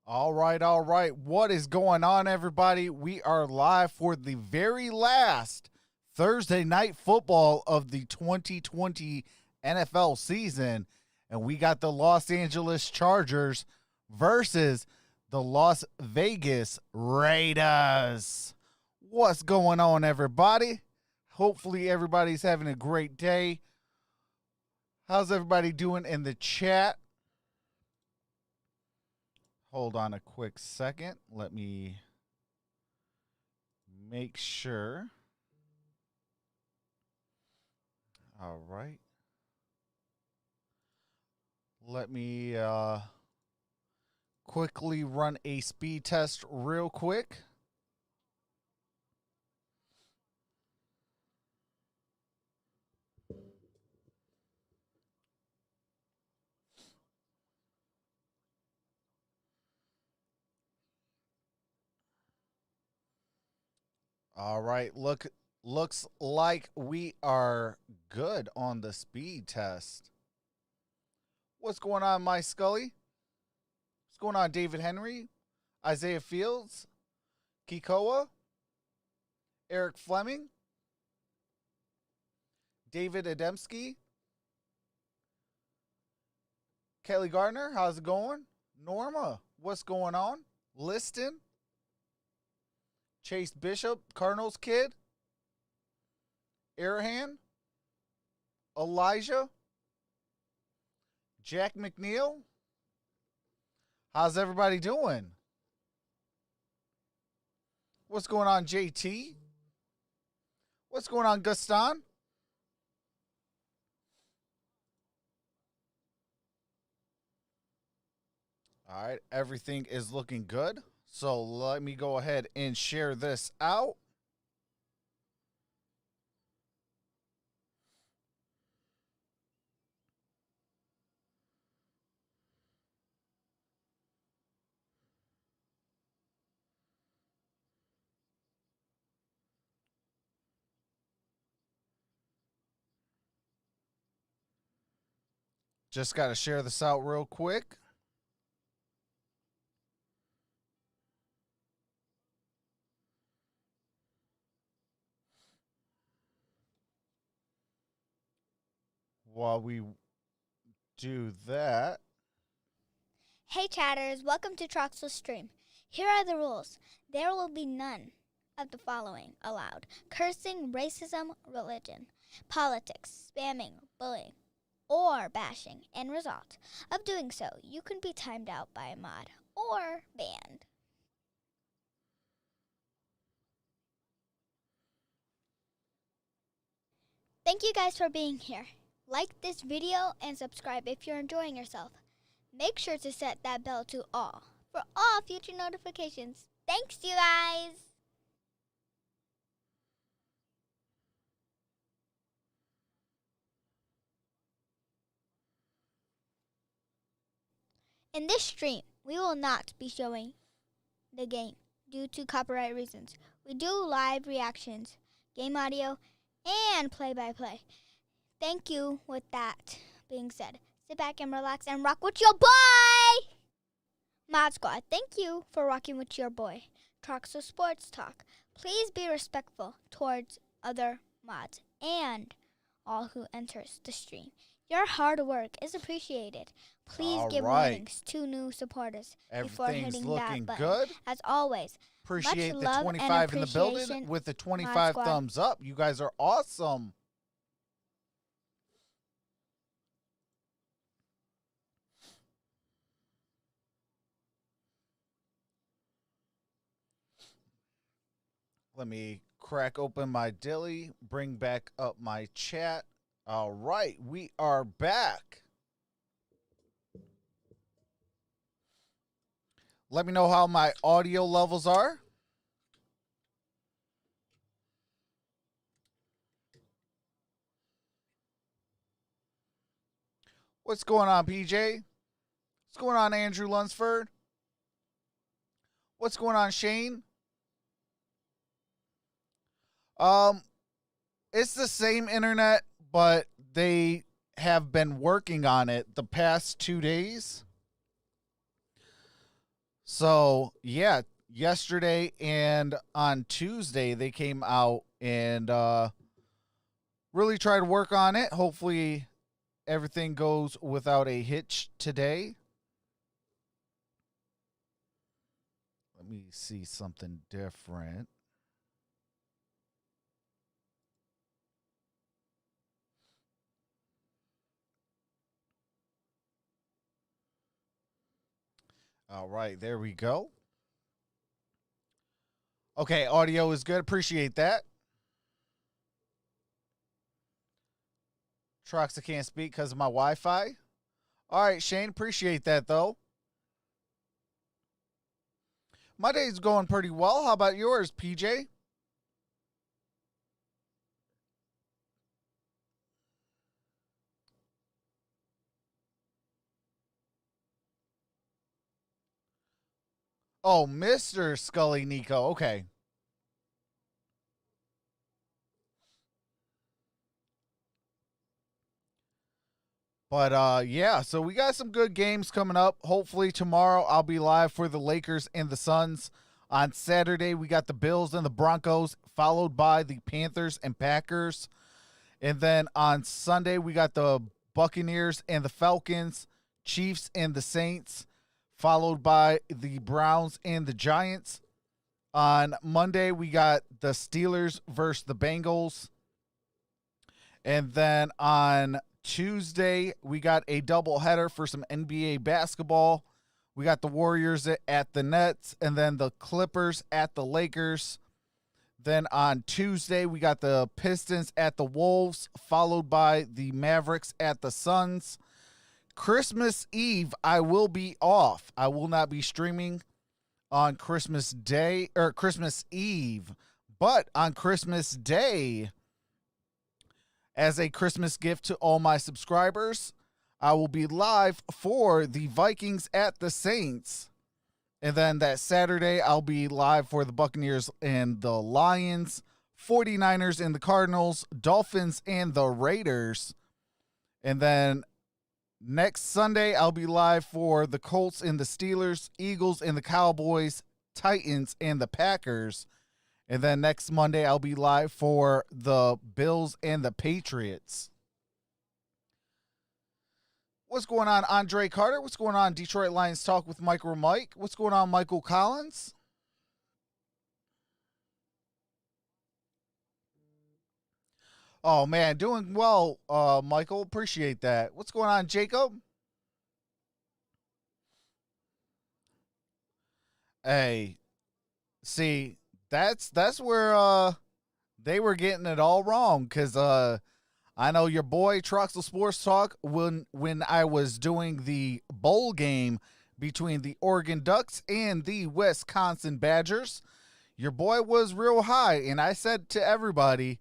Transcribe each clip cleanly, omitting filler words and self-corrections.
All right, all right. What is going on, everybody? We are live for the very last Thursday night football of the 2020 NFL season, and we got the Los Angeles Chargers versus the Las Vegas Raiders. What's going on, everybody? Hopefully everybody's having a great day. How's everybody doing in the chat? Hold on a quick second. Let me make sure. All right. Let me quickly run a speed test real quick. All right, looks like we are good on the speed test. What's going on, my Scully? What's going on, David Henry, Isaiah Fields, Kikoa, Eric Fleming, David Ademski, Kelly Gardner, how's it going? Norma, what's going on? Liston, Chase Bishop, Cardinals kid, Arahan, Elijah, Jack McNeil. How's everybody doing? What's going on, JT? What's going on, Guston? All right, everything is looking good. So let me go ahead and share this out. Just got to share this out real quick. While we do that. Hey chatters, welcome to Troxel stream. Here are the rules. There will be none of the following allowed: cursing, racism, religion, politics, spamming, bullying, or bashing. End result of doing so, you can be timed out by a mod or banned. Thank you guys for being here. Like this video and subscribe if you're enjoying yourself. Make sure to set that bell to all for all future notifications. Thanks, you guys! In this stream, we will not be showing the game due to copyright reasons. We do live reactions, game audio, and play-by-play. Thank you. With that being said, sit back and relax and rock with your boy! Mod Squad, thank you for rocking with your boy. Troxel Sports Talk. Please be respectful towards other mods and all who enters the stream. Your hard work is appreciated. Please give warnings to new supporters before hitting that button. Good. As always, Appreciate much the love 25 and in the building with the 25 thumbs up. You guys are awesome. Let me crack open my dilly, bring back up my chat. All right, we are back. Let me know how my audio levels are. What's going on, PJ? What's going on, Andrew Lunsford? What's going on, Shane? It's the same internet, but they have been working on it the past 2 days. So, yeah, yesterday and on Tuesday, they came out and really tried to work on it. Hopefully, everything goes without a hitch today. Let me see something different. All right, there we go. Okay, audio is good. Appreciate that. Troxel can't speak because of my Wi-Fi. All right, Shane, appreciate that, though. My day's going pretty well. How about yours, PJ? Oh, Mr. Scully Nico. Okay. But yeah, so we got some good games coming up. Hopefully tomorrow I'll be live for the Lakers and the Suns. On Saturday we got the Bills and the Broncos, followed by the Panthers and Packers. And then on Sunday we got the Buccaneers and the Falcons, Chiefs and the Saints, followed by the Browns and the Giants. On Monday we got the Steelers versus the Bengals. And then on Tuesday, we got a doubleheader for some NBA basketball. We got the Warriors at the Nets, and then the Clippers at the Lakers. Then on Tuesday, we got the Pistons at the Wolves, followed by the Mavericks at the Suns. Christmas Eve, I will be off. I will not be streaming on Christmas Day or Christmas Eve, but on Christmas Day, as a Christmas gift to all my subscribers, I will be live for the Vikings at the Saints. And then that Saturday, I'll be live for the Buccaneers and the Lions, 49ers and the Cardinals, Dolphins and the Raiders. And then next Sunday, I'll be live for the Colts and the Steelers, Eagles and the Cowboys, Titans and the Packers. And then next Monday, I'll be live for the Bills and the Patriots. What's going on, Andre Carter? What's going on, Detroit Lions Talk with MicroMike? What's going on, Michael Collins? Oh, man, doing well, Michael. Appreciate that. What's going on, Jacob? Hey, see, that's where they were getting it all wrong because I know your boy Troxel Sports Talk when I was doing the bowl game between the Oregon Ducks and the Wisconsin Badgers, your boy was real high, and I said to everybody,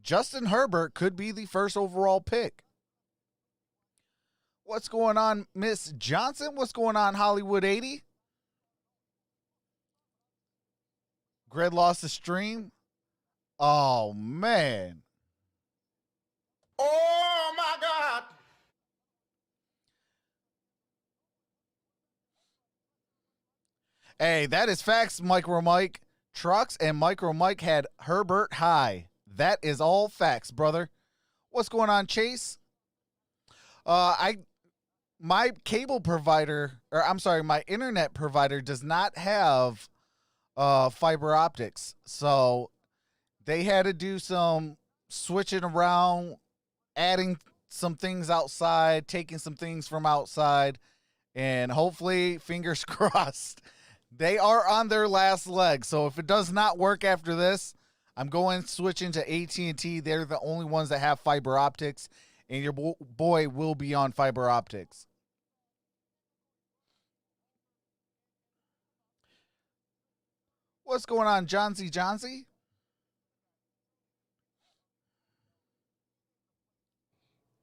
Justin Herbert could be the first overall pick. What's going on, Miss Johnson? What's going on, Hollywood 80? Grid lost the stream. Oh, man. Oh my God. Hey, that is facts, MicroMike. Trucks and MicroMike had Herbert high. That is all facts, brother. What's going on, Chase? I my cable provider, or I'm sorry, my internet provider does not have fiber optics. So they had to do some switching around, adding some things outside, taking some things from outside, and hopefully, fingers crossed, they are on their last leg. So if it does not work after this, I'm going switching to AT&T. They're the only ones that have fiber optics, and your boy will be on fiber optics. What's going on, Johnsy Johnsy?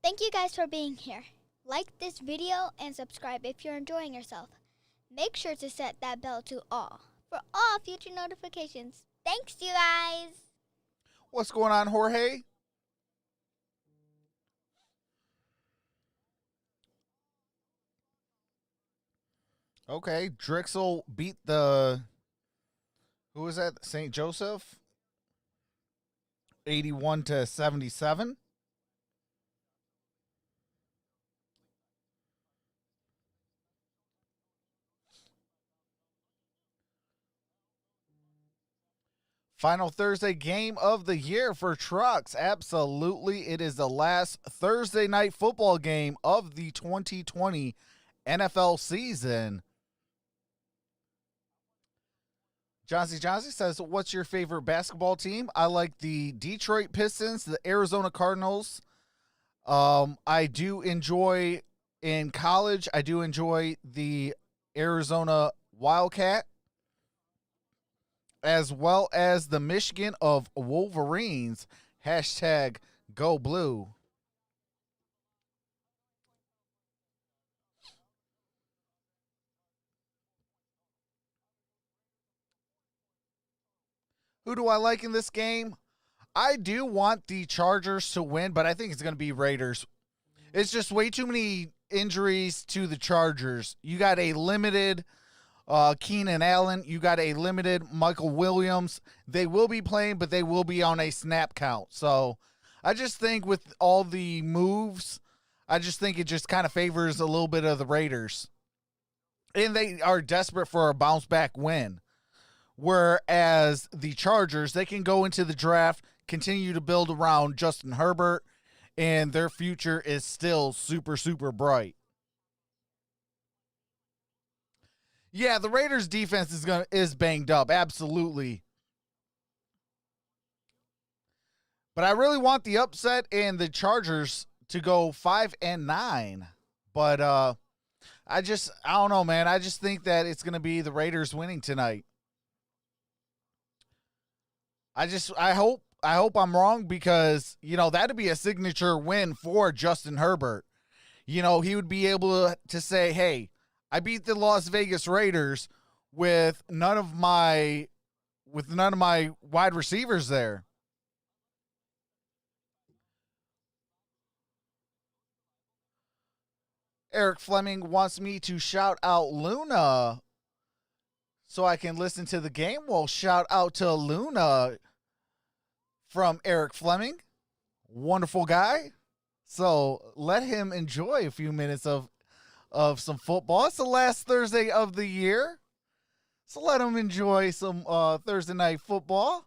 Thank you guys for being here. Like this video and subscribe if you're enjoying yourself. Make sure to set that bell to all for all future notifications. Thanks, you guys. What's going on, Jorge? Okay, Drexel beat the, who was that? St. Joseph, 81-77. Final Thursday game of the year for Trucks. Absolutely. It is the last Thursday night football game of the 2020 NFL season. Johnsy says, what's your favorite basketball team? I like the Detroit Pistons, the Arizona Cardinals. I do enjoy, in college, I do enjoy the Arizona Wildcat, as well as the Michigan of Wolverines. Hashtag Go Blue. Who do I like in this game? I do want the Chargers to win, but I think it's going to be Raiders. It's just way too many injuries to the Chargers. You got a limited Keenan Allen. You got a limited Michael Williams. They will be playing, but they will be on a snap count. So I just think with all the moves, I just think it just kind of favors a little bit of the Raiders. And they are desperate for a bounce back win. Whereas the Chargers, they can go into the draft, continue to build around Justin Herbert, and their future is still super, super bright. Yeah, the Raiders defense is banged up, absolutely. But I really want the upset and the Chargers to go 5-9. But I don't know, man. I just think that it's going to be the Raiders winning tonight. I hope I'm wrong, because, that'd be a signature win for Justin Herbert. He would be able to say, hey, I beat the Las Vegas Raiders with none of my wide receivers there. Eric Fleming wants me to shout out Luna so I can listen to the game. Well, shout out to Luna from Eric Fleming. Wonderful guy. So let him enjoy a few minutes of some football. It's the last Thursday of the year, so let him enjoy some Thursday night football.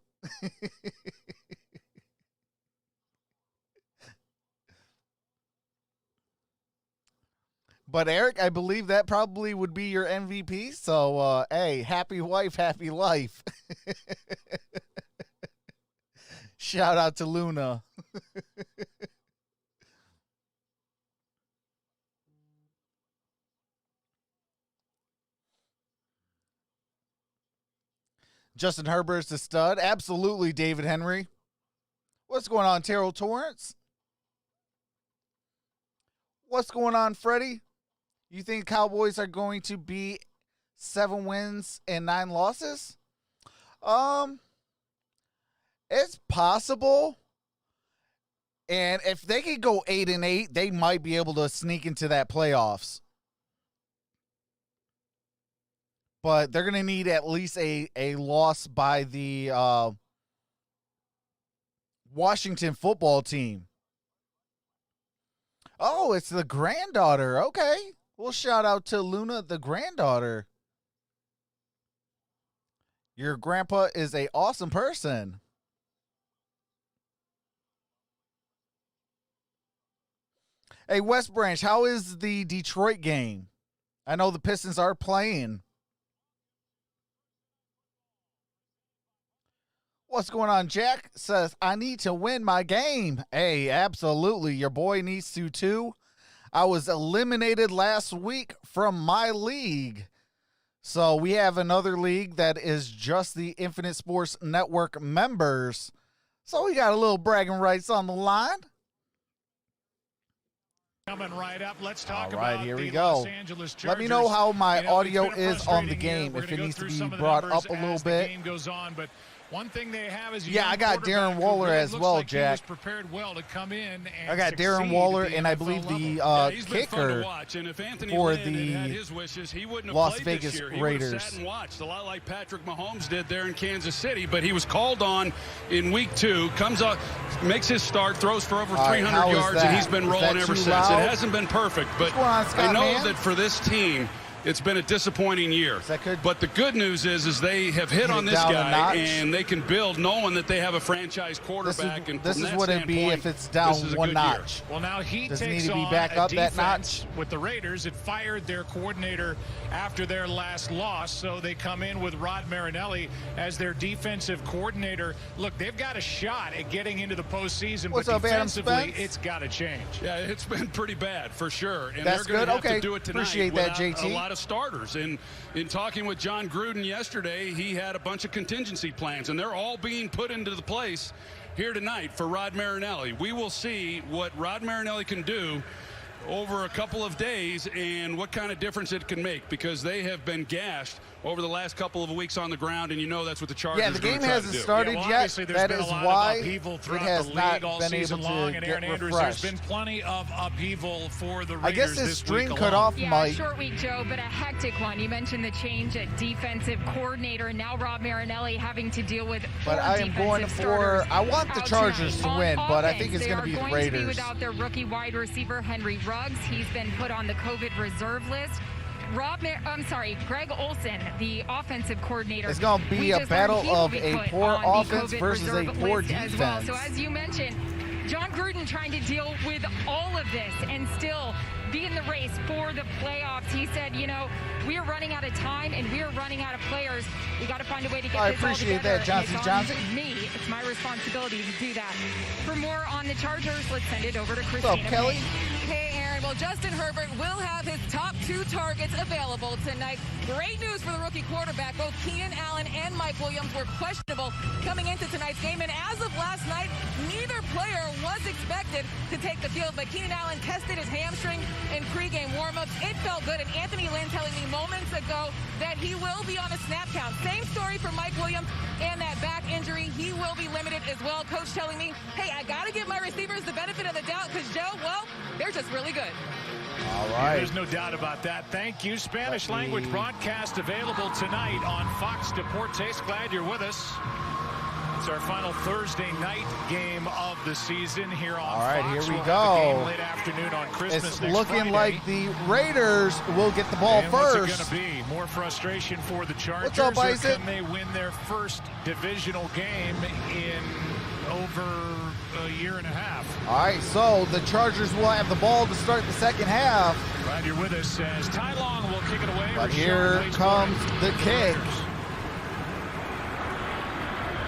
But Eric, I believe that probably would be your MVP. So, hey, happy wife, happy life. Shout out to Luna. Justin Herbert's the stud. Absolutely, David Henry. What's going on, Terrell Torrance? What's going on, Freddie? You think Cowboys are going to be 7 wins and 9 losses? It's possible. And if they could go 8-8, they might be able to sneak into that playoffs. But they're going to need at least a loss by the Washington football team. Oh, it's the granddaughter. Okay. Well, shout out to Luna, the granddaughter. Your grandpa is an awesome person. Hey, West Branch, how is the Detroit game? I know the Pistons are playing. What's going on? Jack says, I need to win my game. Hey, absolutely. Your boy needs to too. I was eliminated last week from my league. So we have another league that is just the Infinite Sports Network members. So we got a little bragging rights on the line. Coming right up, let's talk All right, about here we the go. Los Angeles Chargers. Let me know how my audio it's been a is on the frustrating year. game, We're if it gonna go needs to through be some of the brought numbers up a little as bit. The game goes on, but One thing they have is I got Darren Waller as well, like Jack. He was prepared well to come in and I got Darren Waller, and I believe the kicker for the Las Vegas Raiders. Sat and watched a lot like Patrick Mahomes did there in Kansas City, but he was called on in week 2, comes up, makes his start, throws for over 300 yards, and he's been rolling ever since. It hasn't been perfect, but I know that for this team, it's been a disappointing year. But the good news is they have hit on this guy, and they can build knowing that they have a franchise quarterback. This is what it'd be if it's down one notch. Well, now he does takes need to be on back a up that notch. With the Raiders, it fired their coordinator after their last loss, so they come in with Rod Marinelli as their defensive coordinator. Look, they've got a shot at getting into the postseason, but defensively, it's got to change. Yeah, it's been pretty bad for sure, and that's they're going to have to do it tonight. Appreciate that, JT. A lot of starters, and in talking with John Gruden yesterday, he had a bunch of contingency plans, and they're all being put into the place here tonight for Rod Marinelli. We will see what Rod Marinelli can do over a couple of days and what kind of difference it can make, because they have been gashed over the last couple of weeks on the ground, and you know that's what the Chargers the game hasn't started yet. That is why it has not been able to get refreshed. There's been plenty of upheaval for the Raiders. I guess this string cut off, yeah, Mike. Short week, Joe, but a hectic one. You mentioned the change at defensive coordinator, and now Rob Marinelli having to deal with But I am going for, I want the Chargers to win, but I think it's going to be the Raiders. They are going to be without their rookie wide receiver, Henry Ruggs. He's been put on the COVID reserve list. Greg Olsen, the offensive coordinator. It's going to be a battle of a poor offense versus a poor defense. Well. So as you mentioned, John Gruden trying to deal with all of this and still be in the race for the playoffs. He said, you know, we are running out of time and we are running out of players. We got to find a way to get this all together. I appreciate that, Johnson. It's my responsibility to do that. For more on the Chargers, let's send it over to Christina. What's up, Kelly? Hey, Aaron. Well, Justin Herbert will have his top 2 targets available tonight. Great news for the rookie quarterback. Both Keenan Allen and Mike Williams were questionable coming into tonight's game. And as of last night, neither player was expected to take the field. But Keenan Allen tested his hamstring in pregame warmups. It felt good. And Anthony Lynn telling me moments ago that he will be on a snap count. Same story for Mike Williams and that back injury. He will be limited as well. Coach telling me, hey, I got to give my receivers the benefit of the doubt because, Joe, well, they're just really good. All right. There's no doubt about that. Thank you. Spanish language broadcast available tonight on Fox Deportes. Glad you're with us. It's our final Thursday night game of the season here on Fox. All right, Fox. here we we'll go. Have a game late afternoon on Christmas it's next looking Friday. like the Raiders will get the ball and first. What's it going to be? More frustration for the Chargers? What's up, Isaac? Or can they win their first divisional game in over a year and a half? All right, so the Chargers will have the ball to start the second half. Glad you're with us as Ty Long will kick it away. But here comes the kick.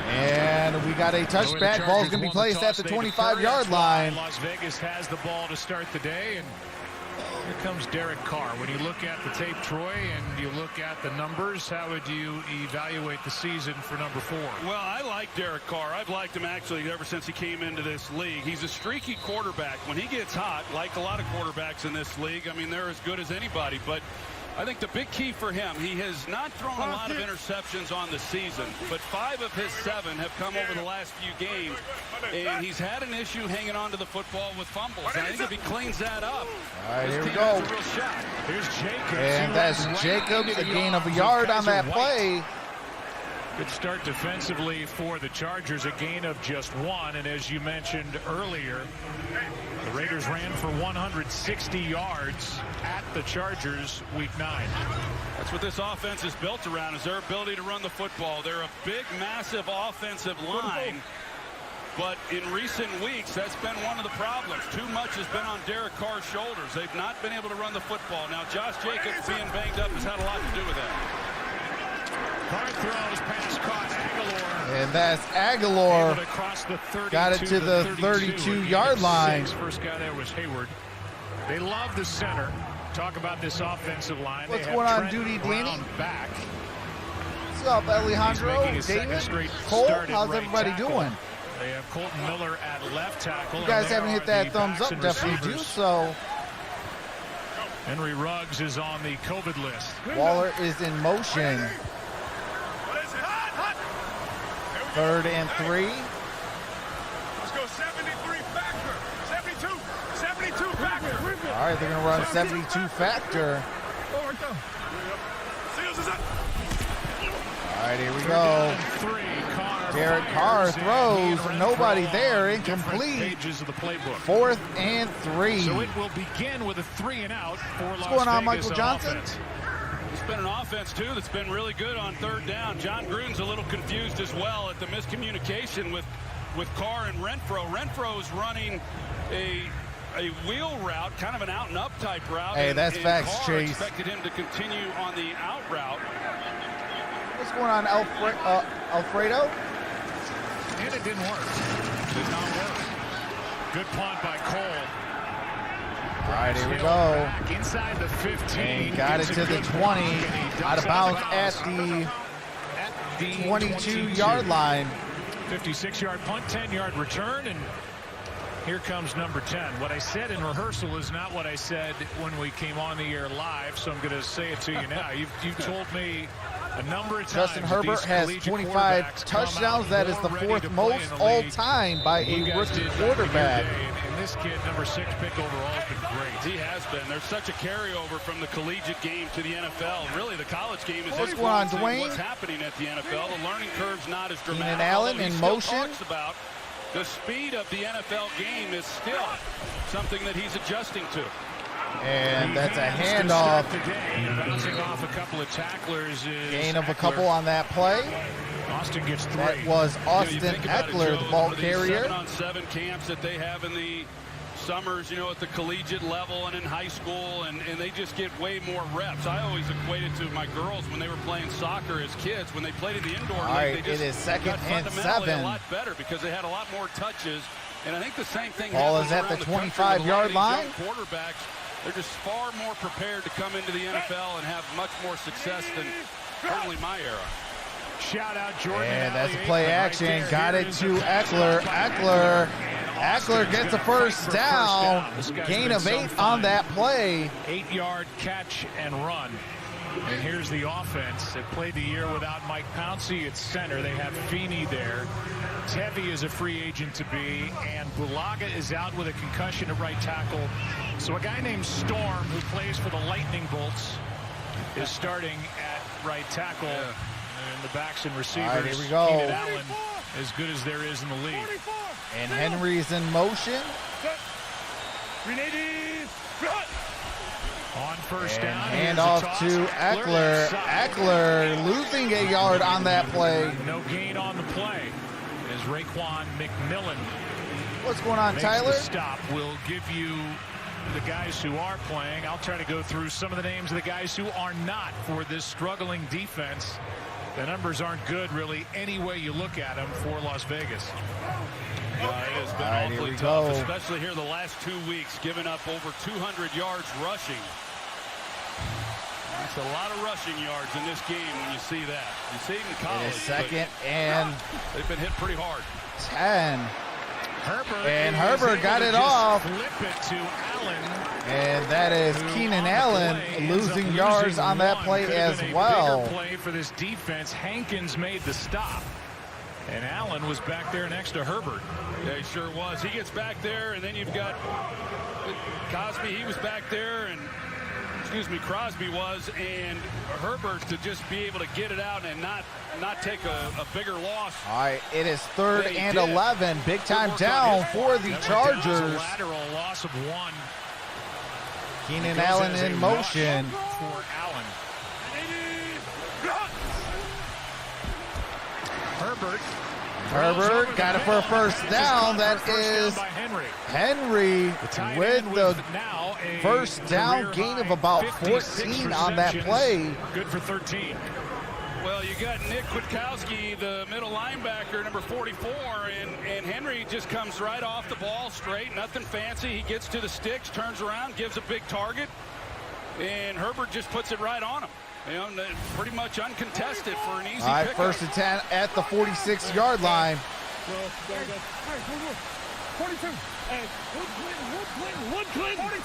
And we got a touchback. Ball's going to be placed at the 25-yard line. Las Vegas has the ball to start the day, and here comes Derek Carr. When you look at the tape, Troy, and you look at the numbers, how would you evaluate the season for number 4? Well, I like Derek Carr. I've liked him actually ever since he came into this league. He's a streaky quarterback. When he gets hot, like a lot of quarterbacks in this league, I mean, they're as good as anybody. But I think the big key for him, he has not thrown a lot of interceptions on the season, but 5 of his 7 have come over the last few games, and he's had an issue hanging on to the football with fumbles. And I think if he cleans that up, all right, here we go. A real shot. Here's Jacobs. And that's Jacobs, a gain of a yard on that play. Good start defensively for the Chargers, a gain of just 1. And as you mentioned earlier, the Raiders ran for 160 yards at the Chargers week 9. That's what this offense is built around, is their ability to run the football. They're a big, massive offensive line. But in recent weeks, that's been one of the problems. Too much has been on Derek Carr's shoulders. They've not been able to run the football. Now, Josh Jacobs being banged up has had a lot to do with that. Carr throws, pass caught, Aguilar. And that's Aguilar. Got it to the 32-yard line. First guy there was Hayward. They love the center. Talk about this offensive line. What's going on, Duty Danny? Back. What's up, Alejandro? David? Cole? How's everybody doing? They have Colton Miller at left tackle. You guys haven't hit that thumbs up, definitely do so. Henry Ruggs is on the COVID list. Waller is in motion. 3rd and 3. Let's go 73 factor. 72 factor. All right, they're going to run 72 factor. Oh, right there. Seals is up. All right, here we go. Derek Carr throws. Nobody there. Incomplete. Pages of the playbook. 4th and 3. So it will begin with a 3 and out for Las Vegas. What's going on, Michael Johnson? It's been an offense, too, that's been really good on 3rd down. John Gruden's a little confused as well at the miscommunication with Carr and Renfro. Renfro's running a wheel route, kind of an out-and-up type route. Hey, that's facts, Carr Chase. expected him to continue on the out route. What's going on, Alfredo? And it didn't work. Did not work. Good punt by Cole. All right, here we go. Back inside the 15. And he got it to the 20. Out of bounds at the 22-yard line. 56-yard punt, 10-yard return, and here comes number 10. What I said in rehearsal is not what I said when we came on the air live, so I'm going to say it to you now. You've told me a number of times. Justin Herbert has 25 touchdowns. That is the 4th most all-time by a rookie quarterback. And this kid, number 6 pick overall, has been great. He has been. There's such a carryover from the collegiate game to the NFL. Really, the college game is What's going on, influencing Dwayne? what's happening at the NFL. The learning curve's not as dramatic. Keenan Allen although he in still motion. talks about the speed of the NFL game is still something that he's adjusting to. And that's a handoff. Bouncing off a couple of tacklers. Gain of a couple on that play. Austin gets 3. That was Austin think about it, Eckler, Joe, the ball one of these carrier. 7-on-7 camps that they have in the summers, you know, at the collegiate level and in high school, and they just get way more reps. I always equated to my girls when they were playing soccer as kids. When they played in the indoor league, right, they just it is 2nd got and fundamentally 7. a lot better because they had a lot more touches. And I think the same thing Ball happens is at around the country with a lot of 25-yard these line. young quarterbacks, they're just far more prepared to come into the NFL and have much more success than certainly my era. Shout out Jordan. And that's a Elliott play right action. there. Got Here it is to a pass Eckler. by Eckler. And Eckler gets a first down. This guy's Gain been of so 8 fun. on that play. 8-yard catch and run. And here's the offense. They played the year without Mike Pouncey at center. They have Feeney there. Tevy is a free agent to be, and Bulaga is out with a concussion at right tackle. So a guy named Storm, who plays for the Lightning Bolts, is starting at right tackle. And the backs and receivers. All right, here we go. Keenan Allen, as good as there is in the league. And Henry's in motion. On first And down. hand here's a off toss. to Eckler. inside. Eckler losing a yard on that play. No gain on the play. As Raekwon McMillan What's going on, makes Tyler? the stop. We'll give you the guys who are playing. I'll try to go through some of the names of the guys who are not for this struggling defense. The numbers aren't good, really, any way you look at them for Las Vegas. It has been All right, here awfully we tough, go. especially here the last 2 weeks, giving up over 200 yards rushing. That's a lot of rushing yards in this game when you see that. You see it in It college. is 2nd but and they've been hit pretty hard. 10. Herbert And is Herbert able got to it just off. Flip it to Allen. And that is who Keenan on the Allen play ends up losing yards losing on that one. play Could have as been a well. bigger play for this defense. Hankins made the stop. And Allen was back there next to Herbert. Yeah, he sure was. He gets back there, and then you've got Cosby. He was back there, and Crosby was, and Herbert to just be able to get it out and not take a bigger loss. All right, it is 3rd They and did. 11. Big time Good work on down his for part. the That went down as a Chargers. lateral loss of 1. Keenan Goes Allen as a in rush motion. for Allen. Herbert got it for a first down. That First down is by Henry. Henry Tight with end the now a first down, career gain of high about 56 14 on that receptions. play. Good for 13. Well, you got Nick Kwiatkowski, the middle linebacker, number 44, and Henry just comes right off the ball straight, nothing fancy. He gets to the sticks, turns around, gives a big target, and Herbert just puts it right on him. You know, pretty much uncontested for an easy All right, pickup. first and 10 at the 46-yard line.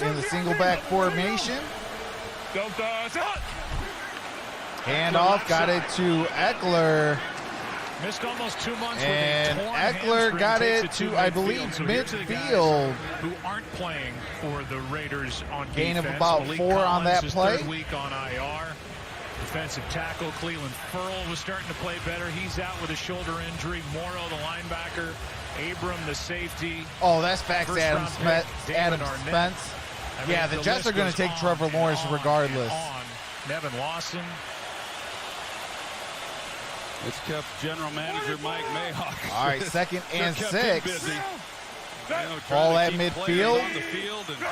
In the single back formation. Handoff, got it to Eckler. Missed almost 2 months And with a torn Eckler hamstring, got takes it to to, I believe, So here's the guys midfield. who aren't playing for the Raiders on Gain of defense. about Malik 4 on that Collins, play. his third week on IR. Defensive tackle Cleveland Ferrell was starting to play better. He's out with a shoulder injury. Morrow, the linebacker. Abram, the safety. Oh, that's facts, First Adam round Spence. pick, Adam David Arnett. Spence. I mean, Yeah, the Jets list are going to goes take on Trevor and Lawrence on regardless. and on. Nevin Lawson. It's kept General Manager Mike Mayhawk. All right, second and They're kept him 6. busy. Ball Trying at to keep players midfield. on the field and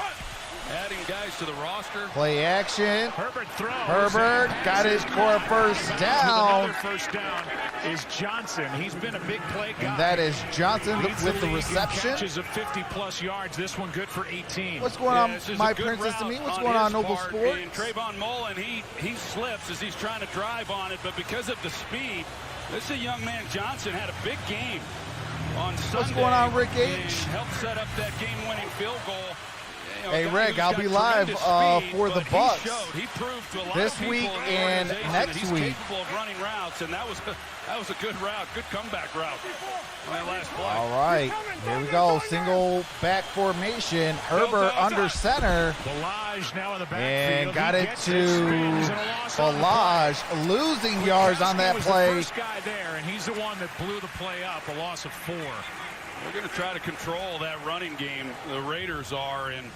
adding guys to the roster. Play action. Herbert throws. Herbert got it for a first down. Another first down is Johnson. He's been a big play guy. And that is Johnson Leads with the league in reception. Catches of 50-plus yards. This one good for 18. What's going This on, is my a good princess to route me? What's going on, his Noble part, Sports? And Trayvon Mullen, he slips as he's trying to drive on it, but because of the speed, this is a young man. Johnson had a big game on Sunday. What's going on, Rick H? And helped set up that game-winning field goal. You know, Hey, a guy Rick, who's I'll got be live tremendous speed, for the but Bucks he proved to a lot this of people week in the and organization next that he's week. capable of running routes, and that was a good route, good comeback route on that last play. All right, here we go. Single back formation. Herbert under center. Balaj now in the backfield. And got He it gets to spins, and a loss on the play. Balaj, losing yards on that was play. The first guy there, and he's the one that blew the play up. A loss of 4. We're going to try to control that running game. The Raiders are, and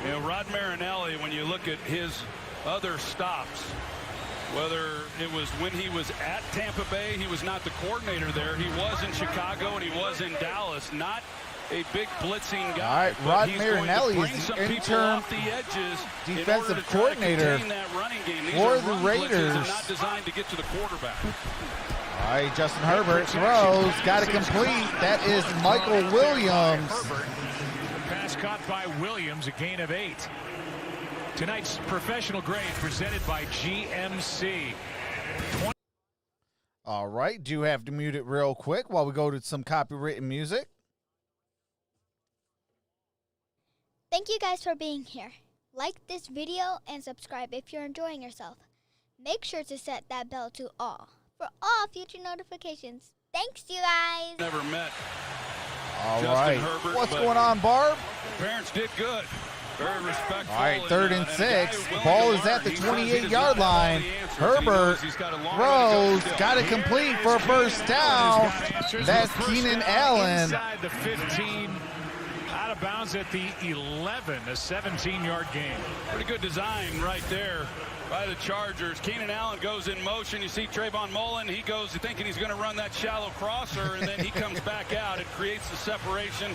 you know, Rod Marinelli, when you look at his other stops, whether it was when he was at Tampa Bay, he was not the coordinator there. He was in Chicago and he was in Dallas. Not a big blitzing guy. All right, but Rod he's going to Marinelli bring is some the people interim off the edges defensive in order to try coordinator to contain that running game. These for are the run blitzes Raiders. and not designed to get to the quarterback. All right, Justin Herbert throws. Got it complete. That is Michael Williams. Herbert. Pass caught by Williams, a gain of 8. Tonight's professional grade presented by GMC. All right, do have to mute it real quick while we go to some copywritten music. Thank you guys for being here. Like this video and subscribe if you're enjoying yourself. Make sure to set that bell to all for all future notifications. Thanks, you guys. Never met. All Justin right, Herbert, what's but going on, Barb? Parents did good. Very respectful. All right, third and a guy 6. who's willing Ball to is at learn. the He says he 28-yard does not have all line. the answers. He Herbert knows he's got a long way to go throws, still. got it complete for a first down. That's Keenan Allen. Inside the 15, out of bounds at the 11, a 17-yard gain. Pretty good design right there by the Chargers. Keenan Allen goes in motion. You see Trayvon Mullen. He goes thinking he's going to run that shallow crosser, and then he comes back out. It creates the separation.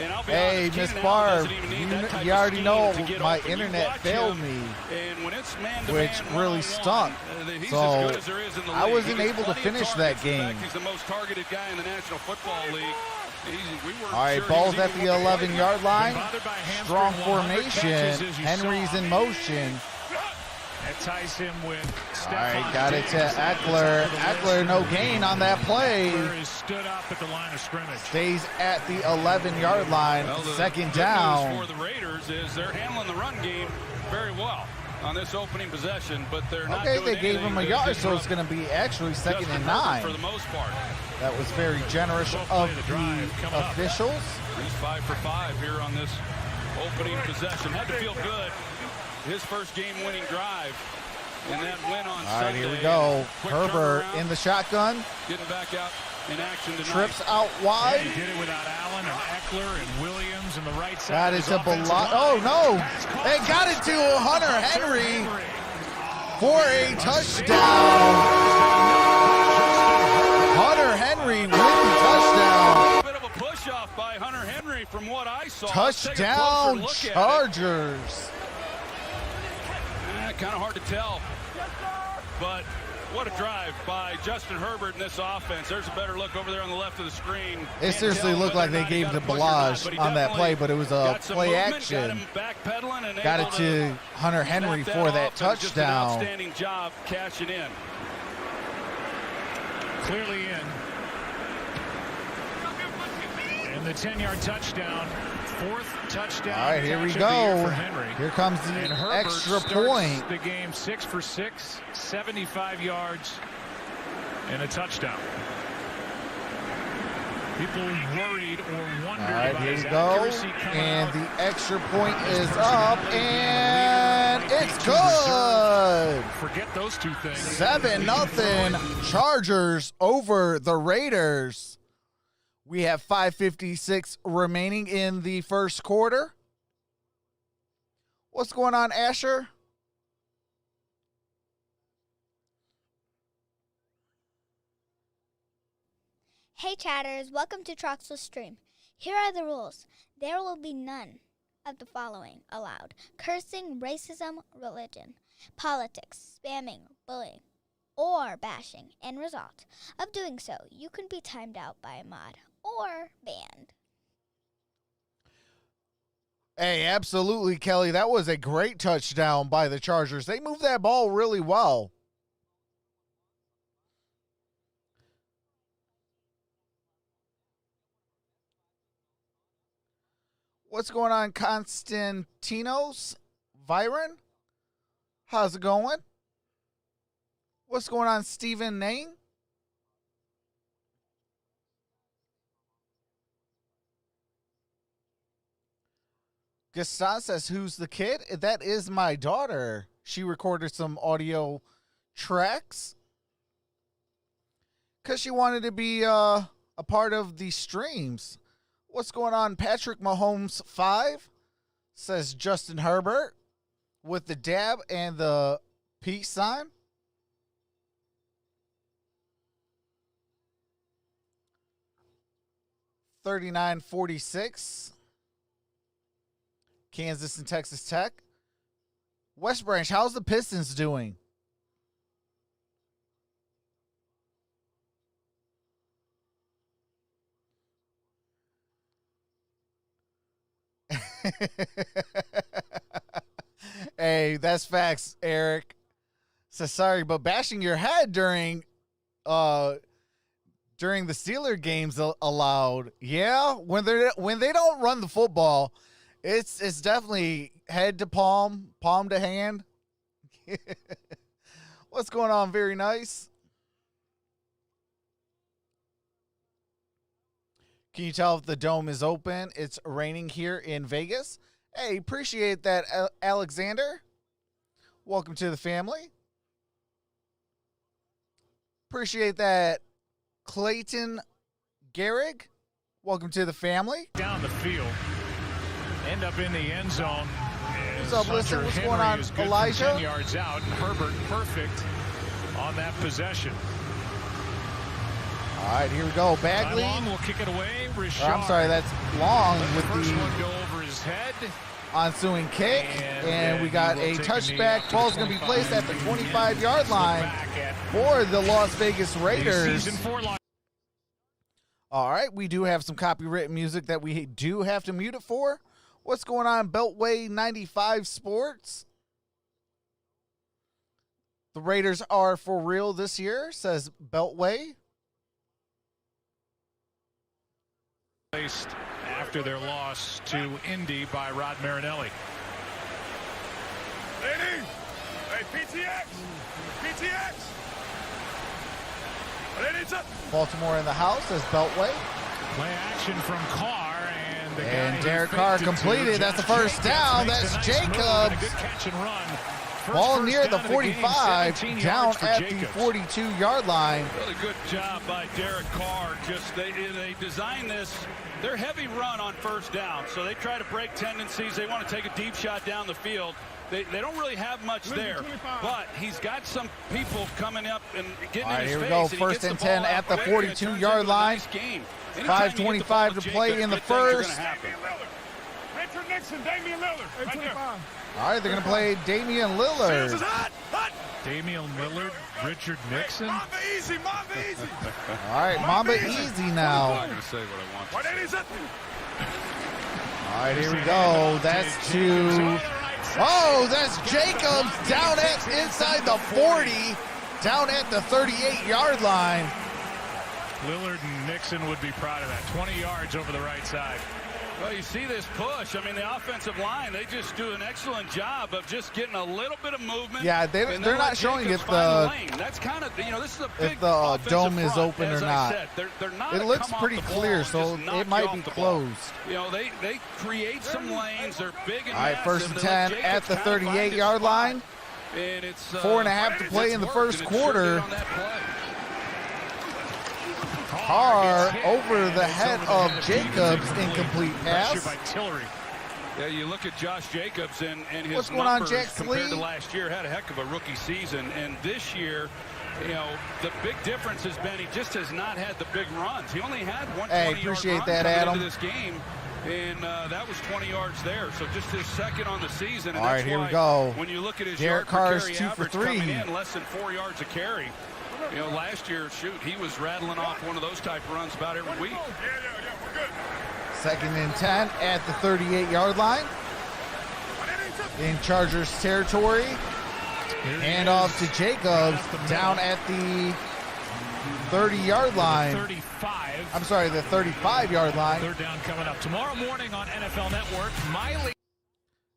And I'll be Hey, honest, Miss Keenan Allen Barb, doesn't even need that type you of already scheme know to get my open. You internet watch failed him, me, and when it's man-to-man, which really one-on-one, stunk. He's So, as good as there is in the league. I wasn't He gets able to plenty of finish that targets. In fact, game. he's the most targeted guy in the National Football League. We weren't All right, sure he ball's was at even the going to play. 11-yard line. Bothered by hamstring, Strong 100 formation. catches, as you Henry's saw. in motion. That ties him with All right, Stephon got it to Diggs. Eckler. Eckler, no gain on that play. Eckler is stood up at the line of scrimmage. Stays at the 11-yard line. Well, the Second good down. news for the Raiders is they're handling the run game very well on this opening possession, but they're not Okay, doing they gave him a anything to yard, so disrupt it's going to be actually second Justin and Herbert 9. for the most part. That was very generous Well of played, the drive the coming up. officials. He's 5 for 5 here on this opening possession. Had to feel good. His first game-winning drive. And that win on All right, Sunday. here we go. Quick Herbert turnaround, in the shotgun. getting back out in action tonight. Trips out wide. He did it without Allen and Eckler and Williams and the right side. Got of it his to offensive Bala. line. Oh, no. Pass caught. They got it to Hunter Henry for a touchdown. Hunter Henry with the touchdown. A bit of a push-off by Hunter Henry from what I saw. Touchdown Take a closer look at it. Chargers. Kind of hard to tell. But what a drive by Justin Herbert in this offense. There's a better look over there on the left of the screen. It Can't seriously tell looked whether like or they not he gave got to a push or not, Balaj but he on that play, but it was a got some play movement, got action. him backpedaling and Got able it to Hunter Henry snap for that off, and just an touchdown. outstanding job cashing in. Clearly in. And the 10-yard touchdown. Fourth touchdown. All right, here we catch of the year go. for Henry. Here comes the And Herbert extra starts point. the game 6 for 6, 75 yards, and a touchdown. People worried or wondered All right, about here his we go. accuracy coming And out. the extra point is up, and it's good. Forget those two things. 7-0 Chargers over the Raiders. We have 5:56 remaining in the first quarter. What's going on, Asher? Hey chatters, welcome to Troxel Stream. Here are the rules. There will be none of the following allowed: cursing, racism, religion, politics, spamming, bullying, or bashing. End result of doing so, you can be timed out by a mod or banned. Hey, absolutely, Kelly. That was a great touchdown by the Chargers. They moved that ball really well. What's going on, Konstantinos Viren? How's it going? What's going on, Stephen Nain? Gaston says, who's the kid? That is my daughter. She recorded some audio tracks because she wanted to be a part of the streams. What's going on? Patrick Mahomes 5 says Justin Herbert with the dab and the peace sign. $39.46. Kansas and Texas Tech. West Branch, how's the Pistons doing? Hey, that's facts, Eric. So sorry, but bashing your head during the Steeler games allowed. Yeah, when they don't run the football, it's definitely head to palm, palm to hand. What's going on? Very nice. Can you tell if the dome is open? It's raining here in Vegas. Hey, appreciate that, Alexander. Welcome to the family. Appreciate that, Clayton Gehrig. Welcome to the family. Down the field. End up in the end zone. What's up, listen? What's going on, Elijah? 10 yards out, and Herbert perfect on that possession. All right, here we go. Bagley. Long will kick it away. I'm sorry, that's Long with the first the one go over his head. ensuing kick, and we got a touchback. Ball's going to be placed at the 25-yard line for the Las Vegas Raiders. All right, we do have some copyrighted music that we do have to mute it for. What's going on, Beltway 95 Sports? The Raiders are for real this year, says Beltway. After their loss to Indy by Rod Marinelli. Lady! Hey, PTX! PTX! Ladies up! Baltimore in the house, says Beltway. Play action from Carr, and the guy Derek Carr completed. That's the first down. That's Jacobs. Good catch and run. Ball near the 45, down at the 42-yard line. Really good job by Derek Carr. Just they designed this. They're heavy run on first down, so they try to break tendencies. They want to take a deep shot down the field. They don't really have much there, but he's got some people coming up and getting in his face. Here we go, first and 10 at the 42-yard line. 5:25 to play in the first. Richard Nixon, Damian Lillard. Right there. All right, they're going to play Damian Lillard. Damian Lillard, Richard Nixon. Mamba easy, Mamba easy. All right, Mamba easy now. I'm not going to say what I want to say. All right, here we go. That's to... Oh, that's Jacobs down at inside the 40, down at the 38-yard line. Lillard and Nixon would be proud of that. 20 yards over the right side. Well, you see this push. I mean, the offensive line, they just do an excellent job of just getting a little bit of movement. Yeah, they're not showing if that's kind of, this is a big if the dome is front, open or not. They're not it looks pretty clear, so it might be closed. They create some lanes. They're big and all right, massive. 1st and 10 at the 38-yard line. And it's 4.5 to play in the first quarter. Carr over the head of Jacobs, incomplete pass. Yeah, you look at Josh Jacobs and his What's going on, numbers Jax compared Lee? to last year. Had a heck of a rookie season, and this year, the big difference has been he just has not had the big runs. He only had one 20-yard run coming into this game, and that was 20 yards there. So just his second on the season. And all right, here we go. When you look at his Derek yard per Carr's carry 2 for average 3. coming in, less than 4 yards a carry. Last year, he was rattling off one of those type of runs about every week. We're good. 2nd and 10 at the 38-yard line. In Chargers territory. Hand off to Jacobs down at the 30-yard line. 35. I'm sorry, the 35-yard line. 3rd down coming up tomorrow morning on NFL Network. Miley.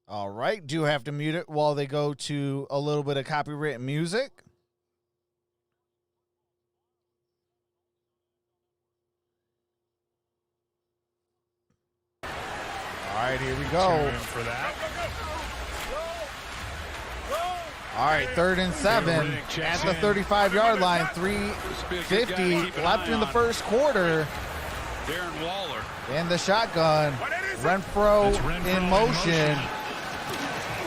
All right, do have to mute it while they go to a little bit of copyrighted music. All right, here we go. For that. All right, 3rd and 7 at the 35-yard line. 3:50 left in the first quarter. Darren Waller. And the shotgun. Renfro in motion.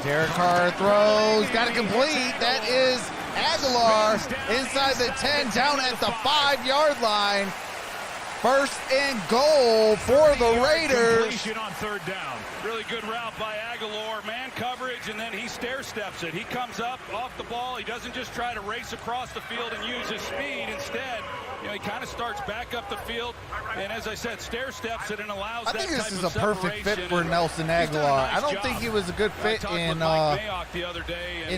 Derek Carr throws. Got it complete. That is Aguilar inside the 10, down at the 5-yard line. 1st and goal for the Raiders. Completion on 3rd down. Really good route by Aguilar. Man coverage, and then he stair steps it. He comes up off the ball. He doesn't just try to race across the field and use his speed. Instead, he kind of starts back up the field, and as I said, stair steps it and allows that type of separation. I think this is a perfect fit for Nelson Aguilar. I don't think he was a good fit in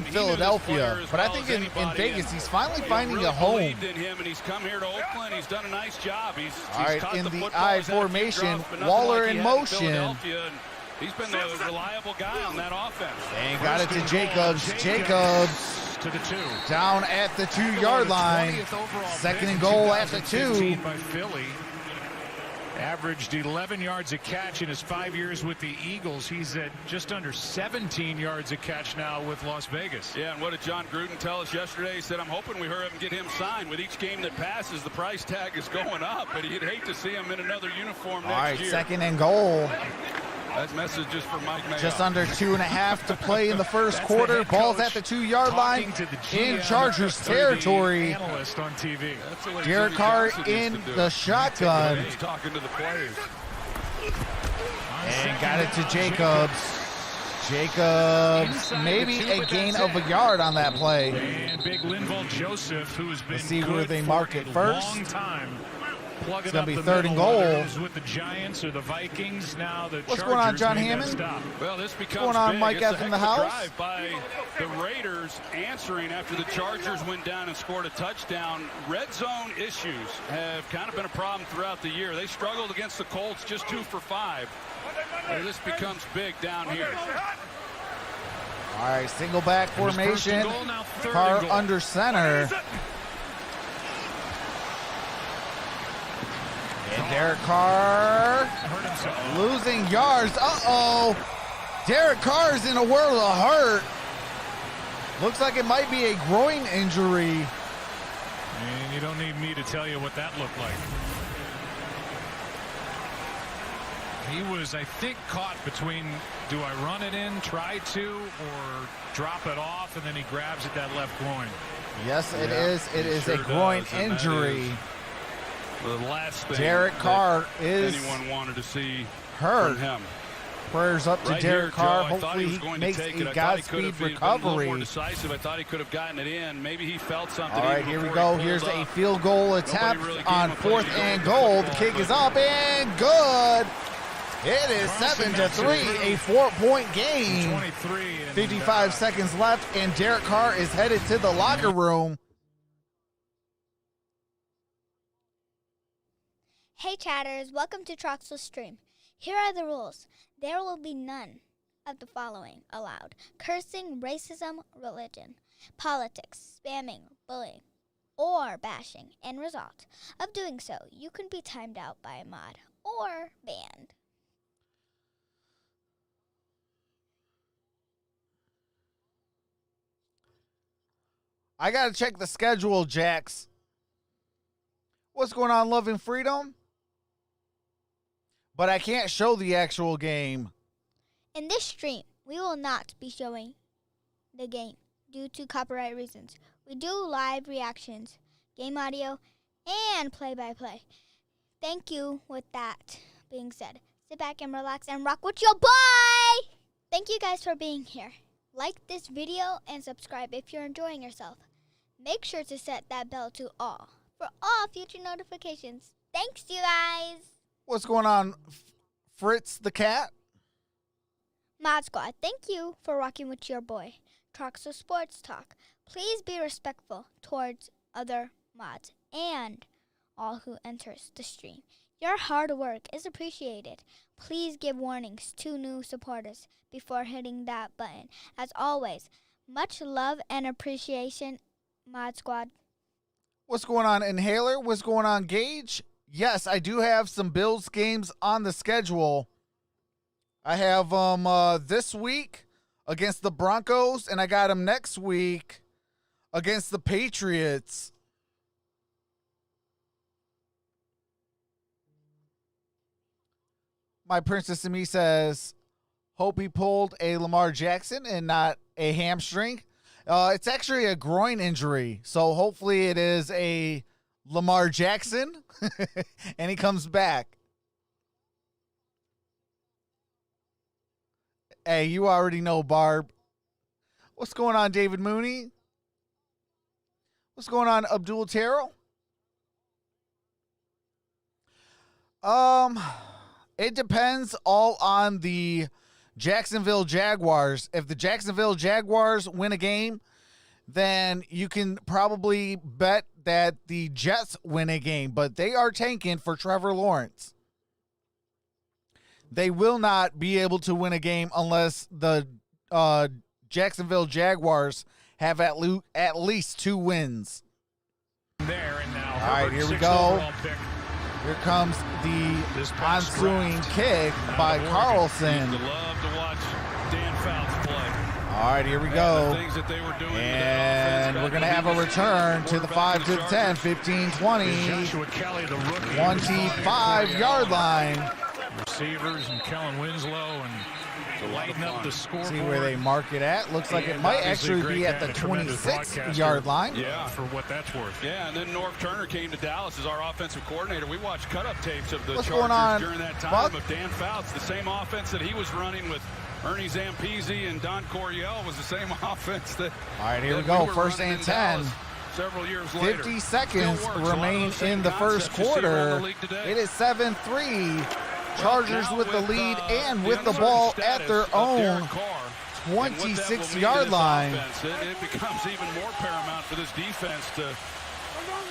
Philadelphia, but I think in Vegas he's finally finding a home. In him, and he's come here to Oakland. He's done a nice job. He's all right, in the I formation, Waller in motion. He's been the reliable guy on that offense. And got it to Jacobs. Jacobs to the 2. Down at the 2-yard line. 2nd and goal at the 2. By Philly. Averaged 11 yards a catch in his 5 years with the Eagles. He's at just under 17 yards a catch now with Las Vegas. Yeah, and what did John Gruden tell us yesterday? He said, I'm hoping we hurry up and get him signed. With each game that passes, the price tag is going up, but he'd hate to see him in another uniform next year. All right, 2nd and goal. That message just for Mike Mayock. Just under 2.5 to play in the first quarter. Ball's at the 2-yard line in Chargers territory. Analyst on TV. Derek Carr in the shotgun. He's talking to the players. And got it to Jacobs. Jacobs, maybe a gain of a yard on that play. And big Linval Joseph, who has been Let's see where they mark it first. Long time. It's going to be 3rd and goal. With the Giants or the Vikings. Now the What's going on, John Hammond? Well, this becomes What's going on, big. Mike F. in the house? Drive by the Raiders answering after the Chargers went down and scored a touchdown. Red zone issues have kind of been a problem throughout the year. They struggled against the Colts, just 2 for 5. This becomes big down here. All right, single back formation. Carr under center. And Derek Carr losing yards. Uh-oh. Derek Carr's in a world of hurt. Looks like it might be a groin injury. And you don't need me to tell you what that looked like. He was, I think, caught between, do I run it in, try to, or drop it off, and then he grabs at that left groin. Yes, it is. It is a groin injury. The last thing Derek Carr is anyone wanted to see hurt. from him. Prayers up to Right Derek here, Carr. Joe, Hopefully he makes a Godspeed been recovery. more decisive. I thought he could have gotten it in. Maybe he felt something. All right, here we go. Here's a field goal attempt on 4th and goal. The kick is up and good. It is 7-3, a 4-point game. 55 seconds left, and Derek Carr is headed to the locker room. Hey chatters, welcome to Troxel Stream. Here are the rules. There will be none of the following allowed: cursing, racism, religion, politics, spamming, bullying, or bashing. End result of doing so, you can be timed out by a mod or banned. I got to check the schedule, Jax. What's going on, Love and Freedom? But I can't show the actual game. In this stream, we will not be showing the game due to copyright reasons. We do live reactions, game audio, and play-by-play. Thank you. With that being said, sit back and relax and rock with your boy! Thank you guys for being here. Like this video and subscribe if you're enjoying yourself. Make sure to set that bell to all for all future notifications. Thanks, you guys. What's going on, Fritz the cat? Mod Squad, thank you for rocking with your boy. Troxel Sports Talk. Please be respectful towards other mods and all who enters the stream. Your hard work is appreciated. Please give warnings to new supporters before hitting that button. As always, much love and appreciation, Mod Squad. What's going on, Inhaler? What's going on, Gage? Yes, I do have some Bills games on the schedule. I have them this week against the Broncos, and I got them next week against the Patriots. My princess in me says, hope he pulled a Lamar Jackson and not a hamstring. It's actually a groin injury, so hopefully it is a Lamar Jackson, and he comes back. Hey, you already know, Barb. What's going on, David Mooney? What's going on, Abdul Terrell? It depends all on the Jacksonville Jaguars. If the Jacksonville Jaguars win a game, then you can probably bet that the Jets win a game, but they are tanking for Trevor Lawrence. They will not be able to win a game unless the Jacksonville Jaguars have at least 2 wins. There and now. All right, here we go. Here comes the ensuing kick by Carlson. Love to watch Dan Fouts play. All right, here we go. Things that they were doing And we're going to have a return to the 5 to the 10, 15, 20, 25-yard line. Receivers and Kellen Winslow and lighten up the scoreboard. See where they mark it at. Looks like it might actually be at the 26-yard line. Yeah, for what that's worth. Yeah, and then Norv Turner came to Dallas as our offensive coordinator. We watched cut-up tapes of the What's going on, Chargers during that time Buck? of Dan Fouts. The same offense that he was running with Ernie Zampese and Don Coryell was the same offense that. All right, here we go. First and 10. Dallas several years later. 50 seconds remain in the first quarter. It is 7-3. Chargers with the lead and with the ball at their own 26-yard line. It becomes even more paramount for this defense to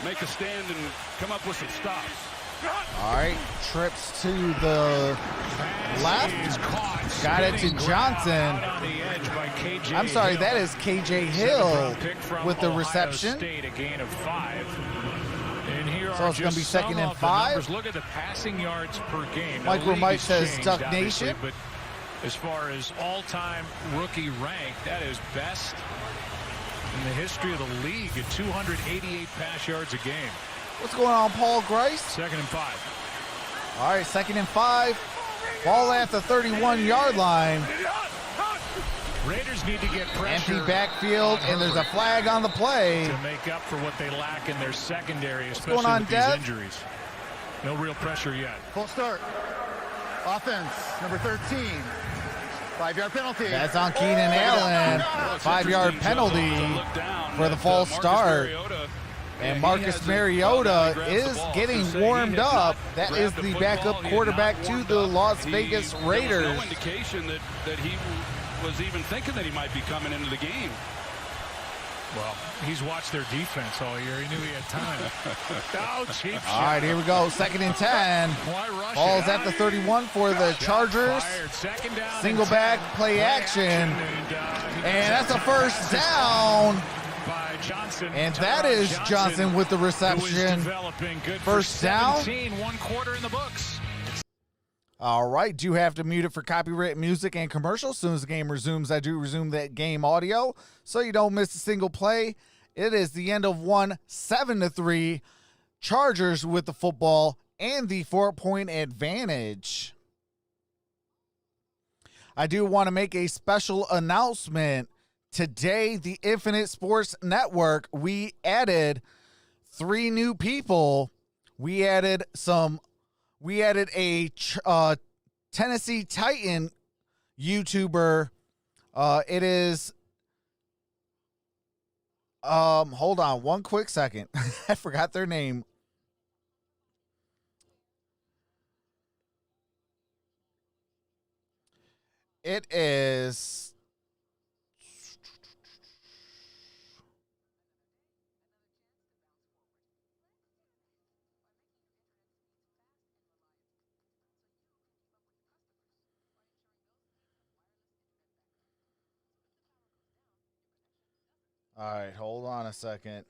make a stand and come up with some stops. All right, trips to the left. Got it to Johnson. I'm sorry, that is KJ Hill with the reception. So it's going to be 2nd and 5. Look at the passing yards per game. MicroMike says Duck Nation. But as far as all-time rookie rank, that is best in the history of the league at 288 pass yards a game. What's going on, Paul Grice? 2nd and 5. All right, 2nd and 5. Ball at the 31-yard line. Raiders need to get pressure. Empty backfield, and there's a flag on the play. To make up for what they lack in their secondary, especially going on, with these Dev? injuries. No real pressure yet. Full start. Offense, number 13. 5-yard penalty. That's on Keenan Allen. 5-yard penalty for the false start. And Marcus Mariota is getting warmed up. That is the backup quarterback to the Las Vegas Raiders. There was no indication that he was even thinking that he might be coming into the game. Well, he's watched their defense all year. He knew he had time. Oh, cheap shot. All right, here we go. 2nd and 10. Ball's at the 31 for the Chargers. Single back, play action. And that's a first down. And that is Johnson with the reception. First down. 1 quarter in the books. All right, do have to mute it for copyright music and commercials. As soon as the game resumes, I do resume that game audio so you don't miss a single play. It is the end of one, 7-3. Chargers with the football and the 4-point advantage. I do want to make a special announcement. Today, the Infinite Sports Network, we added 3 new people. We added a Tennessee Titan YouTuber. It is, hold on one quick second. I forgot their name. It is, all right, hold on a second.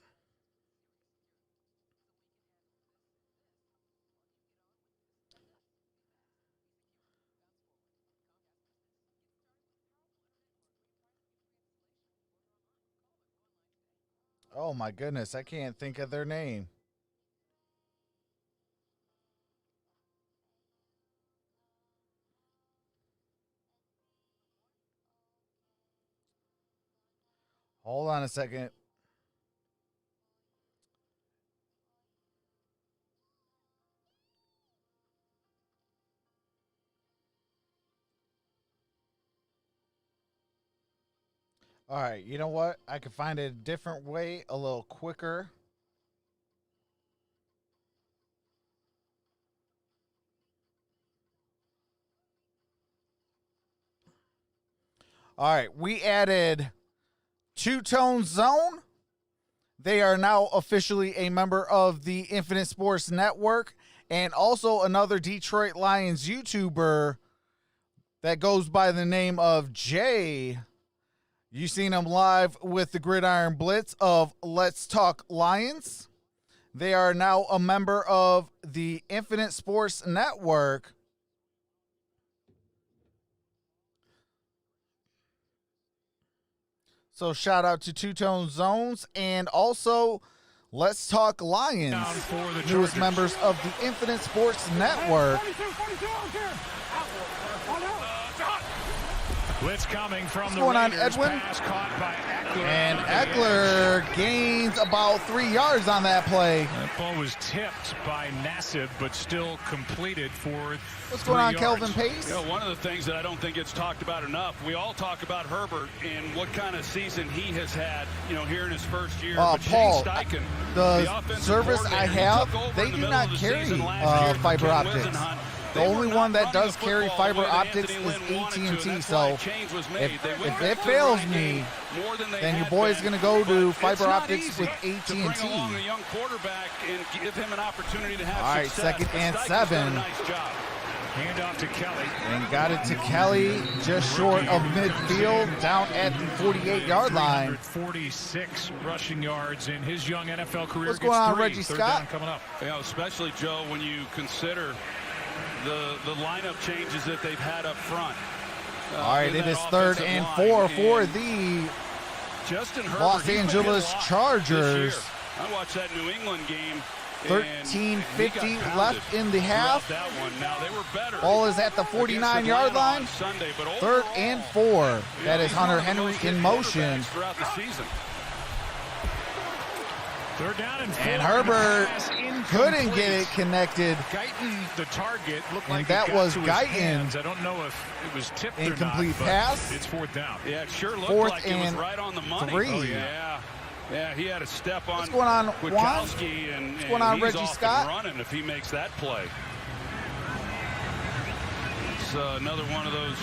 Oh my goodness, I can't think of their name. Hold on a second. All right, you know what? I can find a different way, a little quicker. All right, we added Two-Tone Zone. They are now officially a member of the Infinite Sports Network, and also another Detroit Lions YouTuber that goes by the name of Jay. You seen him live with the Gridiron Blitz of Let's Talk Lions. They are now a member of the Infinite Sports Network. So shout out to Two-Tone Zones and also Let's Talk Lions, newest members of the Infinite Sports Network. Blitz coming from What's the going on, Raiders. Edwin? Pass caught by Eckler. And Eckler gains about 3 yards on that play. That ball was tipped by Nassib, but still completed for What's going on, yards. Kelvin Pace? You know, one of the things that I don't think gets talked about enough, we all talk about Herbert and what kind of season he has had, you know, here in his first year. But Paul, Shane Steichen, the service I have, they do not carry fiber optics. The only one that does carry fiber optics is AT&T. So if it fails me, then your boy's going to go to fiber optics with AT&T. All right, 2nd and 7. Hand off to Kelly. And got it to Kelly just short of midfield, down at the 48-yard line. 46 rushing yards in his young NFL career. What's going on, 3. Reggie Third Scott? down coming up. You know, especially, Joe, when you consider the lineup changes that they've had up front. All right, it is 3rd and 4 for the Los Angeles Chargers. I watched that New England game. 13:50 left in the half. Now, they were better. Ball is at the 49-yard line. 3rd and 4. That is Hunter Henry in motion. Throughout the season. 3rd down and 4. And Herbert couldn't get it connected. Guyton, the target, looked like that it got was to his Guyton. hands. I don't know if it was tipped Incomplete or not, pass. It's 4th down. Yeah, it sure looked 4th like it was and right on the money. 3. Oh, yeah. Yeah, he had a step on. What's going on, Juan? Witkowski, and What's going on, he's Reggie off Scott? and running if he makes that play. It's another one of those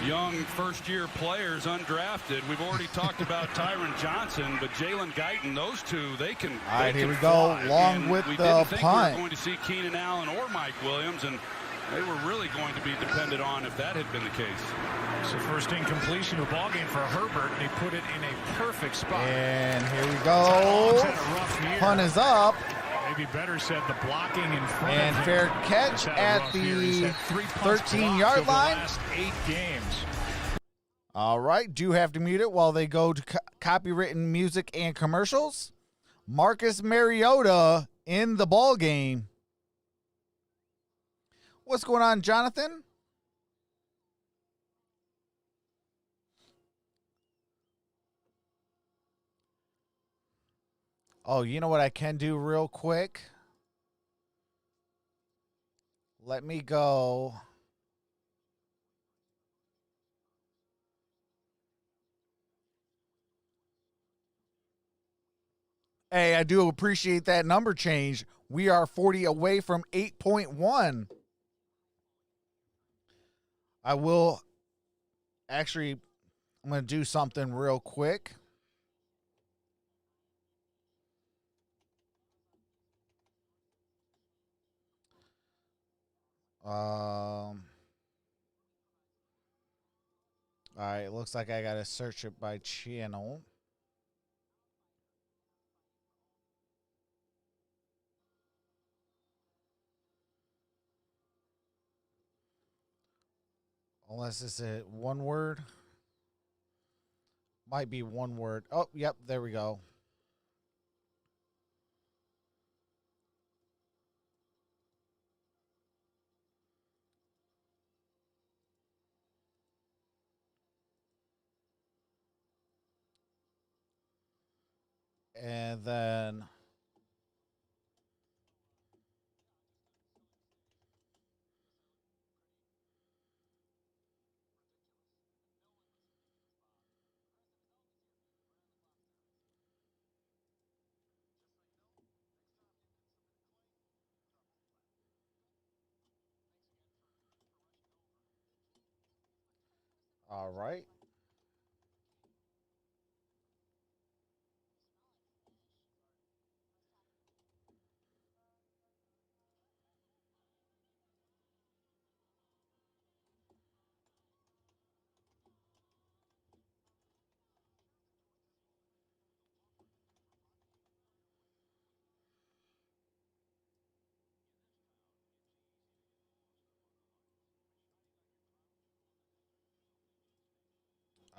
young first-year players undrafted. We've already talked about Tyron Johnson, but Jalen Guyton, those two, they can. All right, here we go. Long with the punt. We were going to see Keenan Allen or Mike Williams, and they were really going to be dependent on if that had been the case. So first incompletion of the ballgame for Herbert, and he put it in a perfect spot. And here we go. Punt is up. Maybe better said the blocking in front and of him. fair catch at the 13-yard line. Last 8 games. All right, do have to mute it while they go to copywritten music and commercials. Marcus Mariota in the ball game. What's going on, Jonathan? Oh, you know what I can do real quick? Let me go. Hey, I do appreciate that number change. We are 40 away from 8.1. I will actually, I'm going to do something real quick. All right, it looks like I got to search it by channel. Unless it's a one word. Might be one word. Oh, yep, there we go. And then all right.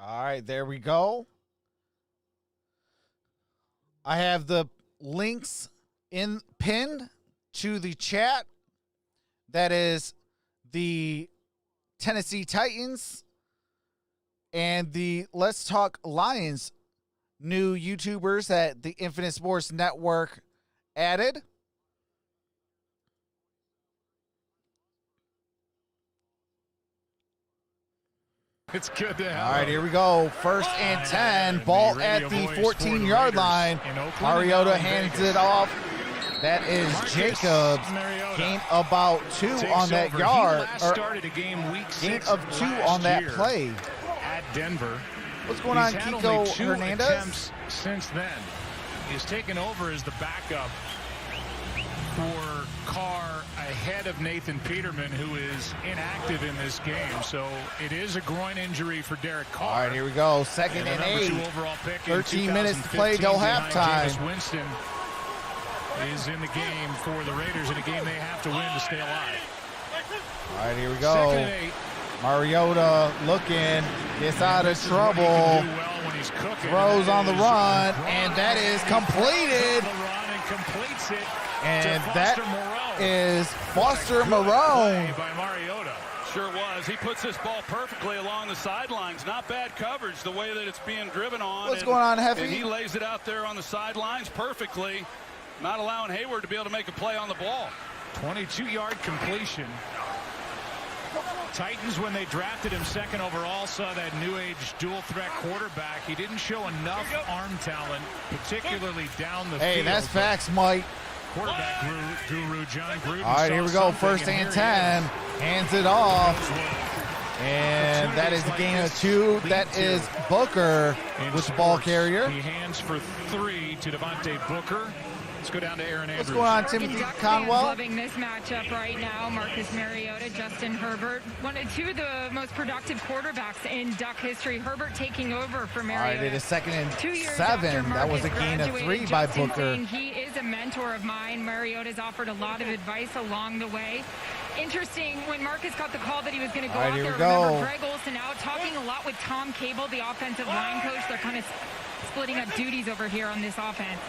All right, there we go. I have the links pinned to the chat. That is the Tennessee Titans and the Let's Talk Lions new YouTubers that the Infinite Sports Network added. It's good to have. All right, here we go. First and 10. Ball at the 14-yard line. Mariota hands it off. That is Jacobs. Gain about 2 on that yard. Gain of 2 on that play. At Denver. What's going on, Kiko Hernandez? Since then, he's taken over as the backup for Carr ahead of Nathan Peterman, who is inactive in this game. So it is a groin injury for Derek Carr. All right, here we go. Second and 8. 13 minutes to play till halftime. Jameis Winston is in the game for the Raiders in a game they have to win to stay alive. All right, here we go. Mariota looking, gets out of trouble, throws on the run, and that is completed. And that is Foster Moreau. By Mariota. Sure was. He puts this ball perfectly along the sidelines. Not bad coverage the way that it's being driven on. What's going on, Heffy? And he lays it out there on the sidelines perfectly, not allowing Hayward to be able to make a play on the ball. 22-yard completion. Titans, when they drafted him second overall, saw that new age dual threat quarterback. He didn't show enough arm talent, particularly down the field. Hey, that's facts, Mike. Quarterback guru John Gruden. All right, here we go. First and 10. Hands it off. And that is a gain of 2. That is Booker with the ball carrier. He hands for 3 to Devontae Booker. Let's go down to Aaron Andrews. What's going on, Timothy Conwell? Loving this matchup right now. Marcus Mariota, Justin Herbert. Two of the most productive quarterbacks in Duck history. Herbert taking over for Mariota. All right, it is 2nd and 2 years 7. That was a gain of 3 by Justin Booker. saying he is a mentor of mine. Mariota's offered a lot of advice along the way. Interesting, when Marcus got the call that he was going to go out there, remember Greg Olson out talking a lot with Tom Cable, the offensive line coach. They're kind of splitting up duties over here on this offense.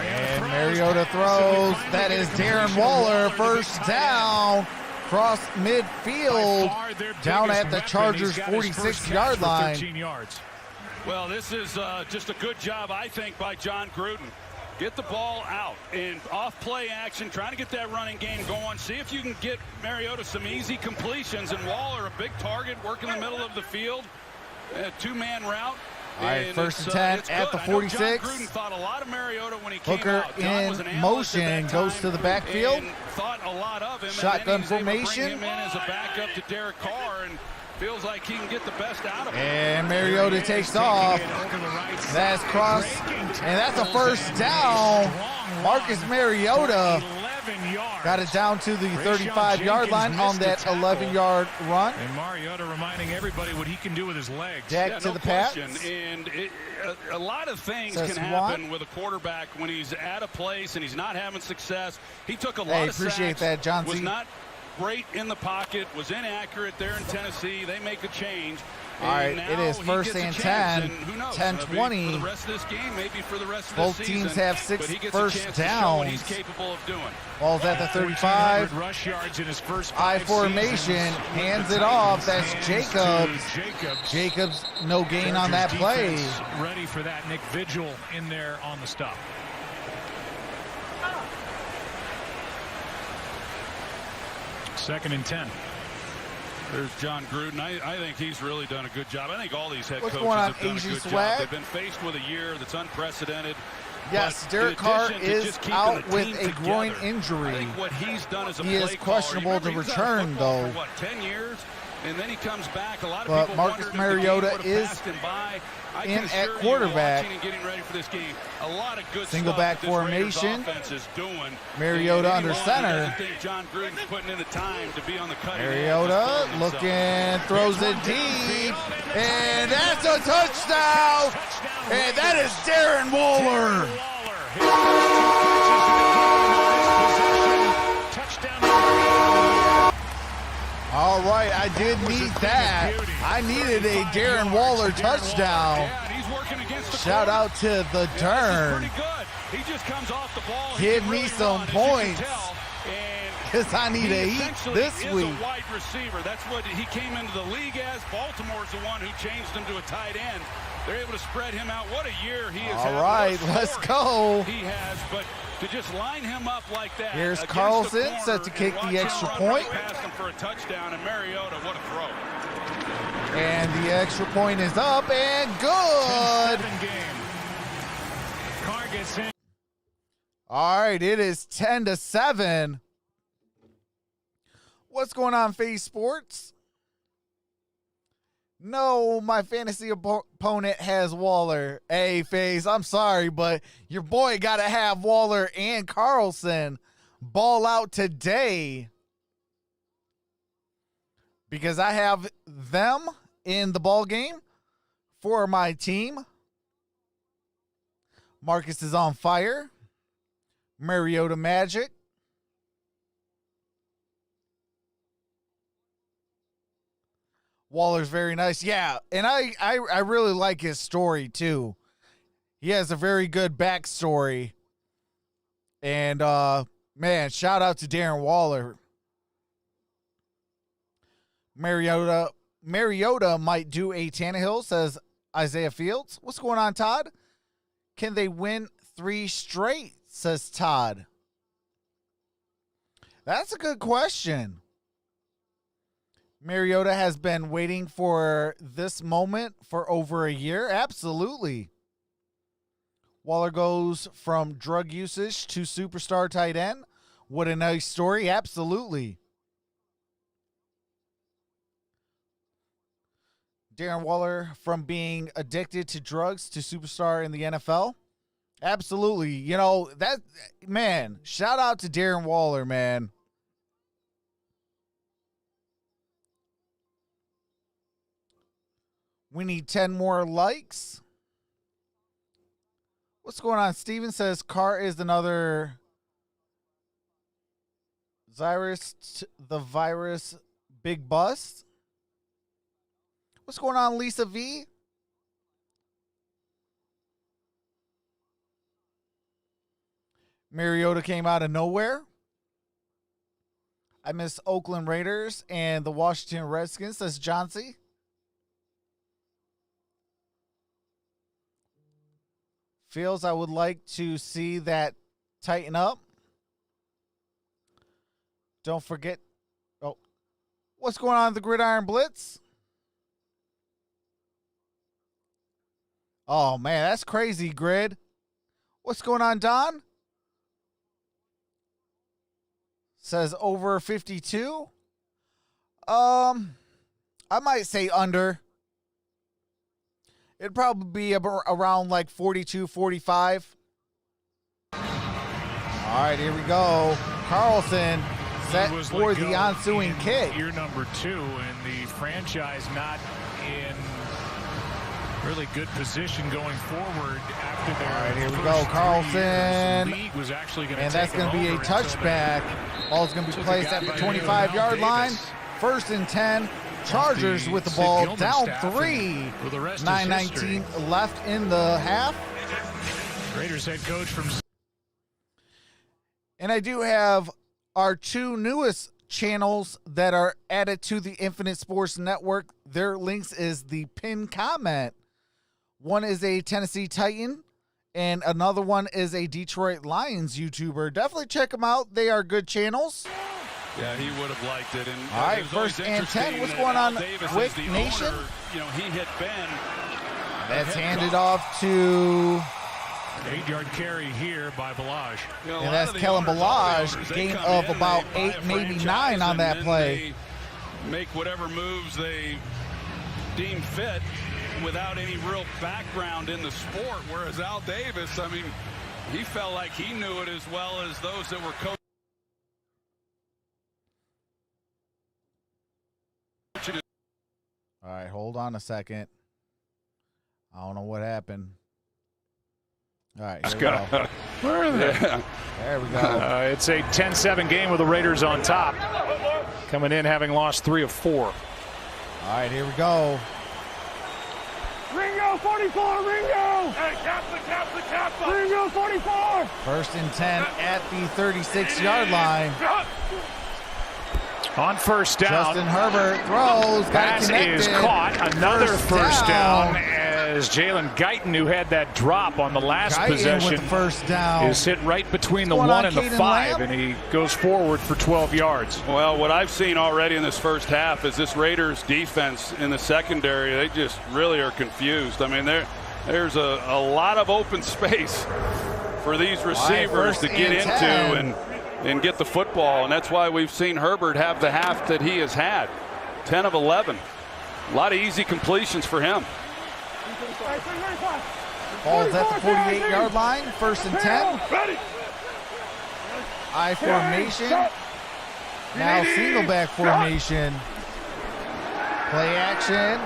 And Mariota throws. That is Derrn Waller. First down. Cross midfield. Down at the Chargers' 46-yard line. 13 yards. Well, this is just a good job, I think, by John Gruden. Get the ball out in off-play action, trying to get that running game going. See if you can get Mariota some easy completions. And Waller, a big target, work in the middle of the field. A two-man route. All right, 1st and 10 at the 46. John Gruden thought a lot of Mariota when he came Booker out. John was an in analyst motion, at that goes time to the backfield. and thought a lot of him. Shotgun and then he was able to formation. bring him in as a backup to Derek Carr, and feels like he can get the best out of him. And Mariota takes off. That's cross, and that's a first down. Marcus Mariota got it down to the 35-yard line on that 11-yard run. And Mariota reminding everybody what he can do with his legs. Jack to no the pass. question. And a lot of things Says can happen with a quarterback when he's at a place and he's not having success. He took a lot of appreciate sacks, that, John was C. not great in the pocket, was inaccurate there in Tennessee. They make a change. All right, it is 1st and 10, 10-20. For the rest of this game, maybe for the rest of Both the teams season, have 6 but he gets first a chance to show what he's downs. capable of doing. Ball's at the 35. Rush yards in his first I 5 formation, seasons. hands it off. That's Jacobs. Jacobs. Jacobs, no gain on that play. Defense ready for that. Nick Vigil in there on the stop. Second and 10. There's John Gruden. I think he's really done a good job. I think all these head What's coaches going on, have done Asian a good Swag? job. They've been faced with a year that's unprecedented. Yes, But Derek in Carr addition to is just keeping out the with team a groin together, injury. I think what he's done as a He is play caller, questionable to he was out of return, football though. For what, 10 years? And then he comes back. A lot of But people Marcus wondered if the Mariota game would've is passed him by. I in can at assure you, quarterback. watching and getting ready for this game, a lot of good Single stuff back that this Raiders formation. offense is doing. Mariota And under anyone who center. doesn't think John Gruden's putting in the time to be on the cutting edge is Mariota fooling himself. looking, throws it deep, and that's a touchdown. And that is Derrn Waller. All right, I did need that. I needed a Derrn Waller touchdown. Yeah, and he's working against the Shout out to the Yeah, Derrn. this is pretty good. He just comes off the ball. He Give can me really some run, as you can points. tell. And Because I need to he eat essentially this is week. a wide receiver. That's what he came into the league as. Baltimore's the one who changed him to a tight end. They're able to spread him out. What a year he has had. All right, What a let's story go. He has, but to just line him up like that. Here's against Carlson, the corner set to kick and the watch extra him run point. right past him for a touchdown. And Mariota, what a throw. And the extra point is up and good. 10-7 game. Carr gets in. All right, it is 10-7. What's going on, FaZe Sports? No, my fantasy opponent has Waller. Hey, FaZe, I'm sorry, but your boy got to have Waller and Carlson ball out today because I have them in the ball game for my team. Marcus is on fire. Mariota Magic. Waller's very nice. Yeah, and I really like his story, too. He has a very good backstory. And, man, shout out to Derrn Waller. Mariota might do a Tannehill, says Isaiah Fields. What's going on, Todd? Can they win 3 straight, says Todd. That's a good question. Mariota has been waiting for this moment for over a year. Absolutely. Waller goes from drug usage to superstar tight end. What a nice story. Absolutely. Darren Waller from being addicted to drugs to superstar in the NFL? Absolutely. You know, that, man, shout out to Darren Waller, man. We need 10 more likes. What's going on? Steven says Carr is another the virus big bust. What's going on, Lisa V? Mariota came out of nowhere. I miss Oakland Raiders and the Washington Redskins, says Johnsy. Feels I would like to see that tighten up. Don't forget. Oh, what's going on in the Gridiron Blitz? Oh, man, that's crazy, Grid. What's going on, Don? Says over 52. I might say under. It'd probably be around like 42, 45. All right, here we go. Carlson set for the ensuing kick. Year number 2, and the franchise not in really good position going forward after their all right, here we go. Carlson. The league was actually going to and that's going to be a touchback. Ball's going to be placed at the 25-yard line. 1st and 10. Chargers with the ball down 3. 9:19 left in the half. Raiders head coach from. And I do have our 2 newest channels that are added to the Infinite Sports Network. Their links is the pinned comment. One is a Tennessee Titan, and another one is a Detroit Lions YouTuber. Definitely check them out. They are good channels. Yeah, he would have liked it. And all right, 1st and 10. What's going on, Quick Nation? Owner, you know, he hit Ben. That's handed off to 8-yard carry here by Balaj. You know, and that's Kellen Balaj, gain of about 8, maybe 9 on that play. Make whatever moves they deem fit without any real background in the sport. Whereas Al Davis, I mean, he felt like he knew it as well as those that were coaching. All right, hold on a second. I don't know what happened. All right, here we go. Where are they? There we go. It's a 10-7 game with the Raiders on top. Coming in having lost 3 of 4. All right, here we go. Ringo, 44, Ringo! Hey, Kappa! Ringo, 44! 1st and 10 at the 36-yard line. On 1st down. Justin Herbert throws. Pass is caught. Another first down as Jalen Guyton, who had that drop on the last possession, with the 1st down, is hit right between the 1 and the 5, and he goes forward for 12 yards. Well, what I've seen already in this first half is this Raiders defense in the secondary. They just really are confused. I mean, there's a lot of open space for these receivers to get into and get the football, and that's why we've seen Herbert have the half that he has had. 10 of 11. A lot of easy completions for him. Ball's at the 48-yard line. 1st and 10. I formation. Now single back formation. Play action.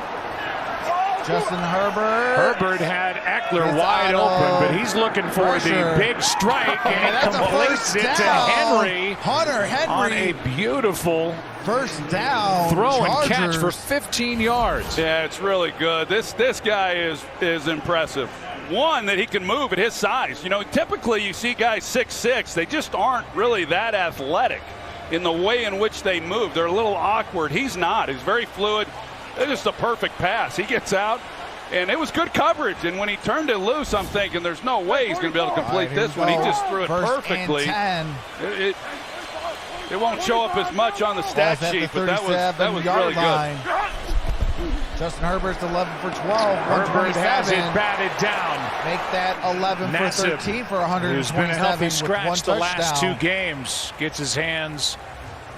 Justin Herbert. Herbert had Eckler wide open, but he's looking for the big strike, and completes it to Henry. Hunter Henry on a beautiful 1st down throw Chargers. and catch for 15 yards. Yeah, it's really good. This guy is impressive. One, that he can move at his size. You know, typically you see guys 6'6". They just aren't really that athletic in the way in which they move. They're a little awkward. He's not. He's very fluid. It's just a perfect pass. He gets out, and it was good coverage. And when he turned it loose, I'm thinking there's no way he's going to be able to complete this one. He just threw it perfectly. It won't show up as much on the stat sheet, but that was really good. Justin Herbert's 11 for 12. Herbert has it batted down. Make that 11 for 13 for 127. Who's been a healthy scratch the last touchdown. 2 games. Gets his hands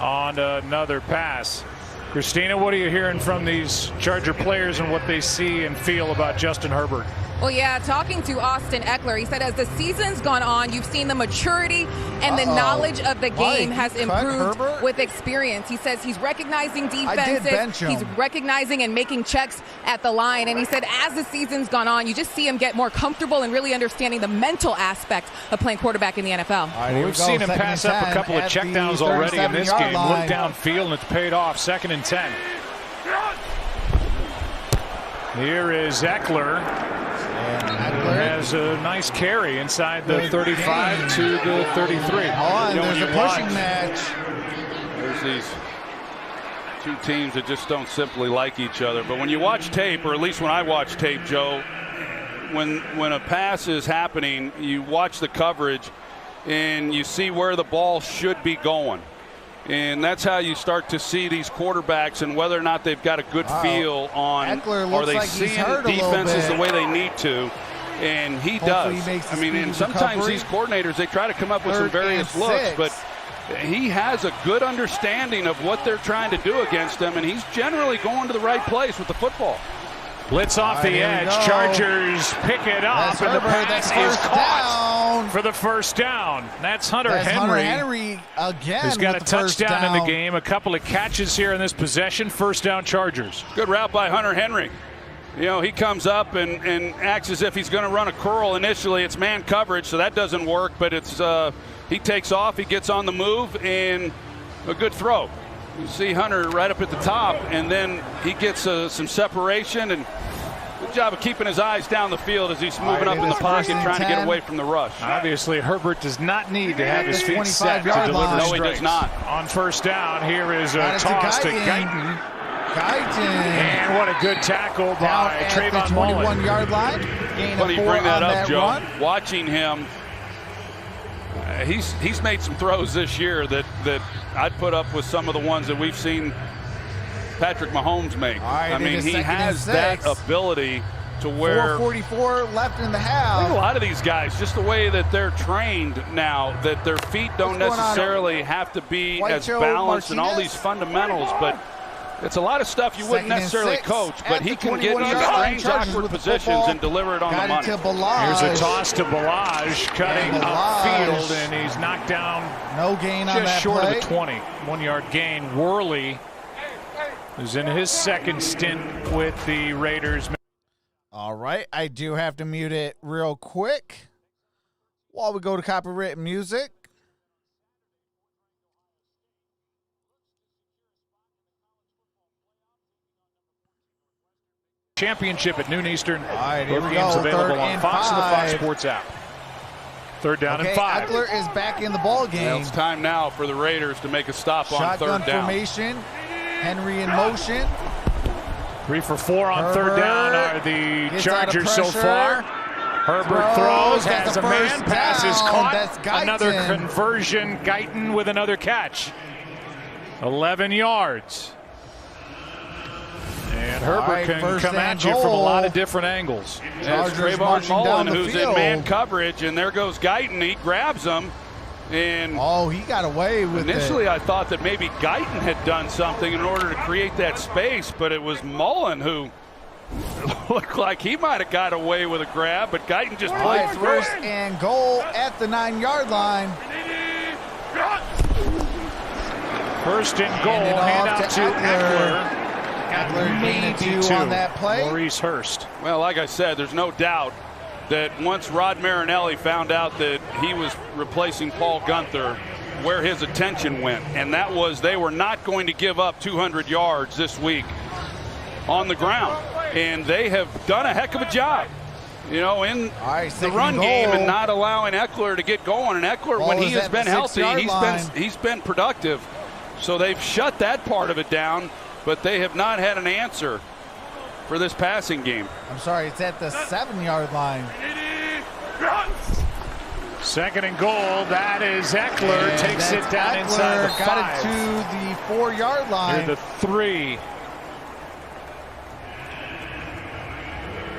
on another pass. Christina, what are you hearing from these Charger players and what they see and feel about Justin Herbert? Well, yeah, talking to Austin Eckler, he said as the season's gone on, you've seen the maturity and the knowledge of the game has improved with experience. He says he's recognizing defenses, he's recognizing and making checks at the line. And he said as the season's gone on, you just see him get more comfortable and really understanding the mental aspect of playing quarterback in the NFL. Right, we've seen him pass up a couple of checkdowns already in this game. Look downfield and it's paid off. 2nd and 10. Here is Eckler. Has a nice carry inside the 35 to the 33. There's a pushing match. There's these two teams that just don't simply like each other. But when you watch tape, or at least when I watch tape, Joe, when a pass is happening, you watch the coverage and you see where the ball should be going. And that's how you start to see these quarterbacks and whether or not they've got a good feel on, are they seeing defenses the way they need to. And he does. I mean, and sometimes these coordinators, they try to come up with some various looks, but he has a good understanding of what they're trying to do against them, and he's generally going to the right place with the football. Blitz off the edge. Chargers pick it up, and the pass is caught for the first down. That's Hunter Henry again. Who's got a touchdown in the game. A couple of catches here in this possession. First down, Chargers. Good route by Hunter Henry. You know, he comes up and acts as if he's going to run a curl initially. It's man coverage, so that doesn't work, but it's he takes off, he gets on the move, and a good throw. You see Hunter right up at the top, and then he gets some separation, and good job of keeping his eyes down the field as he's moving up in the pocket trying to get away from the rush. Obviously, Herbert does not need to have his feet set to deliver strikes. No, he does not. On first down, here is a toss to Guyton. And what a good tackle by Trayvon Mullen. 21-yard line. Funny you bring that up, Joe. Watching him, he's made some throws this year that I'd put up with some of the ones that we've seen Patrick Mahomes make. Right, I mean, he has that ability to where 4:44 left in the half. I think a lot of these guys, just the way that they're trained now, that their feet don't necessarily have to be as balanced and all these fundamentals, but it's a lot of stuff you wouldn't necessarily coach, but he can get into strange, awkward positions and deliver it on the money. Here's a toss to Balaj, cutting upfield, and he's knocked down. No gain on that just short play. of the 20. 1-yard gain. Worley is in his second stint with the Raiders. All right, I do have to mute it real quick while we go to copyright music. Championship at noon Eastern. All right, here both we games go. available on Fox and the Fox Sports app. Third down and 5. Eckler is back in the ball game. Well, it's time now for the Raiders to make a stop on Shotgun third down. formation. Henry in motion. 3 for 4 on third down are the Chargers so far. Herbert throws, has a man, pass is caught. Another conversion. Guyton with another catch. 11 yards. And Herbert can come at you from a lot of different angles. That's Trayvon Mullen, who's in man coverage, and there goes Guyton. He grabs him, and he got away with it. Initially, I thought that maybe Guyton had done something in order to create that space, but it was Mullen who looked like he might have got away with a grab, but Guyton just played through. First and goal at the 9-yard line. First and goal, hand out to Eckler. Eckler gained 2 on that play. Maurice Hurst. Well, like I said, there's no doubt that once Rod Marinelli found out that he was replacing Paul Guenther, where his attention went, and that was they were not going to give up 200 yards this week on the ground, and they have done a heck of a job, you know, in the run game and not allowing Eckler to get going. And Eckler, when he has been healthy, he's been productive. So they've shut that part of it down, but they have not had an answer for this passing game. I'm sorry, it's at the 7-yard line. Second and goal, that is Eckler, takes it down inside the 5. Got it to the 4-yard line. Near the 3.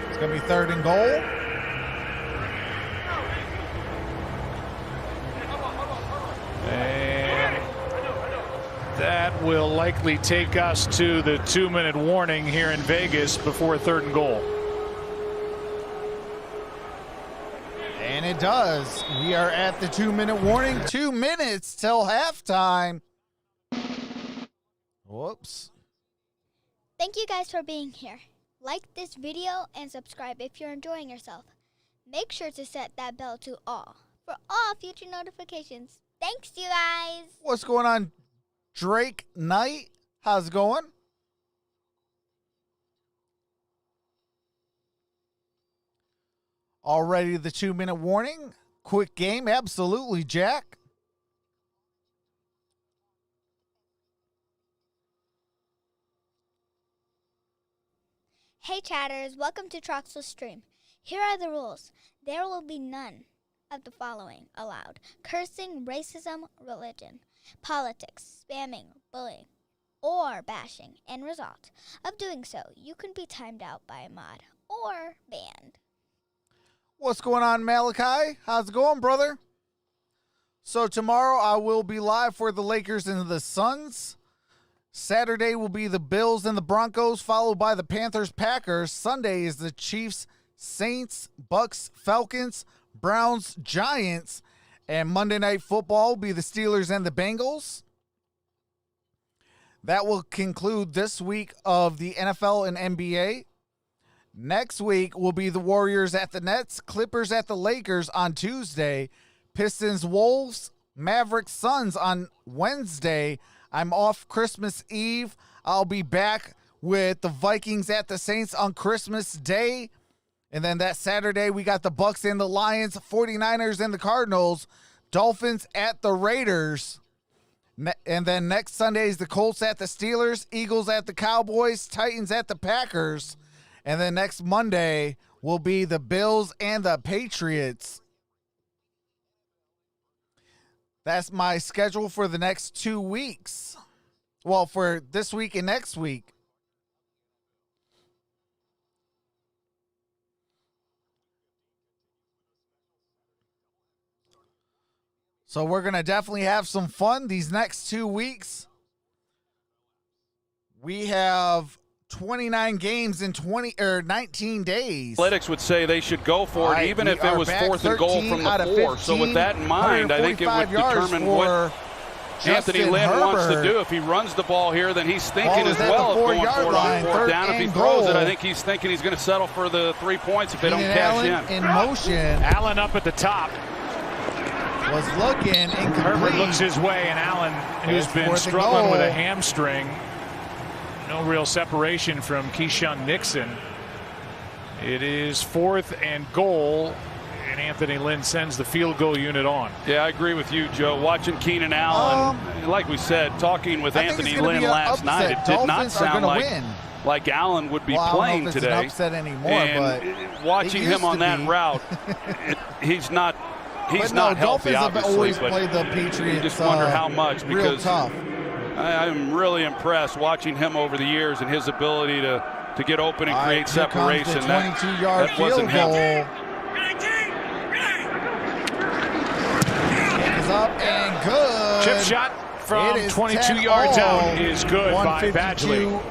It's going to be 3rd and goal. That will likely take us to the 2-minute warning here in Vegas before 3rd and goal. And it does. We are at the 2-minute warning. 2 minutes till halftime. Whoops. Thank you guys for being here. Like this video and subscribe if you're enjoying yourself. Make sure to set that bell to all for all future notifications. Thanks, you guys. What's going on, Drake Knight? How's it going? Already the 2-minute warning. Quick game. Absolutely, Jack. Hey chatters, welcome to Troxel Stream. Here are the rules. There will be none of the following allowed: cursing, racism, religion, politics, spamming, bullying, or bashing. End result of doing so, you can be timed out by a mod or banned. What's going on, Malachi? How's it going, brother? So tomorrow I will be live for the Lakers and the Suns. Saturday will be the Bills and the Broncos, followed by the Panthers, Packers. Sunday is the Chiefs, Saints, Bucks, Falcons, Browns, Giants. And Monday Night Football will be the Steelers and the Bengals. That will conclude this week of the NFL and NBA. Next week will be the Warriors at the Nets, Clippers at the Lakers on Tuesday, Pistons, Wolves, Mavericks, Suns on Wednesday. I'm off Christmas Eve. I'll be back with the Vikings at the Saints on Christmas Day. And then that Saturday, we got the Bucks and the Lions, 49ers and the Cardinals, Dolphins at the Raiders. And then next Sunday is the Colts at the Steelers, Eagles at the Cowboys, Titans at the Packers. And then next Monday will be the Bills and the Patriots. That's my schedule for the next 2 weeks. Well, for this week and next week. So we're going to definitely have some fun these next 2 weeks. We have 29 games in 19 days. Analytics would say they should go for it, even if it was 4th and goal from the 4. So with that in mind, I think it would determine what Anthony Lynn wants to do. If he runs the ball here, then he's thinking as well of going for it on 4th down. If he throws it, I think he's thinking he's going to settle for the 3 points if they don't cash in. Motion. Allen up at the top. Was looking incomplete. Herbert looks his way, and Allen, who's been struggling with a hamstring. No real separation from Keyshawn Nixon. It is 4th and goal, and Anthony Lynn sends the field goal unit on. Yeah, I agree with you, Joe. Watching Keenan Allen, like we said, talking with Anthony Lynn last night, it did not sound like Allen would be playing today. An upset anymore, and but watching him on that route, he's not healthy, obviously. Always played the Patriots. You just wonder how much, because I'm really impressed watching him over the years and his ability to get open and create separation. That wasn't him. Kick is up and good. Chip shot from 22 yards out is good by Badgley.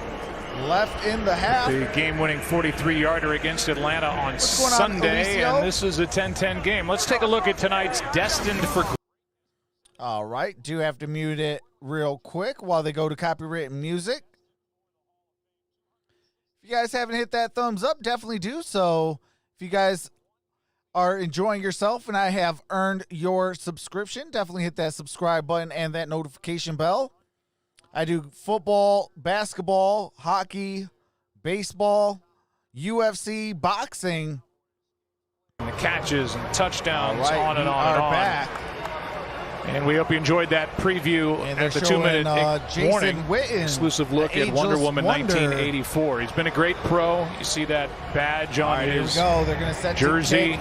Left in the half. The game-winning 43-yarder against Atlanta on Sunday, and this is a 10-10 game. Let's take a look at tonight's Destined for. All right, do have to mute it real quick while they go to copyrighted music. If you guys haven't hit that thumbs up, definitely do so. If you guys are enjoying yourself and I have earned your subscription, definitely hit that subscribe button and that notification bell. I do football, basketball, hockey, baseball, UFC, boxing. And the catches and touchdowns on and on and on. Back. And we hope you enjoyed that preview at the 2-minute warning. Exclusive look at Wonder Woman 1984. He's been a great pro. You see that badge on his jersey.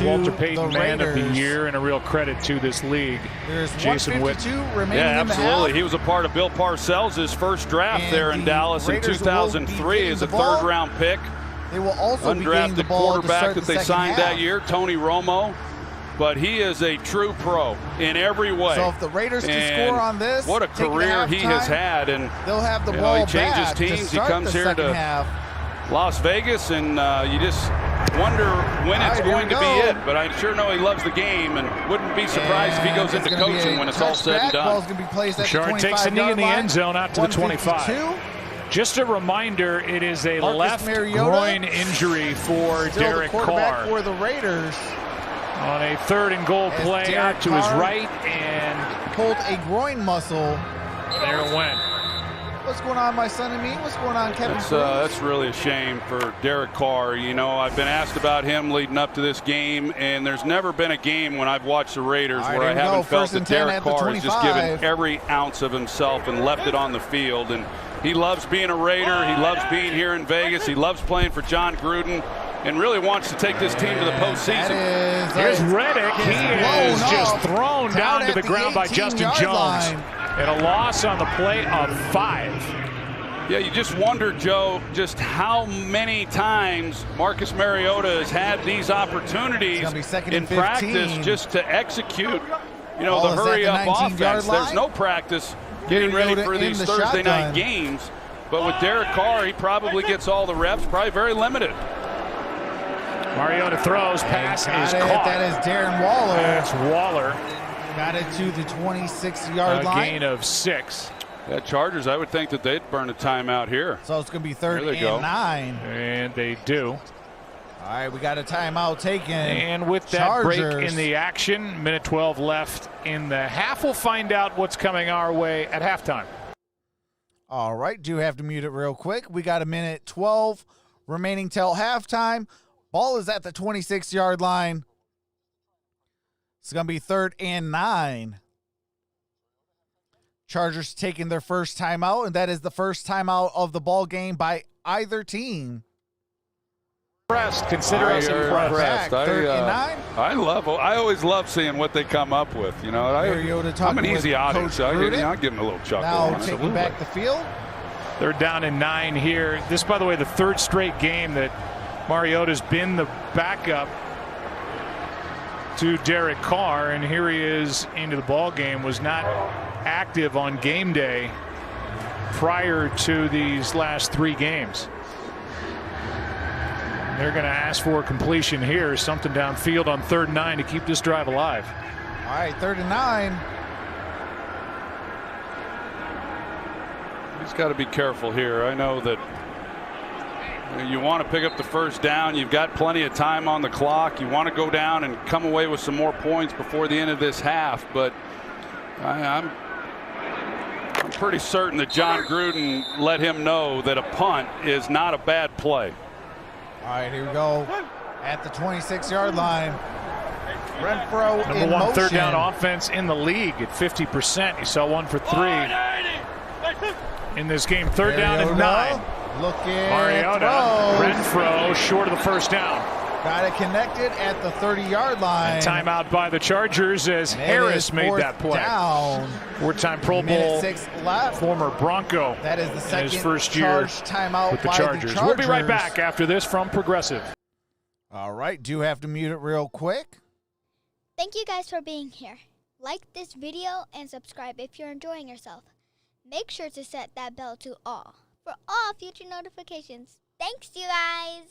Walter Payton Man of the Year, and a real credit to this league. There's Jason Witten. Yeah, absolutely. He was a part of Bill Parcells' first draft there in Dallas in 2003 as a third-round pick. They will also undrafted quarterback that they signed that year, Tony Romo. but he is a true pro in every way. So if the Raiders can score on this, what a career he has had. And they'll have the ball he changes back teams. He comes here to Las Vegas, and you just wonder when it's going to be it. But I sure know he loves the game and wouldn't be surprised if he goes into coaching when it's all said and done. Ball's going to be placed at Bouchard takes a knee in the end zone out to the 25. Just a reminder, it is a left Mariota, groin injury for Derek Carr. For the Raiders. On a 3rd and goal play out to his right, and pulled a groin muscle. There it went. What's going on, my son and me? What's going on, Kevin? That's really a shame for Derek Carr. You know, I've been asked about him leading up to this game, and there's never been a game when I've watched the Raiders where I haven't felt that Derek Carr has just given every ounce of himself and left it on the field. And he loves being a Raider. He loves being here in Vegas. He loves playing for John Gruden and really wants to take this team to the postseason. Here's Reddick. He is just thrown down to the ground by Justin Jones. And a loss on the play of 5. Yeah, you just wonder, Joe, just how many times Marcus Mariota has had these opportunities in practice just to execute, you know, the hurry-up offense. There's no practice getting ready for these Thursday night games. But with Derek Carr, he probably gets all the reps, probably very limited. Mariota throws, pass is caught. That is Darren Waller. That's Waller. Got it to the 26-yard line. A gain of 6. Yeah, Chargers, I would think that they'd burn a timeout here. So it's going to be 3rd and 9. And they do. All right, we got a timeout taken. And with that break in the action, minute 12 left in the half, we'll find out what's coming our way at halftime. All right, do have to mute it real quick. We got a minute 12 remaining till halftime. Ball is at the 26-yard line. It's going to be 3rd and 9. Chargers taking their first timeout, and that is the first timeout of the ball game by either team. Consider us impressed. 3rd and 9. I always love seeing what they come up with. You know, I'm an easy audience. I'll give them a little chuckle. Now taking back the field. They're down in 9 here. This, by the way, the 3rd straight game that Mariota's been the backup to Derek Carr, and here he is into the ball game. Was not active on game day prior to these last 3 games. They're going to ask for completion here, something downfield on 3rd and 9 to keep this drive alive. All right, 3rd and 9. He's got to be careful here. I know that you want to pick up the first down. You've got plenty of time on the clock. You want to go down and come away with some more points before the end of this half. But I'm pretty certain that John Gruden let him know that a punt is not a bad play. All right, here we go. At the 26-yard line. Renfro Number in 1 motion. 3rd down offense in the league at 50%. You saw 1 for 3 in this game. 3rd down and 9. Mariota, Renfro short of the first down. Got it connected at the 30-yard line. And timeout by the Chargers as Harris made that play. Down. 4-time Pro Bowl 6 left. former Bronco. That is the second his first year timeout with the Chargers. We'll be right back after this from Progressive. All right, do have to mute it real quick. Thank you guys for being here. Like this video and subscribe if you're enjoying yourself. Make sure to set that bell to all for all future notifications. Thanks, you guys.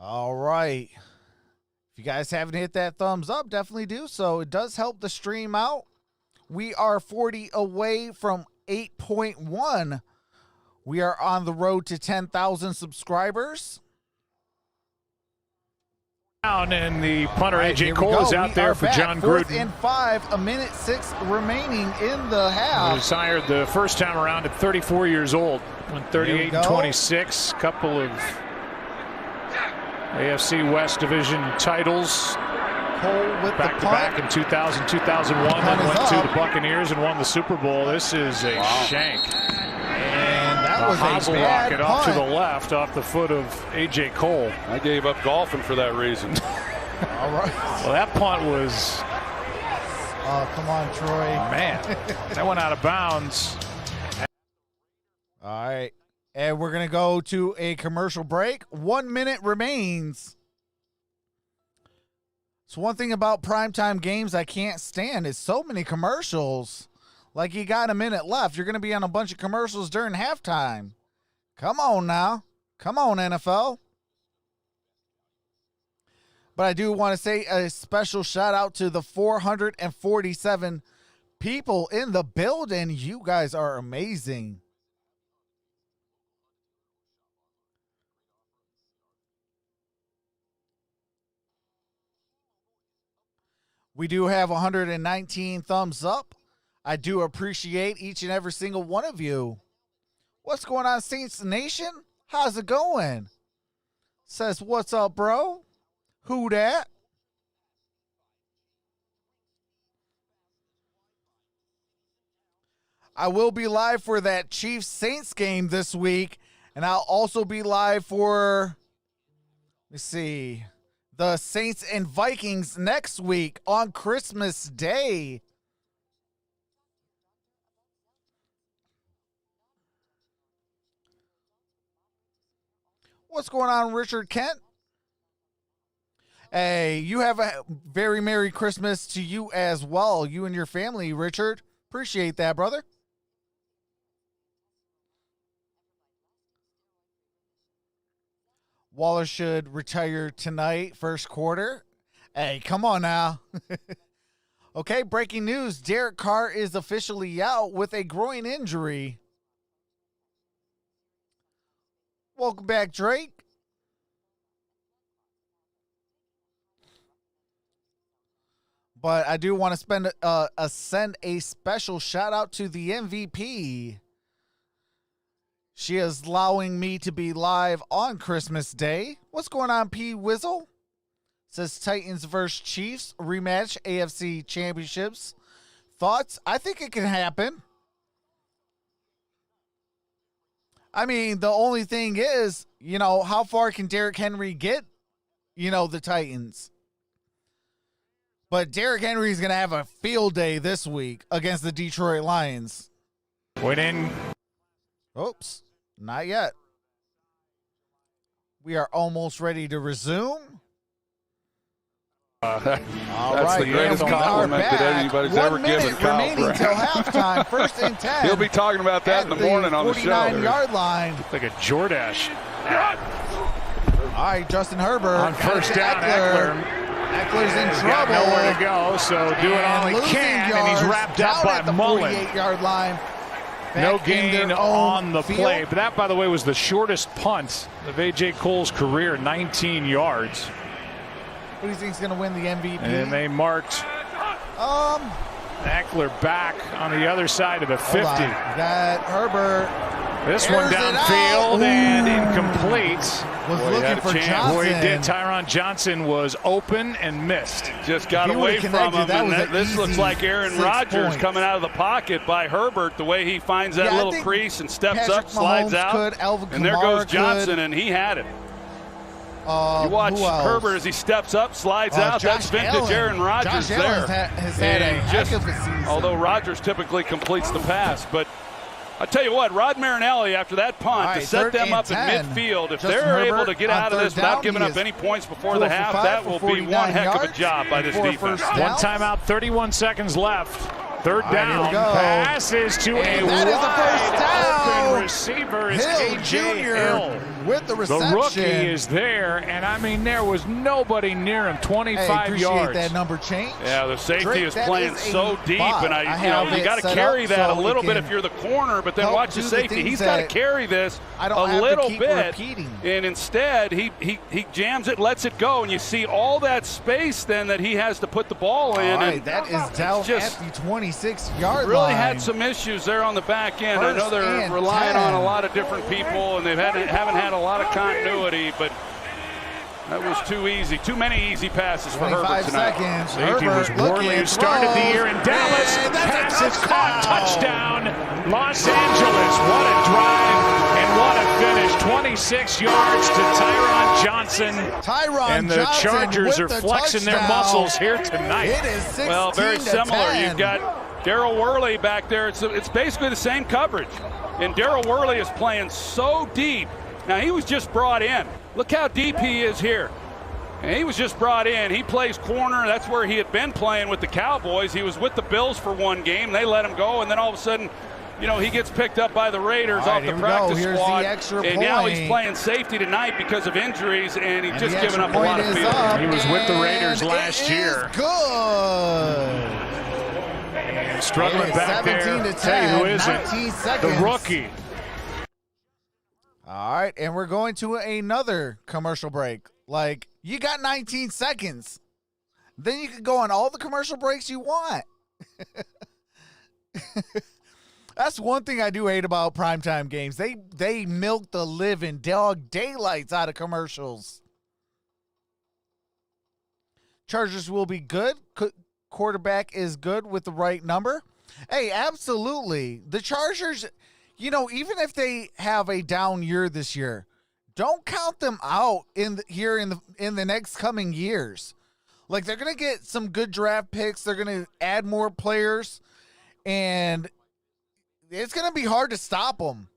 All right. If you guys haven't hit that thumbs up, definitely do so. It does help the stream out. We are 40 away from 8.1. We are on the road to 10,000 subscribers. And the punter, A.J. Cole, is out there for John Gruden. 4th and 5, a minute 6 remaining in the half. He was hired the first time around at 34 years old. Went 38-26. Couple of AFC West Division titles. Cole with back-to-back in 2000, 2001. Then went to the Buccaneers and won the Super Bowl. This is a shank. And that was a bad rocket off to the left, off the foot of A.J. Cole. I gave up golfing for that reason. All right. Well, that punt was... Oh, come on, Troy. Man, that went out of bounds. All right. And we're going to go to a commercial break. 1 minute remains. So one thing about primetime games I can't stand is so many commercials. Like you got a minute left. You're going to be on a bunch of commercials during halftime. Come on now. Come on, NFL. But I do want to say a special shout out to the 447 people in the building. You guys are amazing. We do have 119 thumbs up. I do appreciate each and every single one of you. What's going on, Saints Nation? How's it going? Says, what's up, bro? Who dat? I will be live for that Chiefs-Saints game this week, and I'll also be live for, let's see, the Saints and Vikings next week on Christmas Day. What's going on, Richard Kent? Hey, you have a very Merry Christmas to you as well, you and your family, Richard. Appreciate that, brother. Waller should retire tonight, first quarter. Hey, come on now. Okay, breaking news. Derek Carr is officially out with a groin injury. Welcome back, Drake. But I do want to send a special shout out to the MVP. She is allowing me to be live on Christmas Day. What's going on, P. Wizzle? Says Titans versus Chiefs rematch AFC Championships. Thoughts? I think it can happen. I mean, the only thing is, you know, how far can Derrick Henry get, you know, the Titans? But Derrick Henry is going to have a field day this week against the Detroit Lions. Winning. Oops, not yet. We are almost ready to resume. That's the greatest compliment that anybody's ever given Kyle. 1 minute remaining till halftime. 1st and 10. He'll be talking about that in the morning on the show. 49-yard line. Like a Jordache. All right, Justin Herbert. On first down, Eckler. Eckler's in He's trouble. got nowhere to go, so doing all he can, and he's wrapped up by Mullen. 48-yard line. No gain on the field. play. But that, by the way, was the shortest punt of A.J. Cole's career, 19 yards. Who do you think is going to win the MVP? And they marked Eckler back on the other side of the 50. Got Herbert. This one downfield and incomplete. Was looking for Johnson. Boy, he did. Tyron Johnson was open and missed. Just got away from him. And this looks like Aaron Rodgers coming out of the pocket by Herbert, the way he finds that little crease and steps Patrick up, slides Mahomes out. And there goes Johnson, and he had it. You watch Herbert as he steps up, slides out. That's vintage Aaron Rodgers there. Has had a heck of a season. Although Rodgers typically completes the pass. But I tell you what, Rod Marinelli, after that punt, to set them up in midfield, if they're able to get out of this without giving up any points before the half, that will be one heck of a job by this defense. One timeout, 31 seconds left. Third down, passes to a wide open receiver is A.J. Hill. With the reception. The rookie is there, and I mean, there was nobody near him, 25 yards. That number change. Yeah, the safety is playing so deep, and you got to carry that a little bit if you're the corner, but then watch the safety. He's got to carry this a little bit, and instead he jams it, lets it go, and you see all that space then that he has to put the ball in. And that is down at the 26-yard line. Really had some issues there on the back end. I know they're relying on a lot of different people, and they haven't had a lot of continuity, but that was too easy. Too many easy passes for Herbert tonight. Safety was Worley, who started the year in Dallas. Pass is caught. Touchdown, Los Angeles. What a drive and what a finish. 26 yards to Tyron Johnson. And the Chargers are flexing their muscles here tonight. It is 16 well, very similar. 10. You've got Darrell Worley back there. It's basically the same coverage. And Darrell Worley is playing so deep. Now, he was just brought in. Look how deep he is here. And he was just brought in. He plays corner. That's where he had been playing with the Cowboys. He was with the Bills for one game. They let him go, and then all of a sudden, you know, he gets picked up by the Raiders off the practice squad. And now he's playing safety tonight because of injuries, and he's just given up a lot of field. He was with the Raiders last year. Good. And struggling back there. Tell you who isn't. The rookie. All right, and we're going to another commercial break. Like, you got 19 seconds. Then you can go on all the commercial breaks you want. That's one thing I do hate about primetime games. They milk the living dog daylights out of commercials. Chargers will be good. Quarterback is good with the right number. Hey, absolutely. The Chargers, you know, even if they have a down year this year, don't count them out in the next coming years. Like, they're going to get some good draft picks. They're going to add more players, and it's going to be hard to stop them.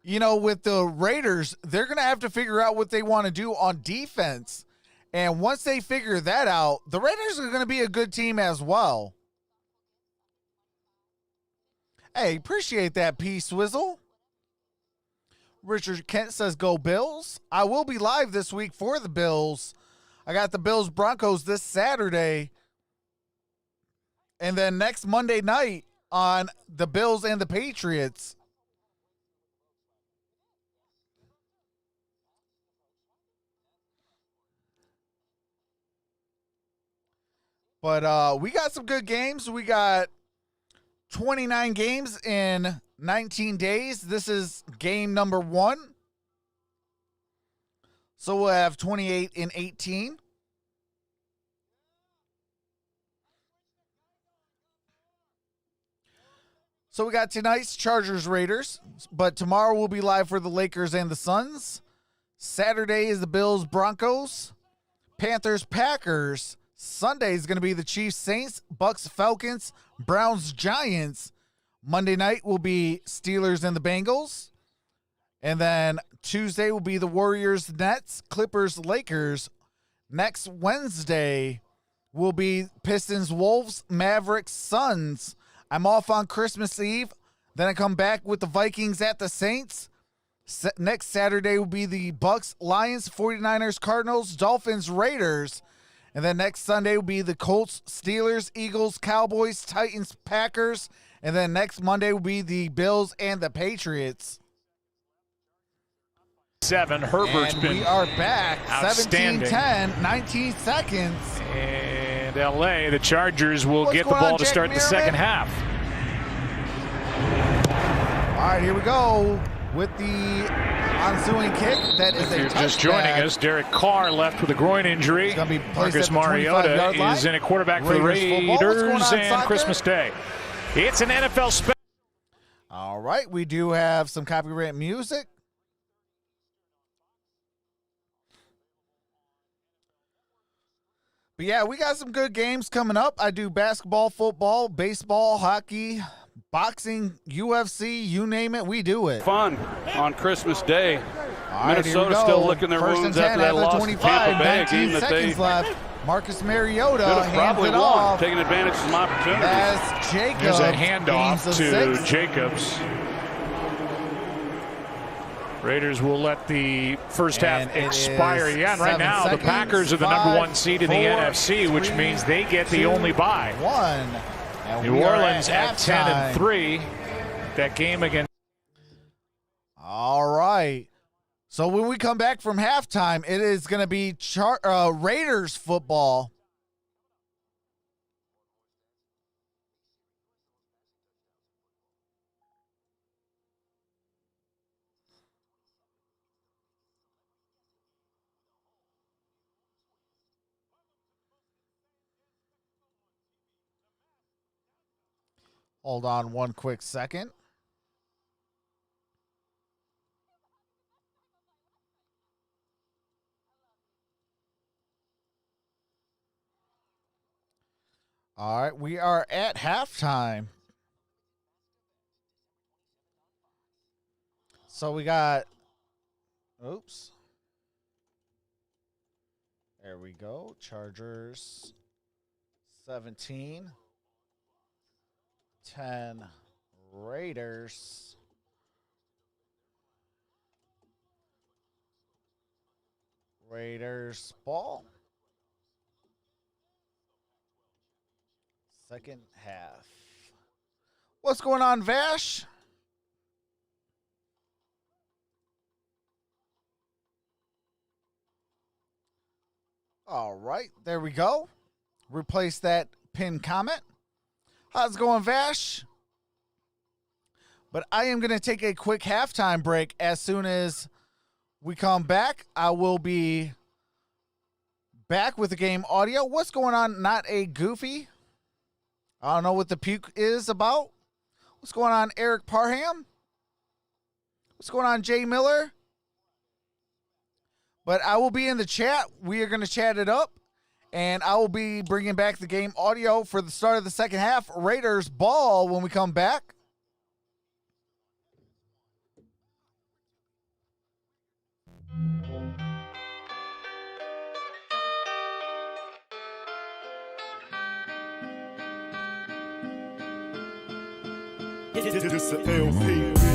You know, with the Raiders, they're going to have to figure out what they want to do on defense. And once they figure that out, the Raiders are going to be a good team as well. Hey, appreciate that, P-Swizzle. Richard Kent says, go Bills. I will be live this week for the Bills. I got the Bills Broncos this Saturday. And then next Monday night on the Bills and the Patriots. But we got some good games. We got 29 games in 19 days. This is game number 1. So we'll have 28 in 18. So we got tonight's Chargers Raiders, but tomorrow we'll be live for the Lakers and the Suns. Saturday is the Bills Broncos, Panthers Packers. Sunday is going to be the Chiefs Saints, Bucks Falcons, Browns Giants. Monday night will be Steelers and the Bengals. And then Tuesday will be the Warriors Nets, Clippers Lakers. Next Wednesday will be Pistons Wolves, Mavericks Suns. I'm off on Christmas Eve. Then I come back with the Vikings at the Saints. Next Saturday will be the Bucks Lions, 49ers Cardinals, Dolphins Raiders. And then next Sunday will be the Colts, Steelers, Eagles, Cowboys, Titans, Packers. And then next Monday will be the Bills and the Patriots. 7. Herbert's been we are back. outstanding. 17-10, 19 seconds. And L.A., the Chargers will get the ball to start the second half. All right, here we go with the ensuing kick. That is if you're just joining us, Derek Carr left with a groin injury. Marcus Mariota is in a quarterback for the Raiders and Christmas Day. It's an NFL special. All right, we do have some copyright music. But yeah, we got some good games coming up. I do basketball, football, baseball, hockey, boxing, UFC, you name it, we do it. Fun on Christmas Day. All right, Minnesota's still licking their wounds after that loss to Tampa Bay, a game that they left. Marcus Mariota could have probably hands it off. taking advantage of some opportunities. As Jacobs, there's a handoff to Jacobs. Raiders will let the first half expire. Yeah, and right now the Packers are the number 1 seed in the NFC, which means they get the only bye. New Orleans at 10-3. That game against. All right. So when we come back from halftime, it is going to be Raiders football. Hold on one quick second. All right, we are at halftime. So we got, oops. There we go. Chargers 17. 10 Raiders. Raiders ball. Second half. What's going on, Vash? All right, there we go. Replace that pinned comment. How's it going, Vash? But I am going to take a quick halftime break. As soon as we come back, I will be back with the game audio. What's going on? Not a goofy. I don't know what the puke is about. What's going on, Eric Parham? What's going on, Jay Miller? But I will be in the chat. We are going to chat it up. And I will be bringing back the game audio for the start of the second half. Raiders ball when we come back. This is LP.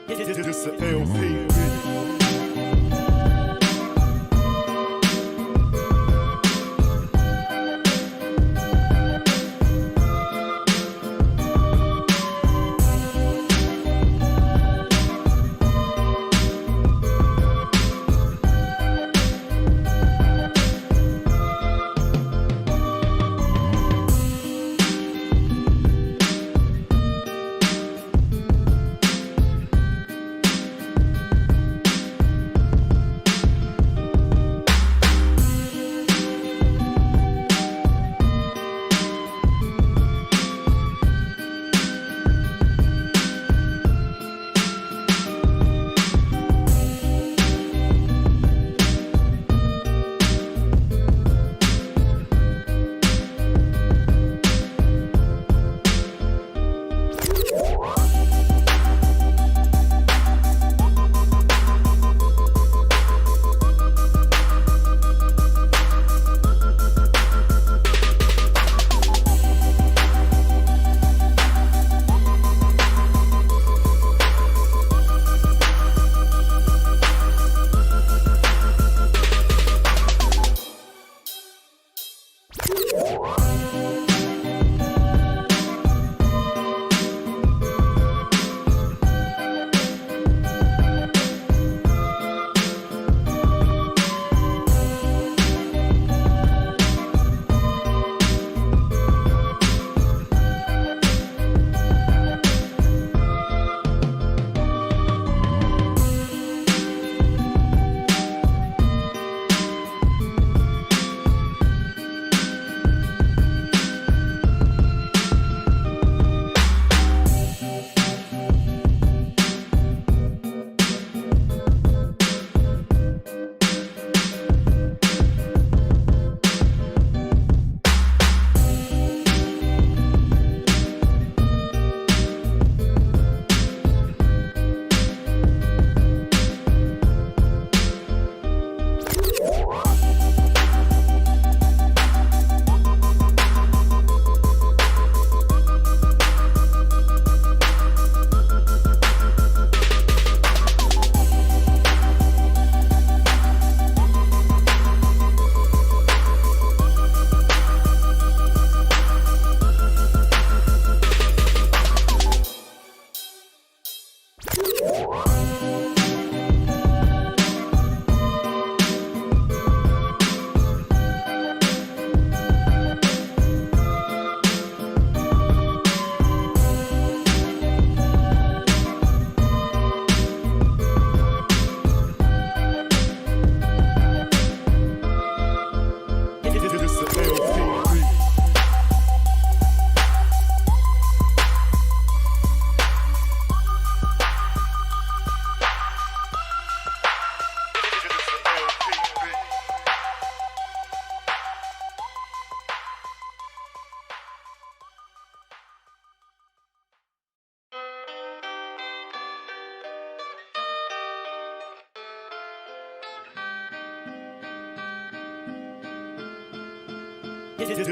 This the LP.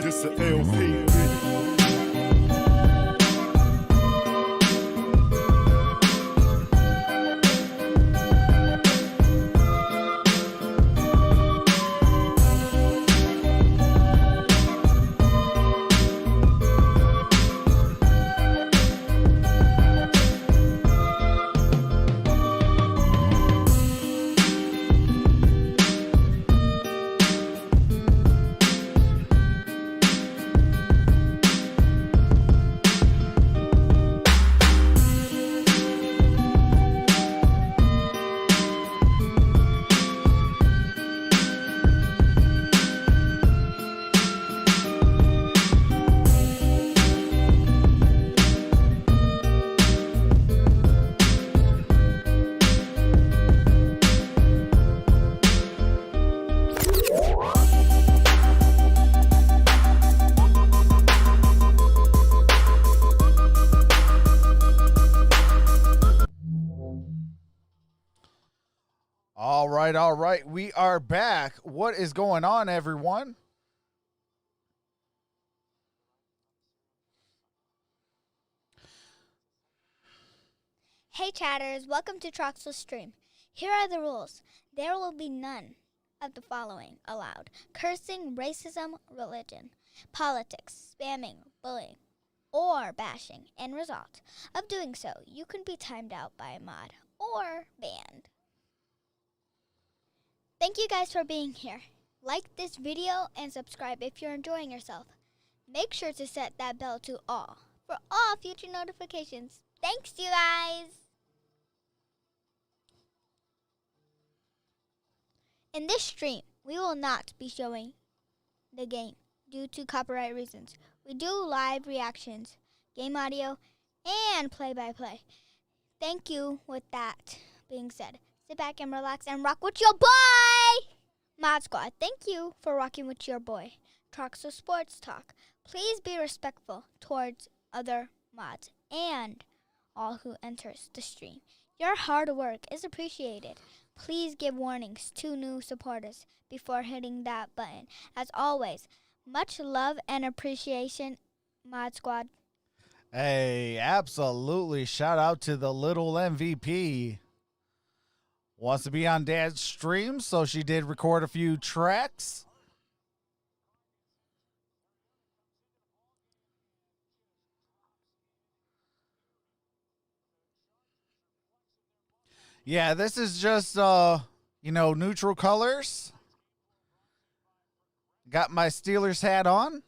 This the LP. All right. We are back. What is going on, everyone? Hey chatters, welcome to Troxel stream. Here are the rules. There will be none of the following allowed: cursing, racism, religion, politics, spamming, bullying, or bashing. End result of doing so, you can be timed out by a mod or banned. Thank you guys for being here. Like this video and subscribe if you're enjoying yourself. Make sure to set that bell to all for all future notifications. Thanks, you guys! In this stream, we will not be showing the game due to copyright reasons. We do live reactions, game audio, and play-by-play. Thank you. With that being said, sit back and relax and rock with your boy! Mod Squad, thank you for rocking with your boy. Troxel Sports Talk. Please be respectful towards other mods and all who enters the stream. Your hard work is appreciated. Please give warnings to new supporters before hitting that button. As always, much love and appreciation, Mod Squad. Hey, absolutely. Shout out to the little MVP. Wants to be on Dad's stream, so she did record a few tracks. Yeah, this is just, neutral colors. Got my Steelers hat on.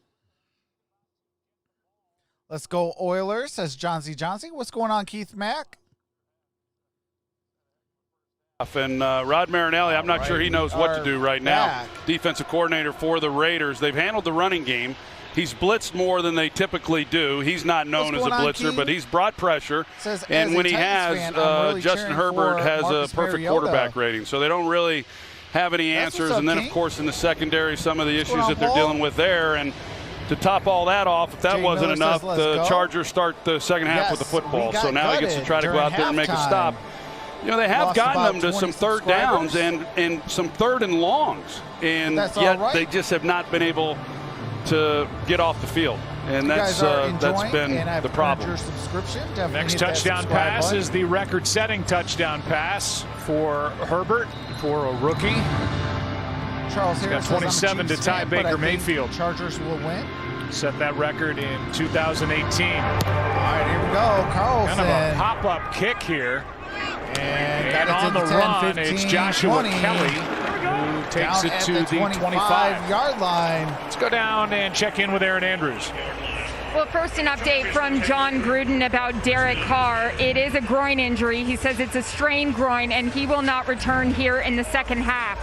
Let's go Oilers, says Johnsy Johnsy. What's going on, Keith Mack? And Rod Marinelli, I'm not sure he knows what to do right now. Defensive coordinator for the Raiders. They've handled the running game. He's blitzed more than they typically do. He's not known as a blitzer, but he's brought pressure. And when he has, Justin Herbert has a perfect quarterback rating. So they don't really have any answers. And then, of course, in the secondary, some of the issues that they're dealing with there. And to top all that off, if that wasn't enough, the Chargers start the second half with the football. So now he gets to try to go out there and make a stop. You know, they have gotten them to some third downs and some third and longs. And yet they just have not been able to get off the field, and that's been the problem. Next touchdown pass is the record-setting touchdown pass for Herbert for a rookie. Charles He's got 27 to tie Baker Mayfield. Chargers will win. Set that record in 2018. All right, here we go. Carlson. Kind of a pop-up kick here. And got on the 10, run, 15, it's Joshua 20. Kelly who takes Down it to the 25-yard line. Let's go down and check in with Aaron Andrews. Well, first an update from John Gruden about Derek Carr. It is a groin injury. He says it's a strained groin, and he will not return here in the second half.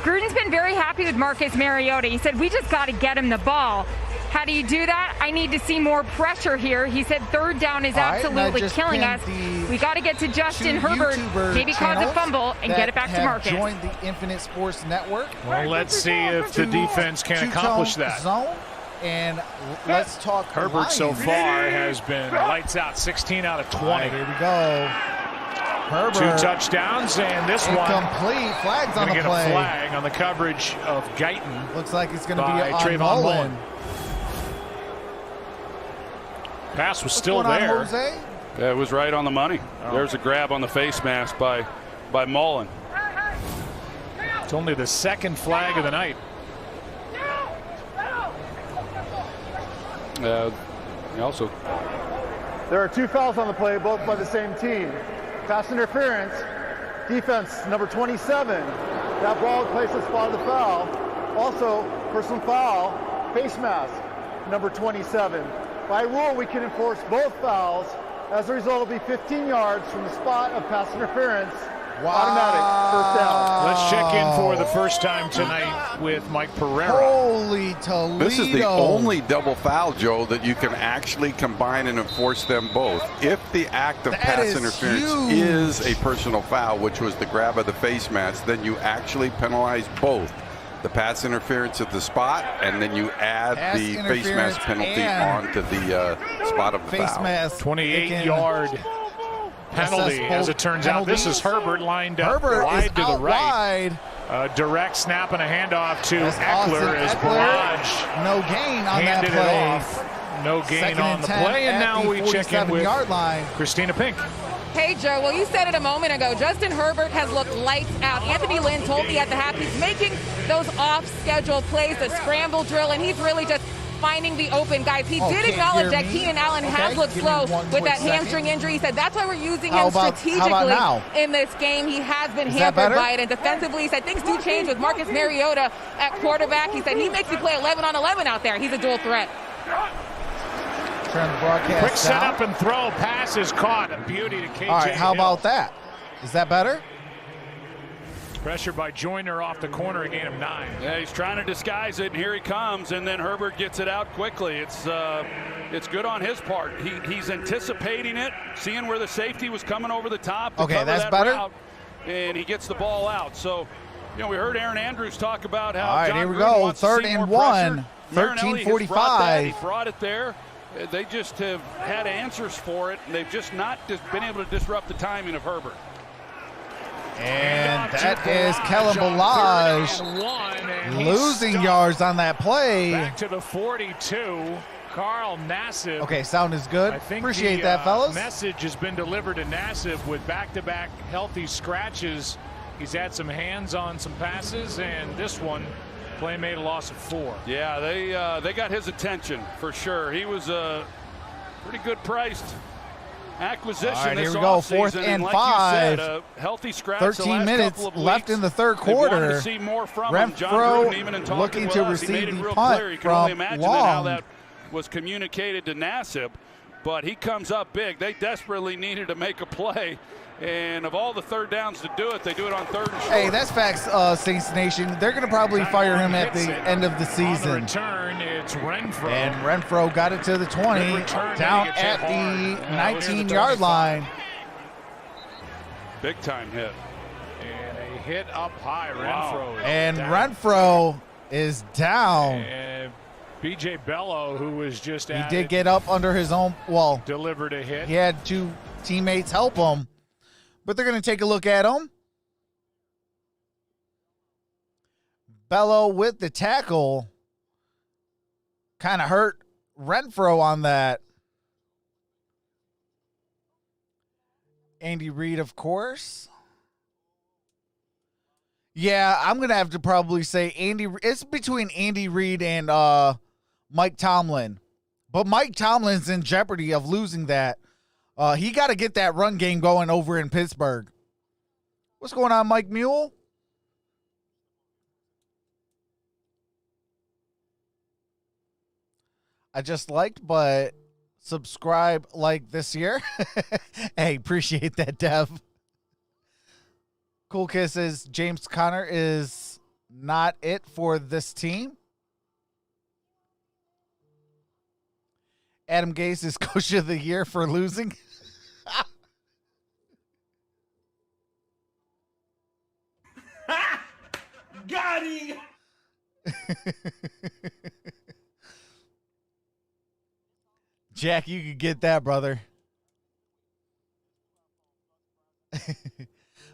Gruden's been very happy with Marcus Mariota. He said, we just got to get him the ball. How do you do that? I need to see more pressure here. He said third down is absolutely killing us. We got to get to Justin Herbert, maybe cause a fumble, and get it back to Marcus. Join the Infinite Sports Network. Well, let's see if the defense can accomplish that. Zone, and let's talk Herbert Lions. So far has been lights out, 16 out of 20. Right, here we go. Herbert. 2 touchdowns, and this one incomplete. Flags on the play. Get a flag on the coverage of Guyton. Looks like it's going to be on Trayvon Mullen. Pass was still there. Yeah, it was right on the money. There's a grab on the face mask by Mullen. It's only the second flag of the night. Also, there are 2 fouls on the play, both by the same team. Pass interference, defense number 27. That ball places spot of the foul. Also, personal foul, face mask number 27. By rule, we can enforce both fouls. As a result, it'll be 15 yards from the spot of pass interference. Wow. Automatic first down. Let's check in for the first time tonight with Mike Pereira. Holy Toledo. This is the only double foul, Joe, that you can actually combine and enforce them both. If the act of pass interference is a personal foul, which was the grab of the face mask, then you actually penalize both. The pass interference at the spot, and then you add the face mask penalty onto the spot of the face foul. Mask 28-yard penalty, as it turns out. This is Herbert lined up wide to the right. Direct snap and a handoff to Eckler as Barrage no gain on handed that play. it off. No gain on the play, and now we check in with Christina Pink. Hey, Joe, well, you said it a moment ago. Justin Herbert has looked lights out. Anthony Lynn told me at the half he's making those off-schedule plays, the scramble drill, and he's really just finding the open guys. He did acknowledge that Keenan Allen has looked slow with that hamstring injury. He said that's why we're using him strategically in this game. He has been hampered by it. And defensively, he said things do change with Marcus Mariota at quarterback. He said he makes me play 11 on 11 out there. He's a dual threat. Turn the broadcast Quick down. setup and throw. Pass is caught. A beauty to KJ. All right, how Hill. about that? Is that better? Pressure by Joyner off the corner, a gain of 9. Yeah, he's trying to disguise it, and here he comes, and then Herbert gets it out quickly. It's good on his part. He's anticipating it, seeing where the safety was coming over the top to cover that's that better. route, and he gets the ball out. So, we heard Aaron Andrews talk about how All right, John here we Gruden go. wants to 3rd see and more 1. pressure. 13:45. He brought it there. They just have had answers for it, and they've just not been able to disrupt the timing of Herbert. And that is Kellen Balazs losing yards on that play. Back to the 42. Carl Nassib. Okay, sound is good. I think Appreciate that, fellas. Message has been delivered to Nassib with back-to-back healthy scratches. He's had some hands on some passes, and this one, play made a loss of 4. Yeah, they got his attention for sure. He was a pretty good priced acquisition. All right, this here we go. offseason, 4th and and like 5. you said, a healthy scratch. 13 minutes left in the third They wanted quarter. to see more from him. John Gruden, even in Renfro talking looking with to us, he made receive it the real punt clear. You can only from imagine how Long. that was communicated to Nassib, but he comes up big. They desperately needed to make a play, and of all the third downs to do it, they do it on 3rd and short. Hey, that's facts, Saints Nation. They're going to probably fire him at the end of the On the season. return, it's Renfro. And Renfro got it to the 20, down at the 19-yard line. Big time hit. And a hit up high. Wow. Renfro is And down. Renfro is down. And B.J. Bello, who was just He did get up under his own, well, delivered a hit. he had 2 teammates help him. But they're going to take a look at him. Bello with the tackle. Kind of hurt Renfro on that. Andy Reid, of course. Yeah, I'm going to have to probably say it's between Andy Reid and Mike Tomlin. But Mike Tomlin's in jeopardy of losing that. He got to get that run game going over in Pittsburgh. What's going on, Mike Mule? I just liked, but subscribe like this year. Hey, appreciate that, Dev. Cool Kisses. James Conner is not it for this team. Adam Gase is coach of the year for losing. Got him! Jack, you could get that, brother.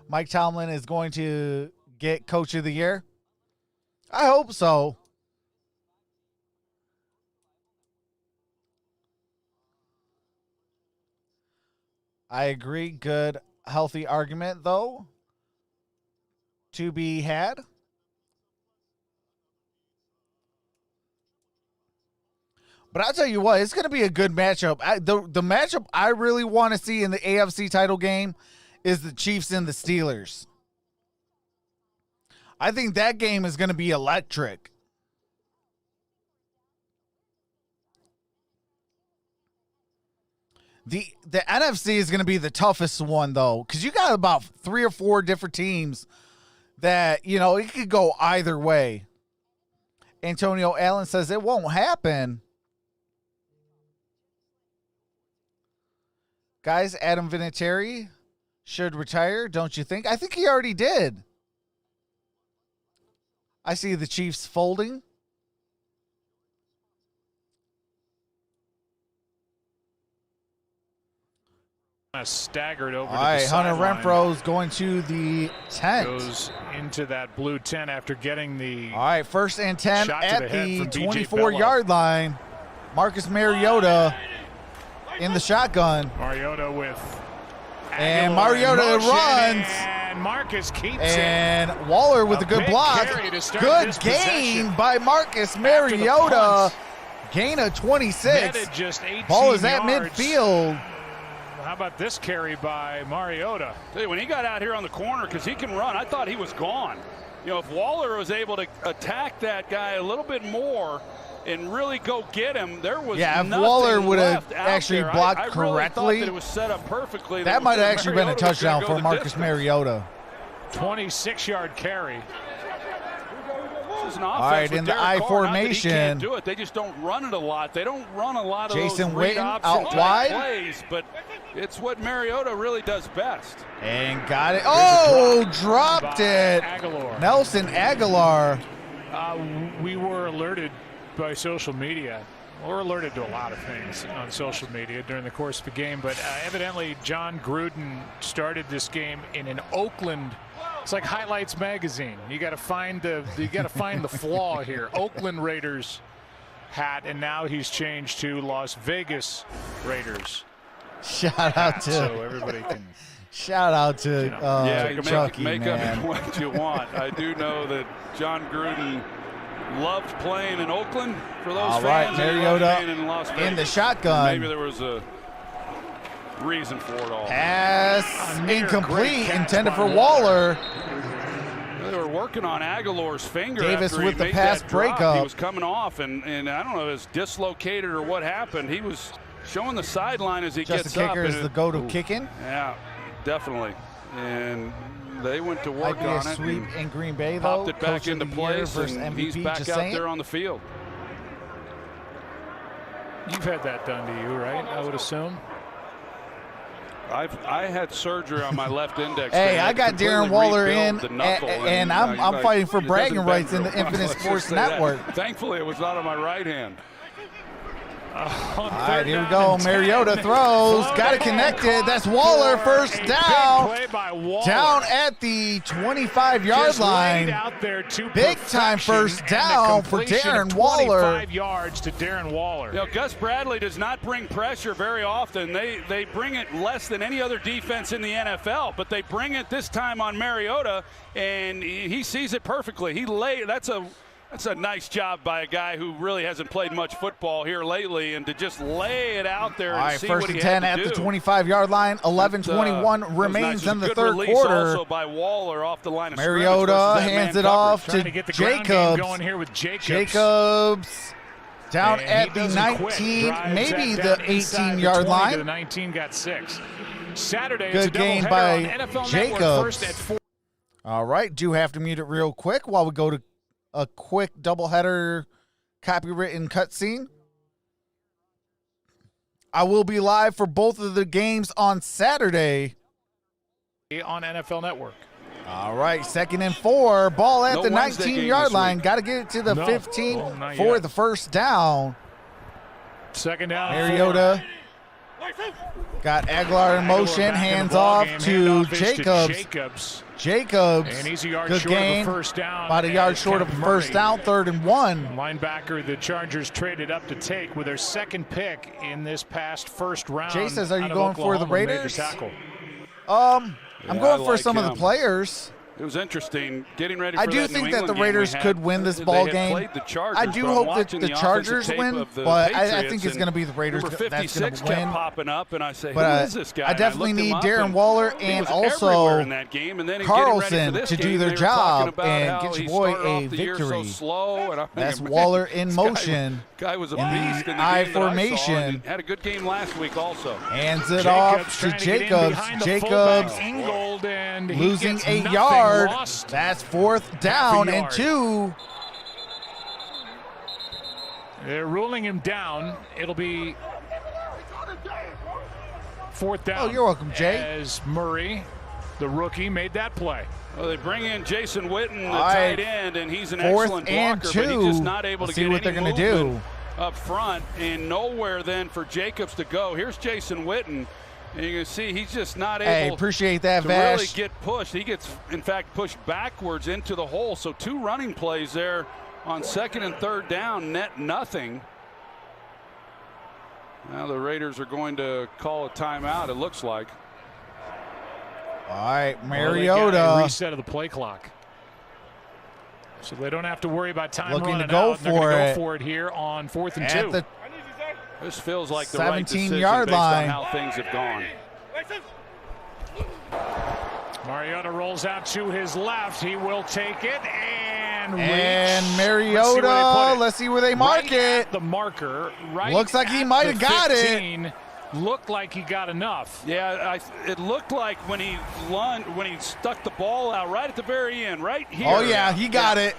Mike Tomlin is going to get coach of the year. I hope so. I agree. Good, healthy argument, though, to be had. But I'll tell you what, it's going to be a good matchup. The matchup I really want to see in the AFC title game is the Chiefs and the Steelers. I think that game is going to be electric. The NFC is going to be the toughest one, though, because you got about 3 or 4 different teams that, you know, it could go either way. Antonio Allen says it won't happen. Guys, Adam Vinatieri should retire, don't you think? I think he already did. I see the Chiefs folding. Staggered over All to right, the Hunter sideline. Renfro's going to the tent. Goes into that blue tent after getting the All right, 1st and 10 shot to at the head the from B.J. 24-yard line. Marcus Mariota in the shotgun. Mariota with And Mariota runs. And Marcus keeps and it. Waller with a good block. Good gain by Marcus Mariota. Gain of 26. Ball is at midfield. How about this carry by Mariota? When he got out here on the corner, because he can run, I thought he was gone. If Waller was able to attack that guy a little bit more and really go get him, there was if Waller would have actually blocked I correctly, really thought that it was set up perfectly. That might have actually been a touchdown for Marcus Mariota. 26-yard carry. All right, in the I formation. He can't do it. They just don't run it a lot. They don't run a lot of Jason those read Witten option out wide plays, but it's what Mariota really does best. And got it. Oh, dropped it. Aguilar. Nelson Aguilar. We were alerted by social media. We're alerted to a lot of things on social media during the course of the game, but evidently John Gruden started this game in an Oakland. It's like Highlights magazine. You got to find the flaw here. Oakland Raiders hat, and now he's changed to Las Vegas Raiders. Shout out to so everybody can. Shout out to Chucky, make man. up what you want. I do know that John Gruden loved playing in Oakland for those All fans. right, Mariota in Las Vegas. in the shotgun. Maybe there was a reason for it all. Pass incomplete, intended for Waller. They were working on Aguilar's finger. Davis after with he the made pass that drop. breakup. He was coming off, and I don't know if it was dislocated or what happened. He was showing the sideline as he Just gets the up. kicker is the go-to kicking. Yeah, definitely. And they went to work Might be on a it. sweep in Green Bay, though. Popped it back Coach of into the year place, versus and MVP, he's back just out saying. there on the field. You've had that done to you, right? I would assume. I had surgery on my left index. Hey, I got Darren Waller in, and I'm fighting for bragging rights in the Infinite Sports Network. Thankfully, it was not on my right hand. All right, here we go. Mariota throws. Got it connected. That's Waller, first down. Down at the 25-yard line. Big time first down for Darren Waller. 25 yards to Darren Waller. Gus Bradley does not bring pressure very often. They bring it less than any other defense in the NFL, but they bring it this time on Mariota, and he sees it perfectly. That's a nice job by a guy who really hasn't played much football here lately, and to just lay it out there and see what he had to do. First and 10 at the 25-yard line. 11:21 remains in the third quarter. Also by Waller off the line of Mariota hands it off to Jacobs. Going here with Jacobs. Jacobs down at the 19, maybe the 18-yard line. The 19 got 6. Saturday, good gain by Jacobs. All right, do have to mute it real quick while we go to a quick doubleheader copywritten cutscene. I will be live for both of the games on Saturday on NFL Network. All right, 2nd and 4. Ball at the 19-yard line. Got to get it to the 15 for the first down. Second down. Mariota got Aguilar in motion. Hands off to Jacobs. Jacobs, and he's a yard good short gain. of a first down. About a yard short of a first down, 3rd and 1. Linebacker the Chargers traded up to take with their second pick in this past first round. Jay says, are you going Oklahoma, for the Raiders? I'm going for some of the players. It was interesting getting ready for I do think that the Raiders could win this ball game. I do hope that the Chargers win, but I think it's going to be the Raiders that's going to win. Popping up, and I say, but who is this guy? I definitely need Darren Waller and also Carlson to do their job and get your boy a victory. That's Waller in motion. Guy was a beast in the I game formation. Had a good game last week also. Hands it off to Jacobs. Jacobs losing 8 yards. That's 4th down and 2. They're ruling him down. It'll be 4th down. Oh, you're welcome, Jay. As Murray, the rookie, made that play. Well, they bring in Jason Witten, the tight end, and he's an excellent blocker, but he's just not able to get what they're any going to do up front, and nowhere then for Jacobs to go. Here's Jason Witten. And you can see he's just not able appreciate that, to Vash. really get pushed. He gets, in fact, pushed backwards into the hole. So 2 running plays there on 2nd and 3rd down, net nothing. Now the Raiders are going to call a timeout, it looks like. All right, Well, Mariota. they got a reset of the play clock. So they don't have to worry about time looking running to go out. They're going for to it. go for it here on 4th and 2. At the This feels like the right decision 17-yard based line. on how things have gone. Mariota rolls out to his left. He will take it and reach. And Mariota, let's see where they mark right it. At the marker. Right. Looks like he might have got it. Looked like he got enough. Yeah, it looked like when he stuck the ball out right at the very end, right here. Oh, yeah, he got it.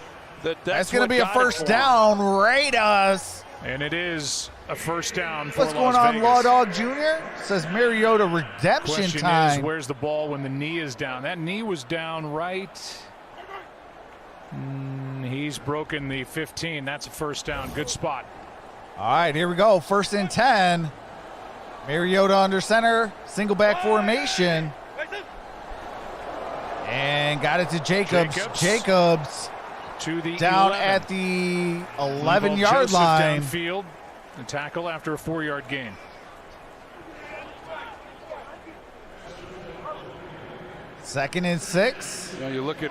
That's going to be a first down. Raiders. And it is a first down for What's going Las on, Vegas. Law Dog Jr.? Says Mariota redemption Question time. is, where's the ball when the knee is down? That knee was down right. He's broken the 15. That's a first down. Good spot. All right, here we go. 1st and 10. Mariota under center. Single back formation. And got it to Jacobs. Jacobs to the down 11. at the 11-yard line. Downfield. The tackle after a 4-yard gain. Second and 6. You look at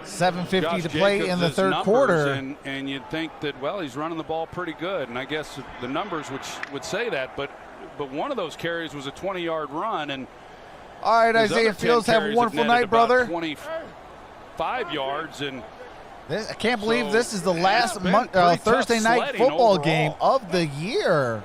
7:50 Josh to play Jacobs' in the third numbers, quarter. and you'd think that, well, he's running the ball pretty good, and I guess the numbers would say that, but one of those carries was a 20-yard run, and all right, his Isaiah other 10 Fields, have a carries wonderful netted night, about brother. 25 yards, and I can't believe So, this is the last been pretty tough Thursday night sledding football overall. game of the year.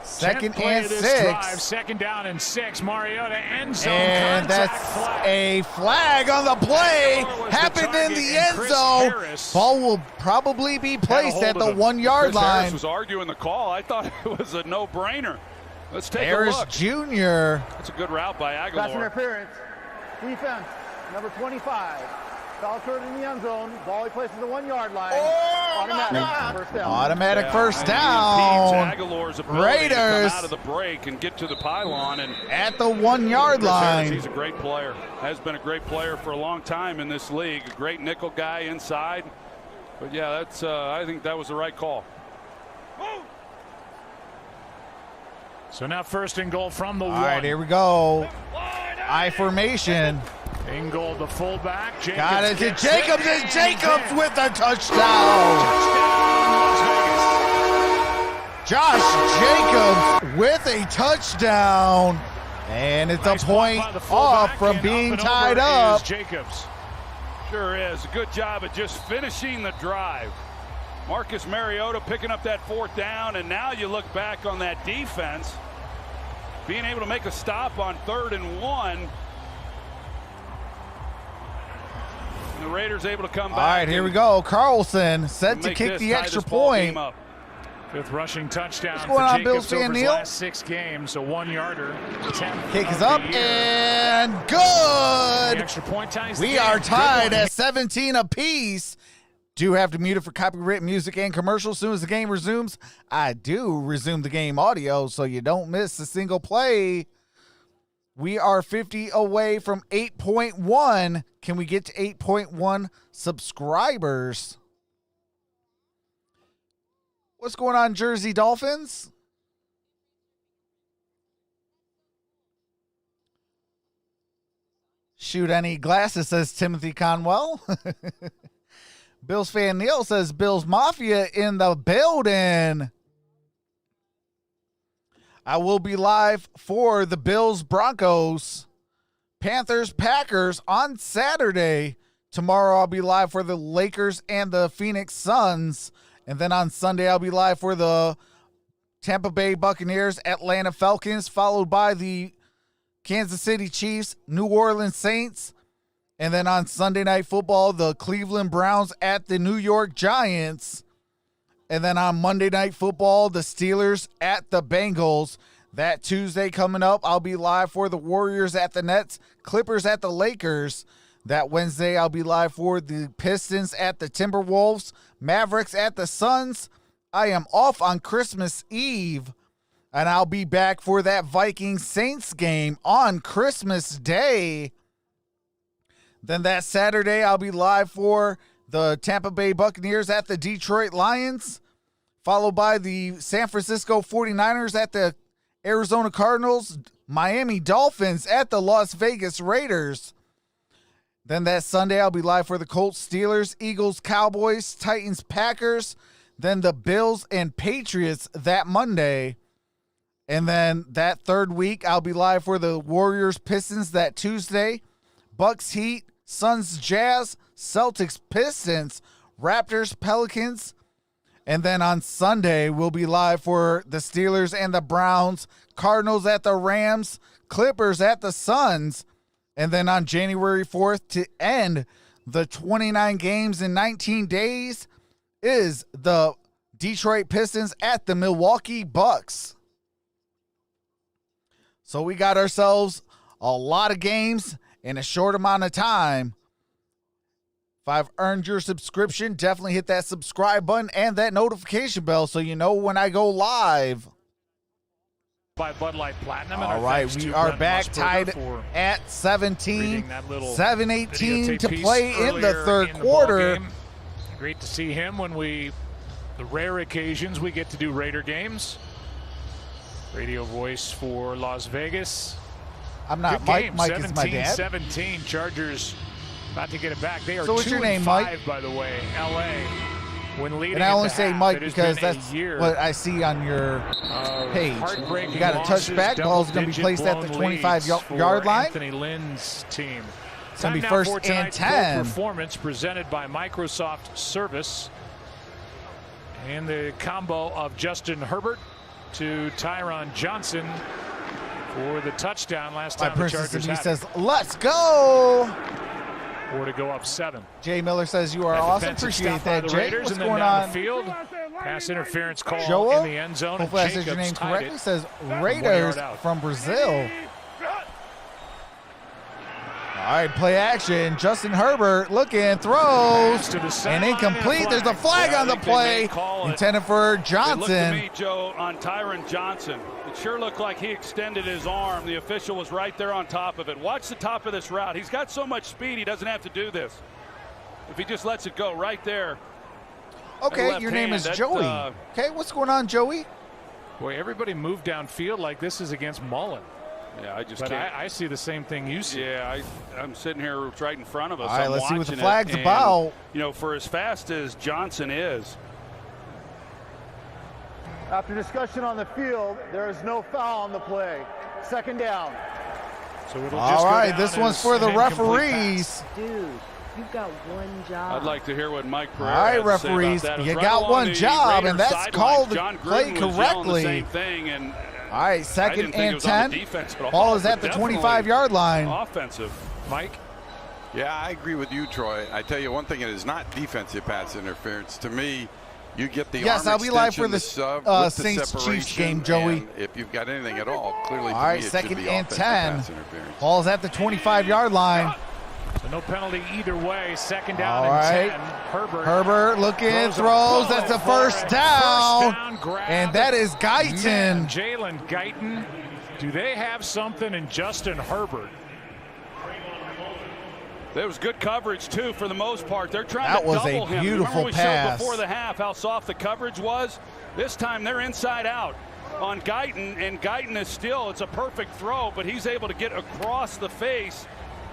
Second and 6. Drive, second down and 6. Mariota end zone. And that's a flag on the play. Happened in the end zone. Ball will probably be placed at the 1-yard Chris Harris line. was arguing the call. I thought it was a no-brainer. Let's take Harris a look. Jr. That's a good route by Aguilar. Pass interference. Defense, number 25. Foul occurred in the end zone. Ball he places the 1-yard line. Automatic first down. Automatic first And down. he impedes Aguilar's ability Raiders to come out of the break and get to the pylon. And at the 1-yard Chris Harris, line. he's a great player. Has been a great player for a long time in this league. A great nickel guy inside. But yeah, that's I think that was the right call. So now 1st and goal from the 1. All right, here we go. I formation. Ingold, the fullback. Jacobs Got it to gets Jacobs, it, and Jacobs in. with a touchdown. Touchdown, Las Josh Jacobs with a touchdown. And it's Vegas. a point Nice block by the off fullback, from and being up and tied over up. is Jacobs. Sure is. A good job at just finishing the drive. Marcus Mariota picking up that 4th down, and now you look back on that defense being able to make a stop on 3rd and 1. And the Raiders able to come back. All right, here we go. Carlson set to make kick this, the tie extra this ball point. game up. 5th rushing touchdown What's for going on, Jacobs Bills fan over his Neil? last 6 games. A 1-yarder. Kick is up and good. The extra point ties. We the are game. tied Good one. at 17 apiece. Do have to mute it for copyright music and commercials. As soon as the game resumes, I do resume the game audio so you don't miss a single play. We are 50 away from 8.1. Can we get to 8.1 subscribers? What's going on, Jersey Dolphins? Shoot, I need glasses, says Timothy Conwell. Bills fan Neil says Bills Mafia in the building. I will be live for the Bills Broncos, Panthers Packers on Saturday. Tomorrow I'll be live for the Lakers and the Phoenix Suns. And then on Sunday I'll be live for the Tampa Bay Buccaneers, Atlanta Falcons, followed by the Kansas City Chiefs, New Orleans Saints. And then on Sunday Night Football, the Cleveland Browns at the New York Giants. And then on Monday Night Football, the Steelers at the Bengals. That Tuesday coming up, I'll be live for the Warriors at the Nets, Clippers at the Lakers. That Wednesday, I'll be live for the Pistons at the Timberwolves, Mavericks at the Suns. I am off on Christmas Eve, and I'll be back for that Vikings-Saints game on Christmas Day. Then that Saturday, I'll be live for the Tampa Bay Buccaneers at the Detroit Lions, followed by the San Francisco 49ers at the Arizona Cardinals, Miami Dolphins at the Las Vegas Raiders. Then that Sunday, I'll be live for the Colts, Steelers, Eagles, Cowboys, Titans, Packers. Then the Bills and Patriots that Monday. And then that third week, I'll be live for the Warriors, Pistons that Tuesday. Bucks, Heat, Suns, Jazz, Celtics, Pistons, Raptors, Pelicans. And then on Sunday, we'll be live for the Steelers and the Browns, Cardinals at the Rams, Clippers at the Suns. And then on January 4th, to end the 29 games in 19 days, is the Detroit Pistons at the Milwaukee Bucks. So we got ourselves a lot of games in a short amount of time. If I've earned your subscription, definitely hit that subscribe button and that notification bell so you know when I go live. By Bud Light Platinum. All right, we are back tied at 17, 7:18 to play in the third quarter. Great to see him when the rare occasions we get to do Raider games. Radio voice for Las Vegas. I'm not Mike. Mike is my dad. 17, Chargers about to get it back. They are so what's your name, 2-5, Mike? By the way, LA. When leading, and I only say half, Mike because that's what I see on your page. You got a touchback. Ball's going to be placed at the 25-yard line. Anthony Lynn's team. It's going to be first and 10. Performance presented by Microsoft Service. And the combo of Justin Herbert to Tyron Johnson for the touchdown last time the Chargers had says, let's go. Or to go up 7. Jay Miller says you are awesome. Appreciate that, Jay. Raiders, what's and going down on? The field. Pass interference call Joel, in the end zone. Hopefully I said your name correctly. Says Raiders from Brazil. All right, play action. Justin Herbert looking, throws, and incomplete. There's a flag on the play intended for Johnson. Look to me, Joe, on Tyron Johnson. It sure looked like he extended his arm. The official was right there on top of it. Watch the top of this route. He's got so much speed, he doesn't have to do this. If he just lets it go right there. Okay, your name is Joey. Okay, what's going on, Joey? Boy, everybody moved downfield like this is against Mullen. Yeah, I just but can't. I see the same thing you see. Yeah, I'm sitting here right in front of us. All right, I'm let's see what the watching flag's it, about. And, you know, for as fast as Johnson is. After discussion on the field, there is no foul on the play. Second down. So it'll all right, this one's for the referees. Dude, you've got one job. I'd like to hear what Mike Pereira all right, referees, you got one job, and that's called to play correctly. Same thing, and all right, second and 10. Ball is at the 25-yard line. Offensive. Mike? Yeah, I agree with you, Troy. I tell you one thing, it is not defensive pass interference. To me, you get the yes, arm I'll be live for the sub with Saints-Chiefs game, Joey. If you've got anything at all, clearly all to right, me, it second should be and 10. pass interference. Ball's at the 25-yard line. So no penalty either way. Second down all and right. 10. Herbert looking, throws. That's the first down. And that is Guyton. Jalen Guyton. Do they have something in Justin Herbert? There was good coverage, too, for the most part. They're trying to double him. That was a beautiful pass. pass. We showed before the half how soft the coverage was. This time they're inside out on Guyton, and Guyton is still, it's a perfect throw, but he's able to get across the face.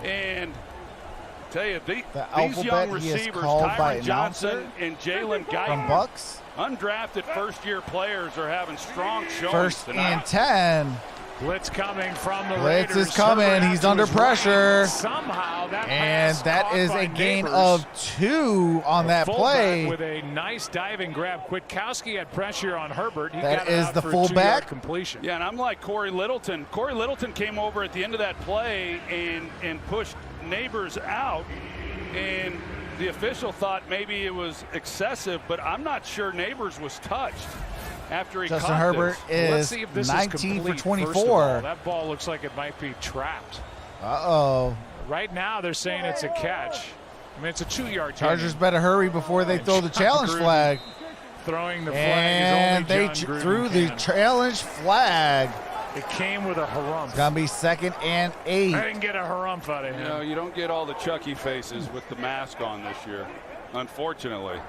And I tell you, these young receivers, Tyron Johnson and Jalen Guyton, from Bucks, undrafted first-year players, are having strong showings first tonight. and 10. Blitz coming from the Blitz Raiders. is coming. He's under pressure. Somehow that and that is a gain of 2 on that play. With a nice diving grab. Kwiatkowski had pressure on Herbert. He that got is out the for fullback completion. Yeah, and I'm like Corey Littleton. Corey Littleton came over at the end of that play and pushed Neighbors out. And the official thought maybe it was excessive, but I'm not sure Neighbors was touched. After he Justin Herbert is 19 for 24. That ball looks like it might be trapped. Uh-oh. Right now they're saying it's a catch. I mean, it's a 2-yard Chargers better hurry before they throw the challenge flag. Throwing the flag and is only they John threw Gruden the can. challenge flag. It came with a harumph. It's going to be second and 8. I didn't get a harumph out of him. You know, you don't get all the Chucky faces with the mask on this year, unfortunately.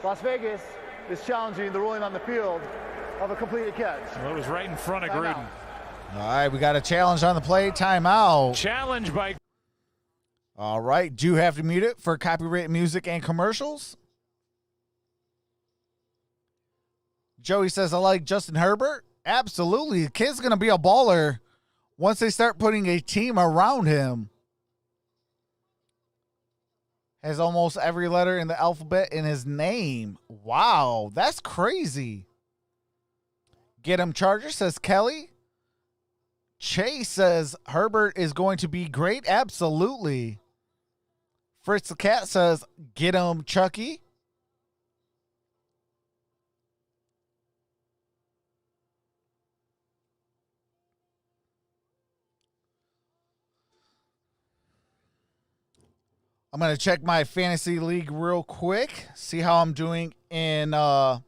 Las Vegas is challenging the ruling on the field of a completed catch. Well, it was right in front of Gruden. All right, we got a challenge on the play. Timeout. Challenge by. All right, do you have to mute it for copyright music and commercials? Joey says, I like Justin Herbert. Absolutely. The kid's going to be a baller once they start putting a team around him. Has almost every letter in the alphabet in his name. Wow, that's crazy. Get him Charger, says Kelly. Chase says Herbert is going to be great. Absolutely. Fritz the Cat says, get him Chucky. I'm going to check my fantasy league real quick, see how I'm doing in there.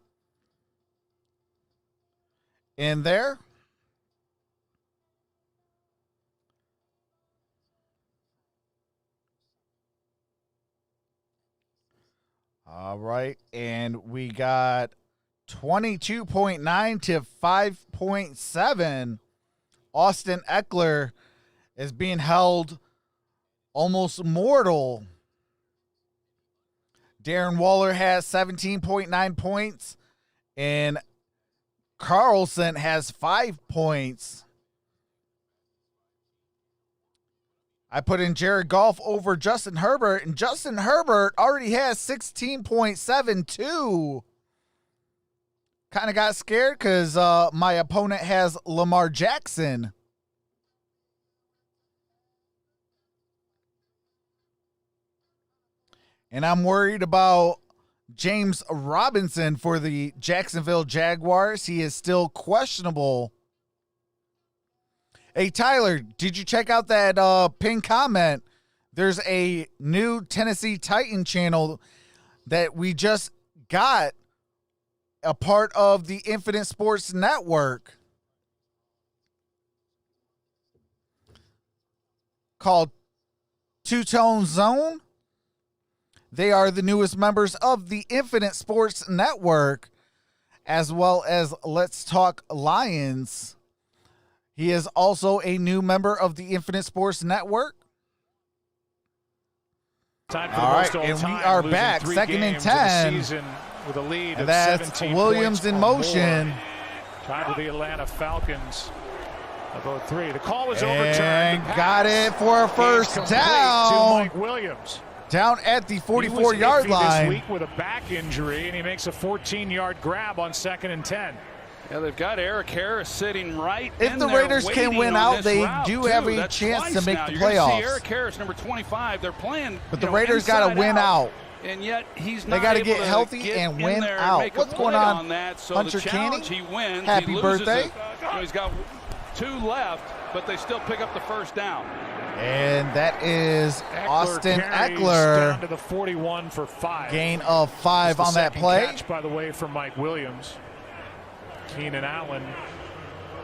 All right, and we got 22.9 to 5.7. Austin Eckler is being held almost mortal. Darren Waller has 17.9 points, and Carlson has 5 points. I put in Jared Goff over Justin Herbert, and Justin Herbert already has 16.72. Kind of got scared because my opponent has Lamar Jackson. And I'm worried about James Robinson for the Jacksonville Jaguars. He is still questionable. Hey, Tyler, did you check out that pinned comment? There's a new Tennessee Titan channel that we just got, a part of the Infinite Sports Network, called Two Tone Zone. They are the newest members of the Infinite Sports Network, as well as Let's Talk Lions. He is also a new member of the Infinite Sports Network. All right, and we are back, 2nd and 10. With a lead and of that's Williams in motion. Tied with the Atlanta Falcons. About 3. The call was and overturned. Got it for a first down. To Mike Williams. Down at the 44-yard line. This week with a back injury, and he makes a 14-yard grab on 2nd and 10. Yeah, they've got Eric Harris sitting right if in the there Raiders can waiting win on out, this they route, do too. have a That's chance to twice make now. the You're gonna playoffs. see Eric Harris, number 25. They're playing, but the Raiders got to win out. And yet he's they not got to able get healthy and win out. What's going on, that. So Hunter Canning? Canning? He wins. Happy he birthday! He's got 2 left, but they still pick up the first down. And that is Austin Eckler down to the 41 for 5. Gain of 5 on that play. Catch, by the way, from Mike Williams. Keenan Allen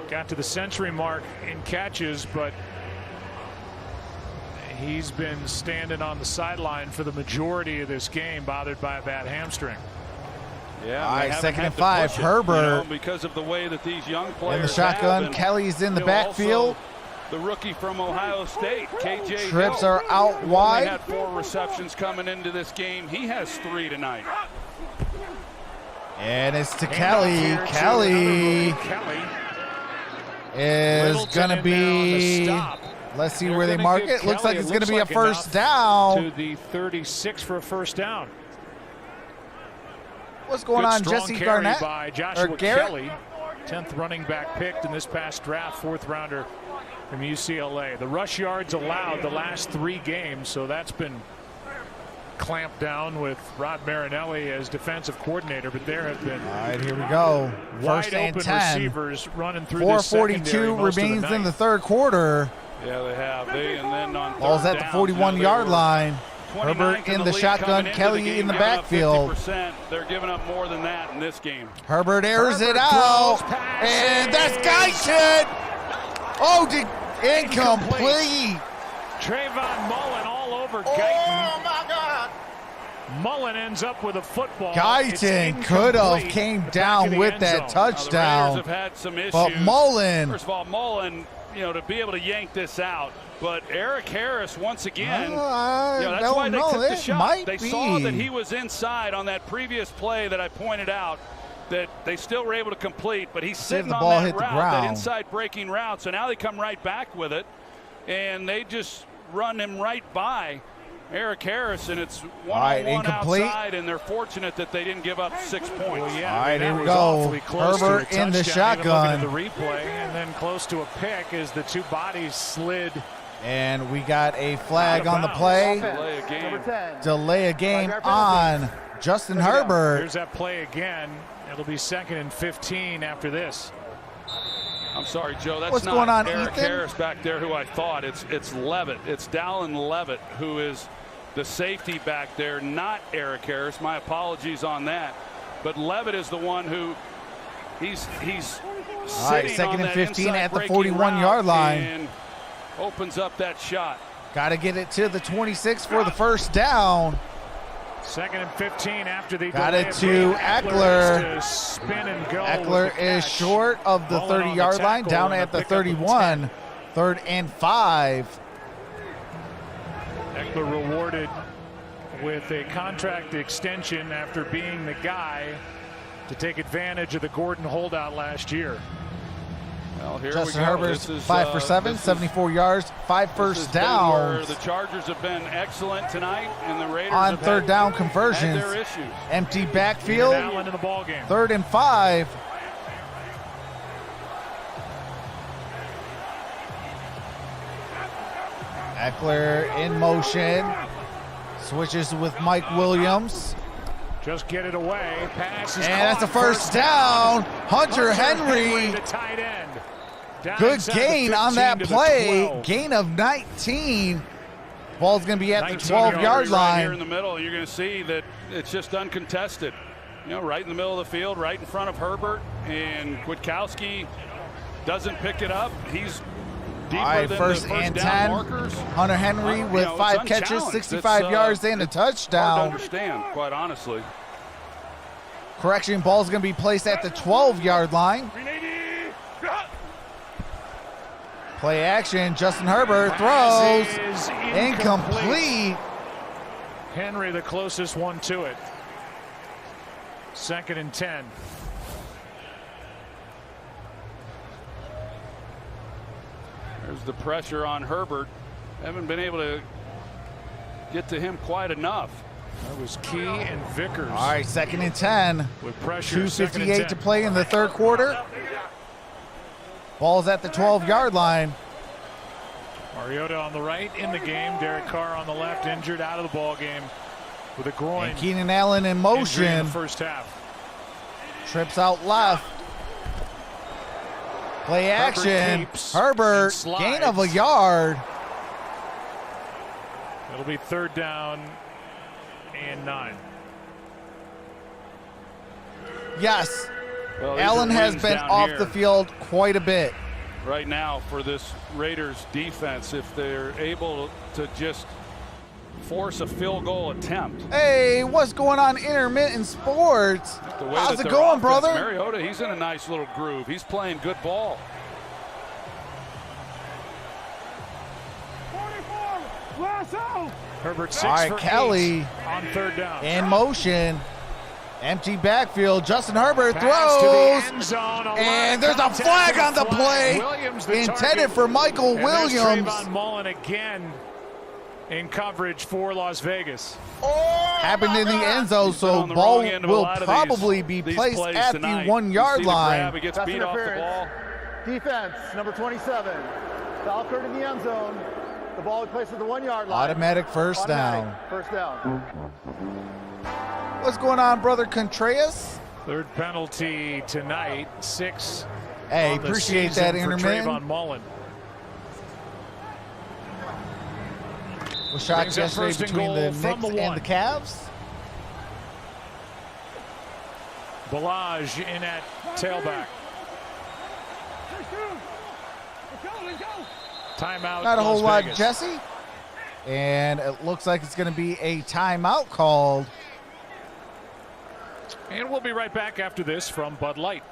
got to the century mark in catches, but he's been standing on the sideline for the majority of this game, bothered by a bad hamstring. Yeah, all right, 2nd and 5. Herbert, because of the way that these young players in the shotgun. Kelly's in the backfield. The rookie from Ohio State, KJ Trips Hill, are out wide. He had 4 receptions coming into this game. He has 3 tonight. And it's to Kelly. Kelly is going to be, let's see where they mark it. Looks like it's going to be a first down. To the 36 for a first down. What's going on, Jesse Garnett? By Joshua Kelly, 10th running back picked in this past draft, 4th rounder from UCLA. The rush yards allowed the last 3 games, so that's been clamped down with Rod Marinelli as defensive coordinator, but there have been all right, here we go. Wide open receivers running through this secondary. 4:42 remains in the third quarter. Yeah, they have. And then on ball's at the 41-yard line. Herbert in the shotgun, Kelly in the backfield. They're giving up more than that in this game. Herbert airs it out, and that's Guyton. Oh, incomplete. Trayvon Mullen all over Guyton. Oh, my God. Mullen ends up with a football. Guyton could have came down with that touchdown. The Raiders have had some issues. But Mullen. First of all, Mullen, to be able to yank this out. But Eric Harris, once again, that's why they took the shot. They saw that he was inside on that previous play that I pointed out, that they still were able to complete, but he's sitting on that route, that inside breaking route. So now they come right back with it, and they just run him right by Eric Harris, and it's one-on-one outside, and they're fortunate that they didn't give up 6 points. Well, yeah, all right, here we go. Herbert in the shotgun. The replay, and then close to a pick as the two bodies slid. And we got a flag on the play. Delay a game on Justin Herbert. Here's that play again. It'll be 2nd and 15 after this. I'm sorry, Joe. That's What's not going on, Eric Ethan? Harris back there who I thought. It's Levitt. It's Dallin Levitt who is the safety back there, not Eric Harris. My apologies on that. But Levitt is the one who he's all right, 2nd and 15 at the 41-yard line. And opens up that shot. Got to get it to the 26 for the first down. 2nd and 15 after the got it to Eckler. Spin and go. Eckler is short of the 30-yard line, down at the 31. 3rd and 5. Eckler rewarded with a contract extension after being the guy to take advantage of the Gordon holdout last year. Well, here Justin we go. Herbert's 5 for 7, 74 yards, 5 first downs. The Chargers have been excellent tonight, and the Raiders on have 3rd down conversions. their issues. Empty backfield. Allen in the ball game. 3rd and 5. Eckler in motion. Switches with Mike Williams. Just get it away. Pass is and that's a first down. Hunter Henry. The tight end. Good gain on that play. Gain of 19. Ball's going to be at the 12-yard line. Right here in the middle, you're going to see that it's just uncontested. Right in the middle of the field, right in front of Herbert. And Kwiatkowski doesn't pick it up. He's deeper than first the first and down 10. Markers. Hunter Henry with 5 catches, 65 yards and a touchdown. Hard to understand, quite honestly. Correction, ball's going to be placed at the 12-yard line. Play action, Justin Herbert throws. Incomplete. Henry the closest one to it. 2nd and 10. There's the pressure on Herbert. Haven't been able to get to him quite enough. That was Key and Vickers. All right, 2nd and 10. With pressure. 2:58 to play in the 3rd quarter. Ball's at the 12-yard line. Mariota on the right in the game. Derek Carr on the left, injured, out of the ball game with a groin. And Keenan Allen in motion. In the first half. Trips out left. Play action. Herbert, gain of a yard. It'll be 3rd down and 9. Yes. Well, Allen has been off the field quite a bit. Right now for this Raiders defense, if they're able to just force a field goal attempt. Hey, what's going on, Intermittent Sports? How's it going, brother? Mariota, he's in a nice little groove. He's playing good ball. 44, Lasso. Herbert 6 All right, for Kelly 8 on 3rd down. in motion. Empty backfield. Justin Herbert throws. And there's a flag on the play. Intended for Michael Williams. Trayvon Mullen again in coverage for Las Vegas. Happened in the end zone, so ball will probably be placed at the 1-yard line. He gets beat off the ball. Defense, number 27. Foul occurred in the end zone. The ball will be placed at the 1-yard line. Automatic first down. First down. What's going on, brother Contreras? 3rd penalty tonight. 6. Hey, appreciate that, Intermittent. Trayvon Mullen. Was shot yesterday between the Knicks and the Cavs. Balaj in at tailback. Timeout. Not a whole Las lot, Vegas. Jesse. And it looks like it's going to be a timeout called. And we'll be right back after this from Bud Light.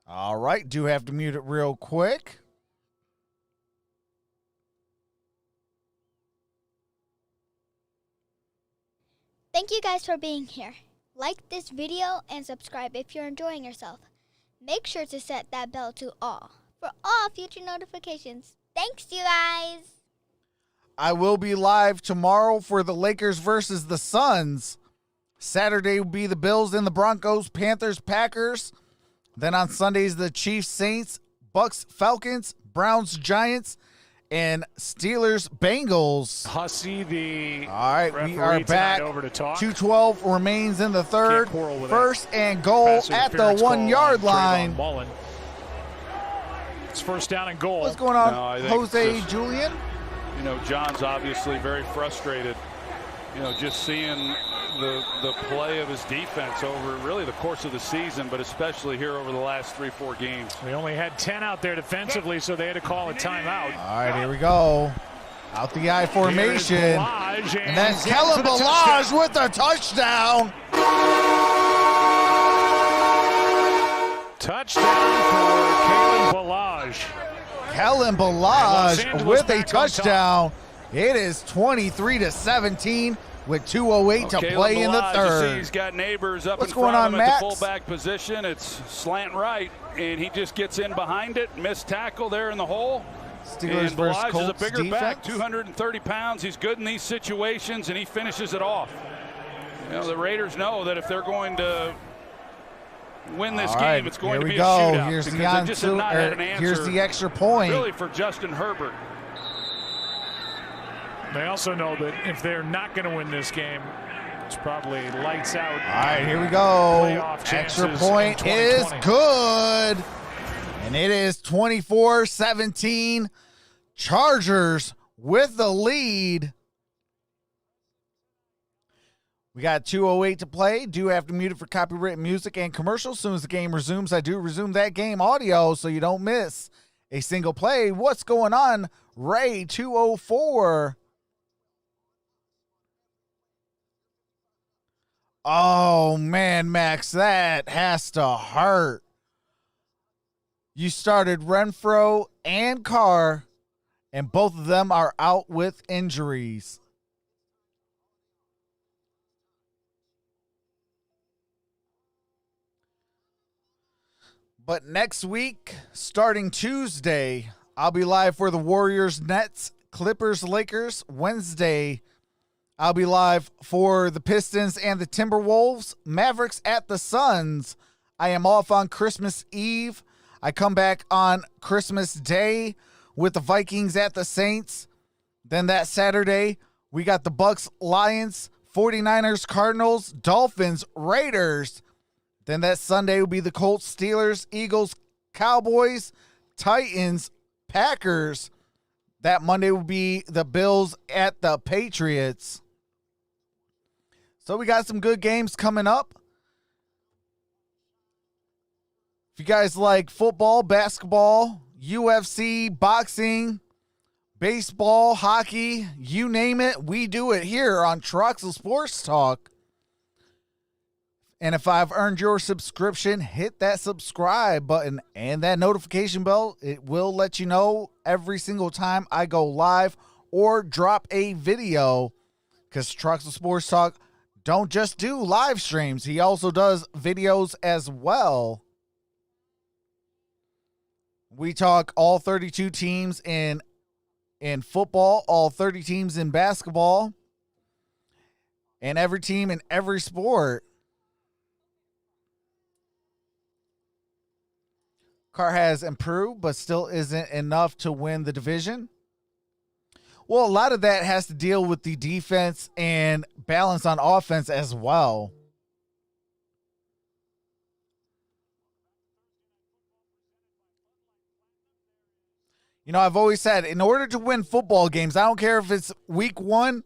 All right, do have to mute it real quick. Thank you guys for being here. Like this video and subscribe if you're enjoying yourself. Make sure to set that bell to all for all future notifications. Thanks, you guys. I will be live tomorrow for the Lakers versus the Suns. Saturday will be the Bills and the Broncos, Panthers, Packers. Then on Sundays, the Chiefs, Saints, Bucks, Falcons, Browns, Giants, and Steelers, Bengals. Hussey, the all right, we are back. Over to talk. 2:12 remains in the third. First and goal at the 1 yard line. It's first down and goal. What's going on, Jose Julian? You know, John's obviously very frustrated. You know, just seeing the play of his defense over really the course of the season, but especially here over the last 3-4 games. They only had 10 out there defensively, so they had to call a timeout. All right, here we go. Out the I formation. And that's Kellen Ballage with a touchdown. Touchdown for Kalen Ballage. Kellen Ballage with a touchdown. It is 23-17 with 2:08 to play in the third. He's got neighbors up What's in going front on, of him Max? at the fullback position. It's slant right, and he just gets in behind it. Missed tackle there in the hole. Steelers and versus Ballage Colts is a bigger defense. back, 230 pounds. He's good in these situations, and he finishes it off. You know, the Raiders know that if they're going to win this game, it's going to be a shootout. Here's because the they just have not had an answer, here's the extra point. really, for Justin Herbert. They also know that if they're not going to win this game, it's probably lights out. All right, here we go. Extra point is good. And it is 24-17. Chargers with the lead. We got 2:08 to play. Do have to mute it for copyrighted music and commercials. As soon as the game resumes, I do resume that game audio so you don't miss a single play. What's going on, Ray? 2:04. Oh, man, Max, that has to hurt. You started Renfro and Carr, and both of them are out with injuries. But next week, starting Tuesday, I'll be live for the Warriors, Nets, Clippers, Lakers. Wednesday, I'll be live for the Pistons and the Timberwolves, Mavericks at the Suns. I am off on Christmas Eve. I come back on Christmas Day with the Vikings at the Saints. Then that Saturday, we got the Bucks, Lions, 49ers, Cardinals, Dolphins, Raiders. Then that Sunday will be the Colts, Steelers, Eagles, Cowboys, Titans, Packers. That Monday will be the Bills at the Patriots. So we got some good games coming up. If you guys like football, basketball, UFC, boxing, baseball, hockey, you name it, we do it here on Troxel Sports Talk. And if I've earned your subscription, hit that subscribe button and that notification bell. It will let you know every single time I go live or drop a video, because Troxel Sports Talk don't just do live streams. He also does videos as well. We talk all 32 teams in football, all 30 teams in basketball, and every team in every sport. Carr has improved, but still isn't enough to win the division. Well, a lot of that has to deal with the defense and balance on offense as well. You know, I've always said, in order to win football games, I don't care if it's week 1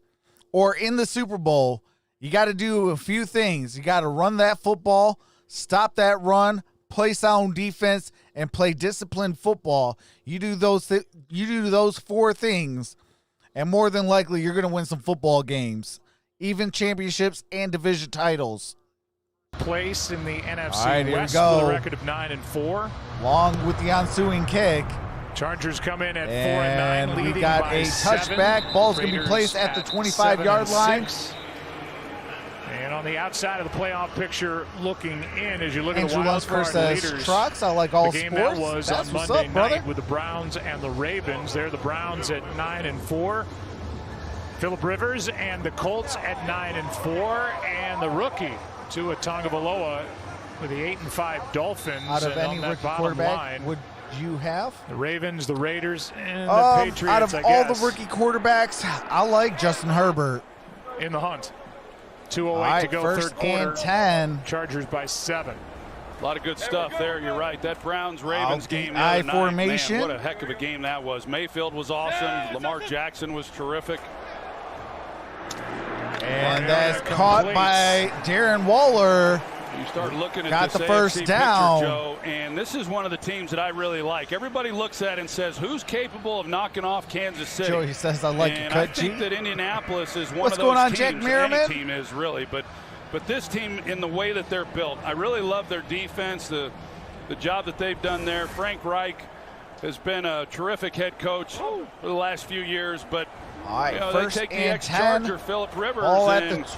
or in the Super Bowl, you got to do a few things. You got to run that football, stop that run, play sound defense, and play disciplined football. You do those 4 things, And more than likely, you're going to win some football games, even championships and division titles. Place in the NFC All right, here West we go. with a record of 9-4. Long with the ensuing kick. Chargers come in at 4-9, And leading we got by a 7. touchback. Ball's going to be Raiders placed at the 25-yard 7-6. line. And on the outside of the playoff picture, looking in as you look at the Andrew wild card Lunsford says, leaders. I like all the game sports. that was That's on what's Monday up, brother. night with the Browns and the Ravens. They're the Browns at 9-4. Phillip Rivers and the Colts at 9-4, and the rookie Tua Tagovailoa with the 8-5 Dolphins. Out of and any on that rookie bottom quarterback, line, would you have? the Ravens, the Raiders, and the Patriots. Out of I all guess, the rookie quarterbacks, I like Justin Herbert. in the hunt. 2:08 All right, to go, first third quarter. and 10. Chargers by 7. A lot of good stuff there. You're right. That Browns-Ravens game the I other night, formation. man, what a heck of a game that was. Mayfield was awesome. Lamar Jackson was terrific. And that's caught by Darren Waller. You start looking at Got this the first AFC down. picture, Joe, and this is one of the teams that I really like. Everybody looks at it and says, who's capable of knocking off Kansas City? Joey says, I like and your cut, I think G. that Indianapolis is one What's of those going on, teams. Jack Merriman? Any team is really, but this team, in the way that they're built, I really love their defense, the job that they've done there. Frank Reich has been a terrific head coach for the last few years, but All right, they first take the and 10. ex-Charger, Phillip Rivers, All at and the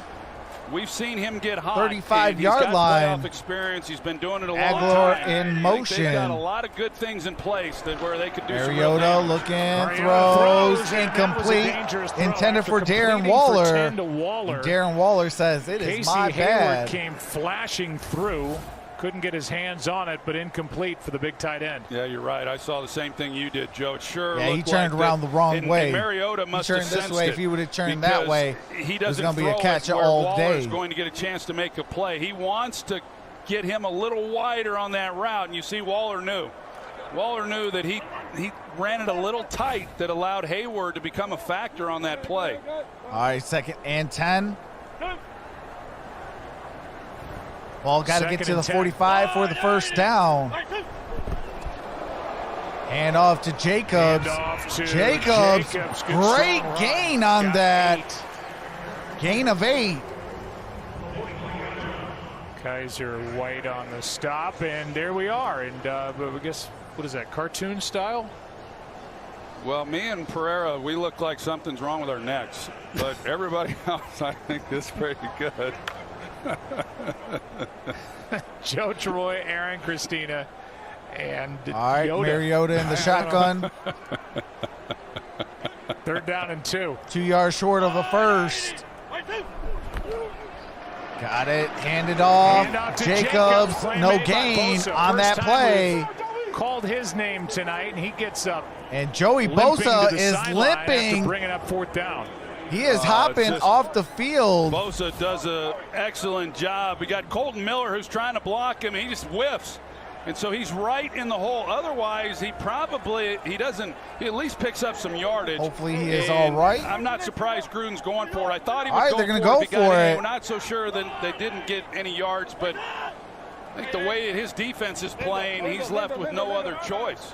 we've seen him get hot. 35-yard He's got line. playoff experience. He's been doing it a long Aguilar time. in I think motion. They've got a lot of good things in place where they could do some real Mariota damage. looking, Mariota throws, and that was a incomplete, dangerous throw intended after for Darren completing Waller. for 10 to Waller. And Darren Waller says, it is Casey my Hayward bad. came flashing through. Couldn't get his hands on it, but incomplete for the big tight end. Yeah, you're right. I saw the same thing you did, Joe. It sure Yeah, he looked turned like around that. the wrong way. And Mariota must he have turned this sensed way. it If he would have turned that because way, he it was doesn't going to be a throw catch it where all Waller day. is going to get a chance to make a play. He wants to get him a little wider on that route, and you see Waller knew. Waller knew that he ran it a little tight that allowed Hayward to become a factor on that play. All right, second and 10. Ball got to get to the 45 for the first down. Hand off to Jacobs. Jacobs, great gain on that. Gain of 8. Kaiser White on the stop, and there we are. And I guess, what is that, cartoon style? Well, me and Pereira, we look like something's wrong with our necks, but everybody else, I think, is pretty good. Joe Troy, Aaron Christina, and All right, Yoda. Mariota in the shotgun. 3rd down and 2. 2 yards short of the first. Got it. Handed off. Handoff to Jacobs. Play No made by gain Bosa. on First that time play. we've called his name tonight, and he gets up. And Joey limping Bosa to the is sideline after limping. bringing up 4th down. He is hopping just- off the field. Bosa does an excellent job. We got Colton Miller who's trying to block him. He just whiffs. And so he's right in the hole. Otherwise, he at least picks up some yardage. Hopefully he is And all right. I'm not surprised Gruden's going for it. I thought he would All right, go they're gonna for go it if he got for in. it. We're not so sure that they didn't get any yards, but I think the way his defense is playing, he's left with no other choice.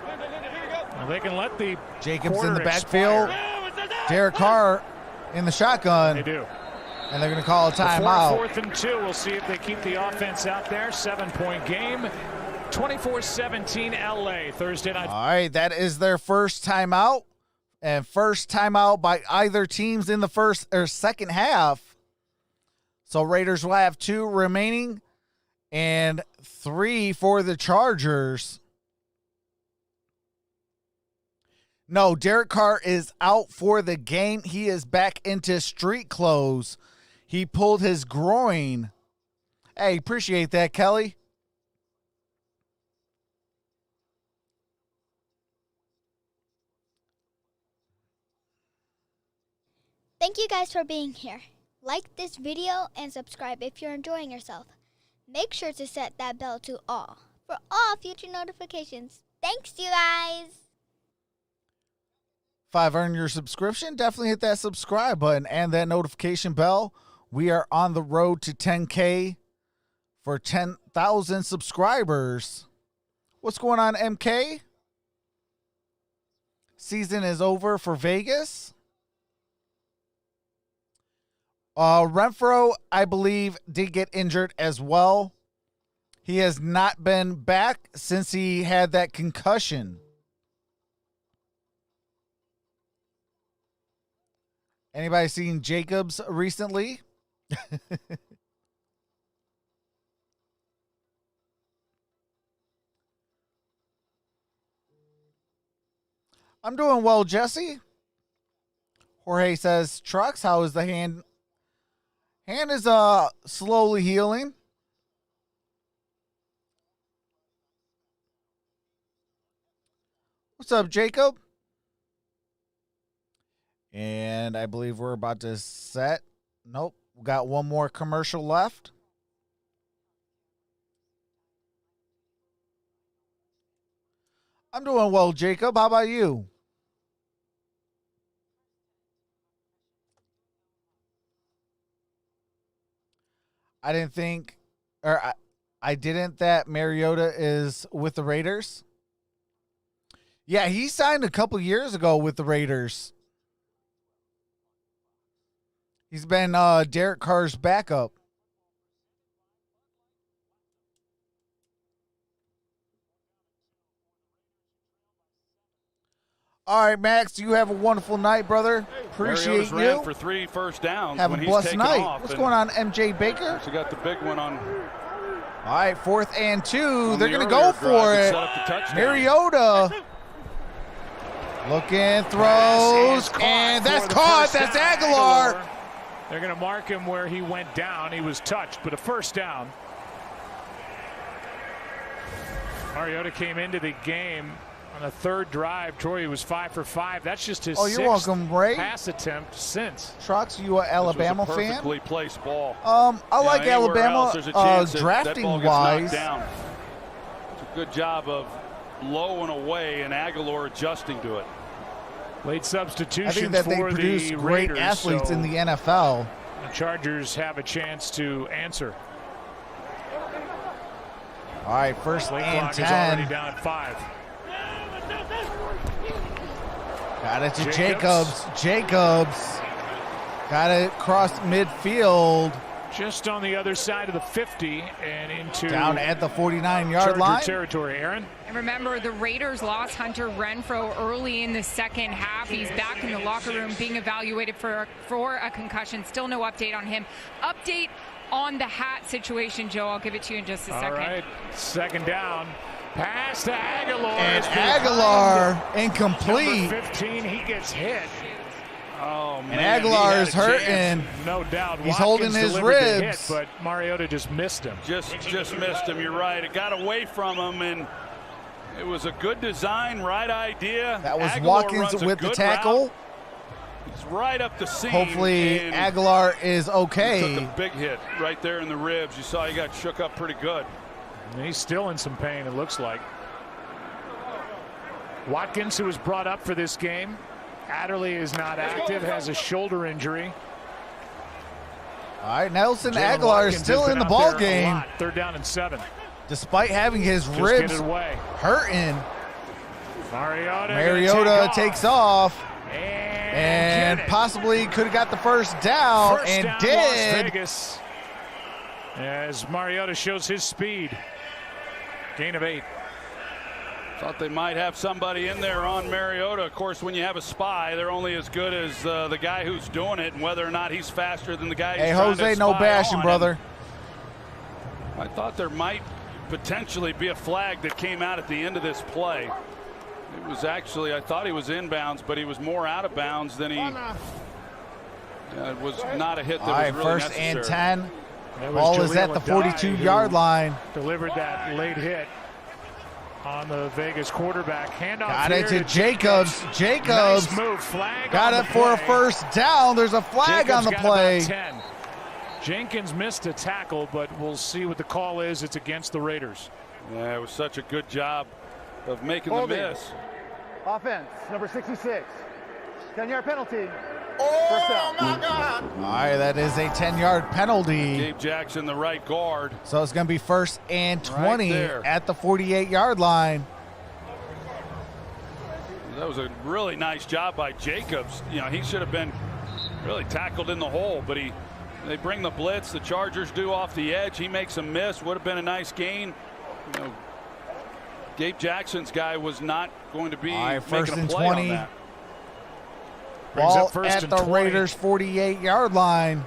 Well, they can let the Jacobs in the quarter backfield. expire. Derek Carr in the shotgun. They do. And they're going to call a Before timeout. 4th and 2, we'll see if they keep the offense out there. 7-point game. 24-17 LA Thursday night. All right, that is their first timeout. And first timeout by either teams in the first or second half. So Raiders will have 2 remaining and 3 for the Chargers. No, Derek Carr is out for the game. He is back into street clothes. He pulled his groin. Hey, appreciate that, Kelly. Thank you guys for being here. Like this video and subscribe if you're enjoying yourself. Make sure to set that bell to all for all future notifications. Thanks, you guys. 5, earn your subscription. Definitely hit that subscribe button and that notification bell. We are on the road to 10K for 10,000 subscribers. What's going on, MK? season is over for Vegas. Renfro, I believe, did get injured as well. He has not been back since he had that concussion. Anybody seen Jacobs recently? I'm doing well, Jesse. Jorge says, Trucks, how is the hand? Hand is slowly healing. What's up, Jacob? And I believe we're about to set. Nope. We got one more commercial left. I'm doing well, Jacob. How about you? I didn't think, or I didn't that Mariota is with the Raiders. Yeah, he signed a couple years ago with the Raiders. He's been Derek Carr's backup. All right, Max, you have a wonderful night, brother. Appreciate you. Ran for 3 first downs. Have a blessed night. What's going on, MJ Baker? She got the big one on. All right, 4th and 2. They're going to go for it. Mariota. Looking, throws, and that's caught. That's Aguilar. They're going to mark him where he went down. He was touched, but a first down. Mariota came into the game on the 3rd drive. Troy was 5 for 5. That's just his 6th pass attempt since. Trucks, you an Alabama fan? Perfectly placed ball. I like Alabama drafting wise. It's a good job of low and away, and Aguilar adjusting to it. Late substitution. I think that they produce great Raiders, athletes in the NFL. The Chargers have a chance to answer. All right, 1st and 10. Is already down 5. Got it to Jacobs. Jacobs got it across midfield. Just on the other side of the 50 and into down at the 49-yard line. Territory, Aaron. And remember, the Raiders lost Hunter Renfro early in the second half. He's back in the locker room being evaluated for a concussion. Still no update on him. Update on the hat situation, Joe. I'll give it to you in just a second. All right, 2nd down. Pass to Aguilar. And Aguilar incomplete. Number 15, he gets hit. Oh, man. And Aguilar is hurting. No doubt. He's holding his ribs. Hit, but Mariota just missed him. Just missed him. You're right. It got away from him, and it was a good design, right idea. That was Aguilar Watkins with the tackle. Route. It's right up the seam. Hopefully Aguilar is okay. He took a big hit right there in the ribs. You saw he got shook up pretty good. And he's still in some pain, it looks like. Watkins, who was brought up for this game. Adderley is not active, has a shoulder injury. All right, Nelson Aguilar is still in the ball game. 3rd down and 7. Despite having his ribs hurting. Mariota takes off. And possibly could have got the first down and did. Las Vegas, as Mariota shows his speed. Gain of 8. Thought they might have somebody in there on Mariota. Of course, when you have a spy, they're only as good as the guy who's doing it, and whether or not he's faster than the guy who's trying to spy Jose, no bashing, brother. I thought there might potentially be a flag that came out at the end of this play. It was actually, I thought he was inbounds, but he was more out of bounds than he. It was not a hit that was really necessary. 1st and 10. Ball is at the 42-yard line. Delivered that late hit on the Vegas quarterback. Handoff. Got it to Jacobs. Jacobs nice move. Flag got on it the for a play. 1st down. There's a flag Jacobs on the play. got about 10. Jenkins missed a tackle, but we'll see what the call is. It's against the Raiders. Yeah, it was such a good job of making the miss. Offense, number 66. 10-yard penalty. Oh, my God. All right, that is a 10-yard penalty. Gabe Jackson, the right guard. So it's going to be 1st and 20 at the 48-yard line. That was a really nice job by Jacobs. You know, he should have been really tackled in the hole, but they bring the blitz. The Chargers do off the edge. He makes a miss. Would have been a nice gain. You know, Gabe Jackson's guy was not going to be making a play on that. Ball at the Raiders' 48-yard line.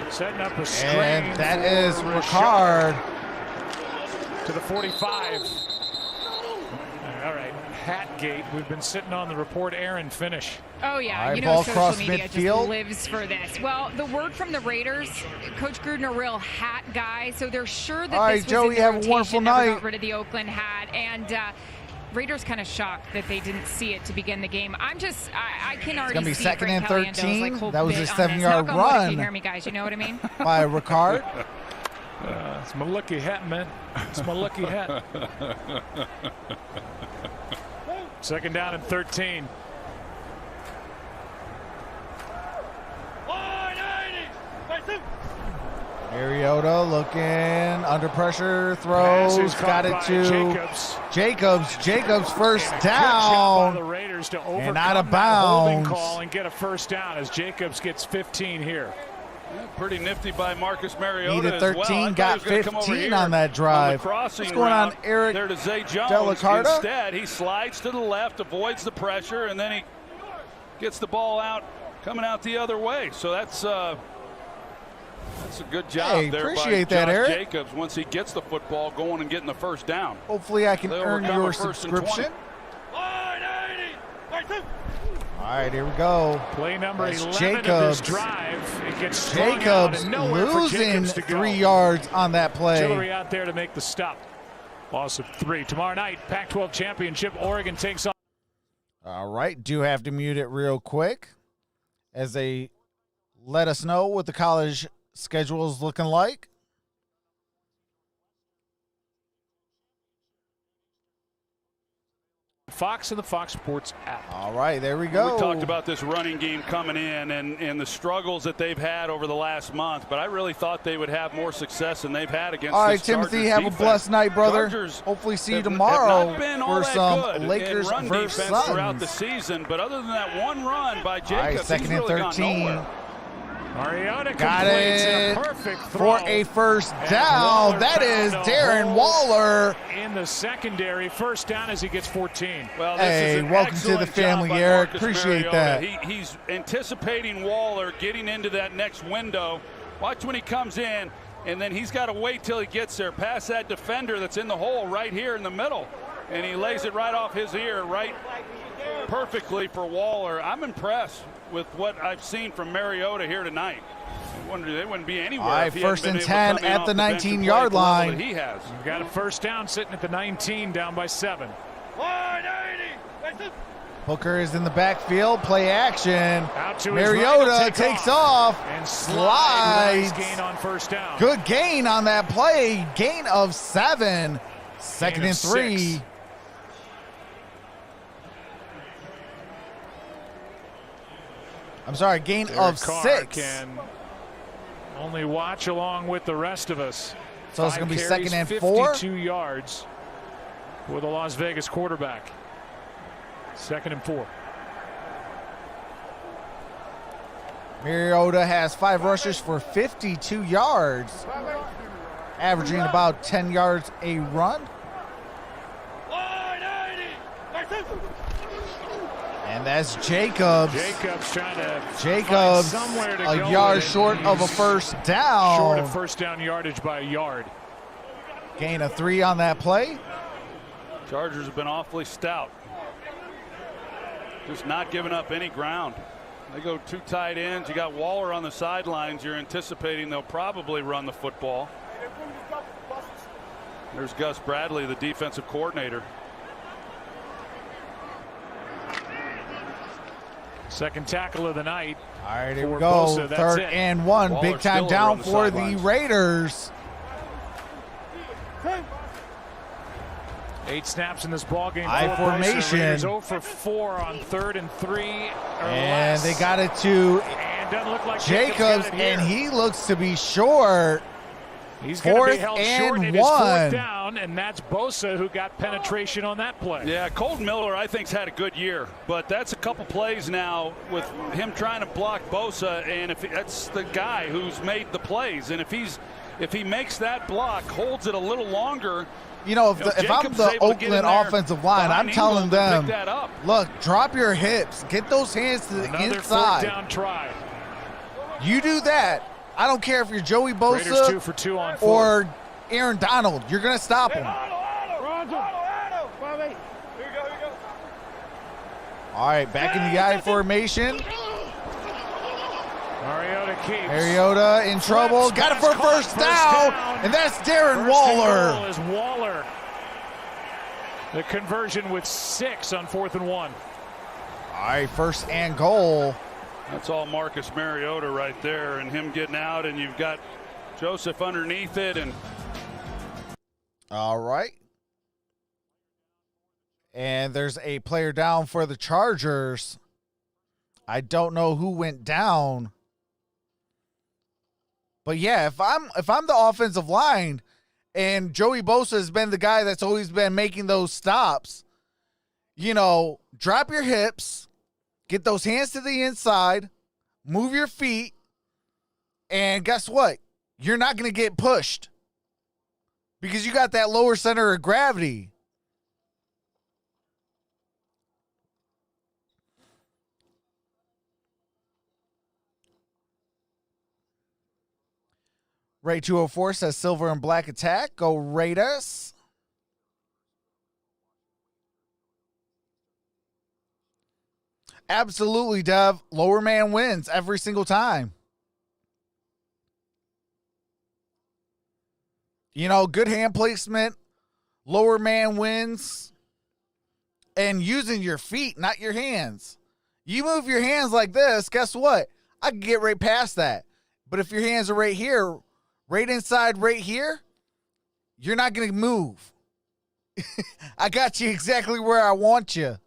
Setting up a screen. And that is Ricard. To the 45. All right, Hatgate. We've been sitting on the report. Aaron, finish. Oh, yeah. Right, you know, ball social media midfield. just lives for this. Well, the word from the Raiders, Coach Gruden, a real hat guy, so they're sure that all this right, was Joey, in have a wonderful never night. got rid of the Oakland hat, and Raiders kind of shocked that they didn't see it to begin the game. I can already gonna be see second and Frank Caliendo's, 13. whole That was bit a on this. 7-yard Knock on wood if run. you hear me, guys, you know what I mean? By Ricard. It's my lucky hat, man. It's my lucky hat. Second down and 13. Mariota looking under pressure, throws, got it to Jacobs. Jacobs first down. The Raiders to and out of holding bounds. Call and get a first down as Jacobs gets 15 here. Yeah, pretty nifty by Marcus Mariota. Needed 13, as well. got 15 on that drive. What's going on, Eric there to Zay Jones. Delacarta? Instead, he slides to the left, avoids the pressure, and then he gets the ball out, coming out the other way. So that's a good job there appreciate by that, Josh Eric. Jacobs once he gets the football going and getting the first down. Hopefully I can They earn overcome your a first and 20. subscription. All right, here we go. Play number That's 11 Jacobs. of this drive. It gets strung out Jacobs and nowhere for losing Jacobs to go. 3 yards on that play. Artillery out there to make the stop. Loss of 3. Tomorrow night, Pac-12 championship. Oregon takes on. All right, do have to mute it real quick as they let us know what the college schedule is looking like. Fox and the Fox Sports app. All right, there we go. We talked about this running game coming in and the struggles that they've had over the last month, but I really thought they would have more success than they've had against All right, this Timothy, Chargers have defense. a blessed night, brother. Chargers hopefully see you have tomorrow not been all for that some good Lakers in run versus defense Suns. throughout the season, but other than that one run by All Jacobs, right, second he's and really gone 13. nowhere. Mariota Got completes it a perfect throw for a first And down. Waller That is found a Derrn hole Waller. in the secondary. First down as he gets 14. Well, this Hey, is an welcome to the excellent family, job by Eric. Marcus Appreciate Mariota. that. He's anticipating Waller getting into that next window. Watch when he comes in, and then he's got to wait till he gets there, past that defender that's in the hole right here in the middle, and he lays it right off his ear, right perfectly for Waller. I'm impressed with what I've seen from Mariota here tonight. They wouldn't be anywhere. All right, if he hadn't first been and able to 10 come in at off the bench and play 19-yard at the level line. that He has. You've got a first down sitting at the 19, down by 7. Hooker is in the backfield. Play action. Out to his Mariota right, he'll take takes off. And Slides. Nice gain on first down. Good gain on that play. Gain of 7. Second Gain and of 3. 6. I'm sorry, gain Derek of Carr 6. Can only watch along with the rest of us. So it's going to be 5 second and carries, 4. 52 yards for the Las Vegas quarterback. Second and 4. Mariota has 5 rushes for 52 yards, averaging about 10 yards a run. And that's Jacobs. Jacobs trying to Jacobs find somewhere to a go yard with it. short of a He's first down. Short of first down yardage by a yard. Gain of 3 on that play. Chargers have been awfully stout. Just not giving up any ground. They go 2 tight ends. You got Waller on the sidelines. You're anticipating they'll probably run the football. There's Gus Bradley, the defensive coordinator. Second tackle of the night. All right, here we for go. Bosa. That's Third it. and 1. Waller Big time still down over on the for the sidelines. Raiders. 8 snaps in this ball game. High formation. Raiders 0 for 4 on 3rd and 3 or And less. they got it to And doesn't look like Jacobs, got it here. and he looks to be short. He's going to be Fourth held and short. It is one. fourth down, and that's Bosa who got penetration on that play. Yeah, Colton Miller, I think, has had a good year, but that's a couple plays now with him trying to block Bosa, and if that's the guy who's made the plays, and if he makes that block, holds it a little longer. You know, if I'm the Oakland offensive line, I'm telling them, look, drop your hips, get those hands to the Another inside. fourth down try. You do that. I don't care if you're Joey Raiders Bosa 2 for 2 on or Aaron Donald. You're going to stop him. All right, back in the I formation. Mariota keeps. Mariota in trouble. Got it for a first down. And that's Darren Waller. First and goal is Waller. The conversion with 6 on 4th and 1. All right, first and goal. That's all Marcus Mariota right there, and him getting out, and you've got Joseph underneath it. And all right. And there's a player down for the Chargers. I don't know who went down. But yeah, if I'm the offensive line and Joey Bosa has been the guy that's always been making those stops, you know, drop your hips, get those hands to the inside, move your feet, and guess what? You're not going to get pushed because you got that lower center of gravity. Ray 204 says silver and black attack. Go Raiders. Absolutely, Dev. Lower man wins every single time. You know, good hand placement. Lower man wins. And using your feet, not your hands. You move your hands like this, guess what? I can get right past that. But if your hands are right here, right inside right here, you're not going to move. I got you exactly where I want you.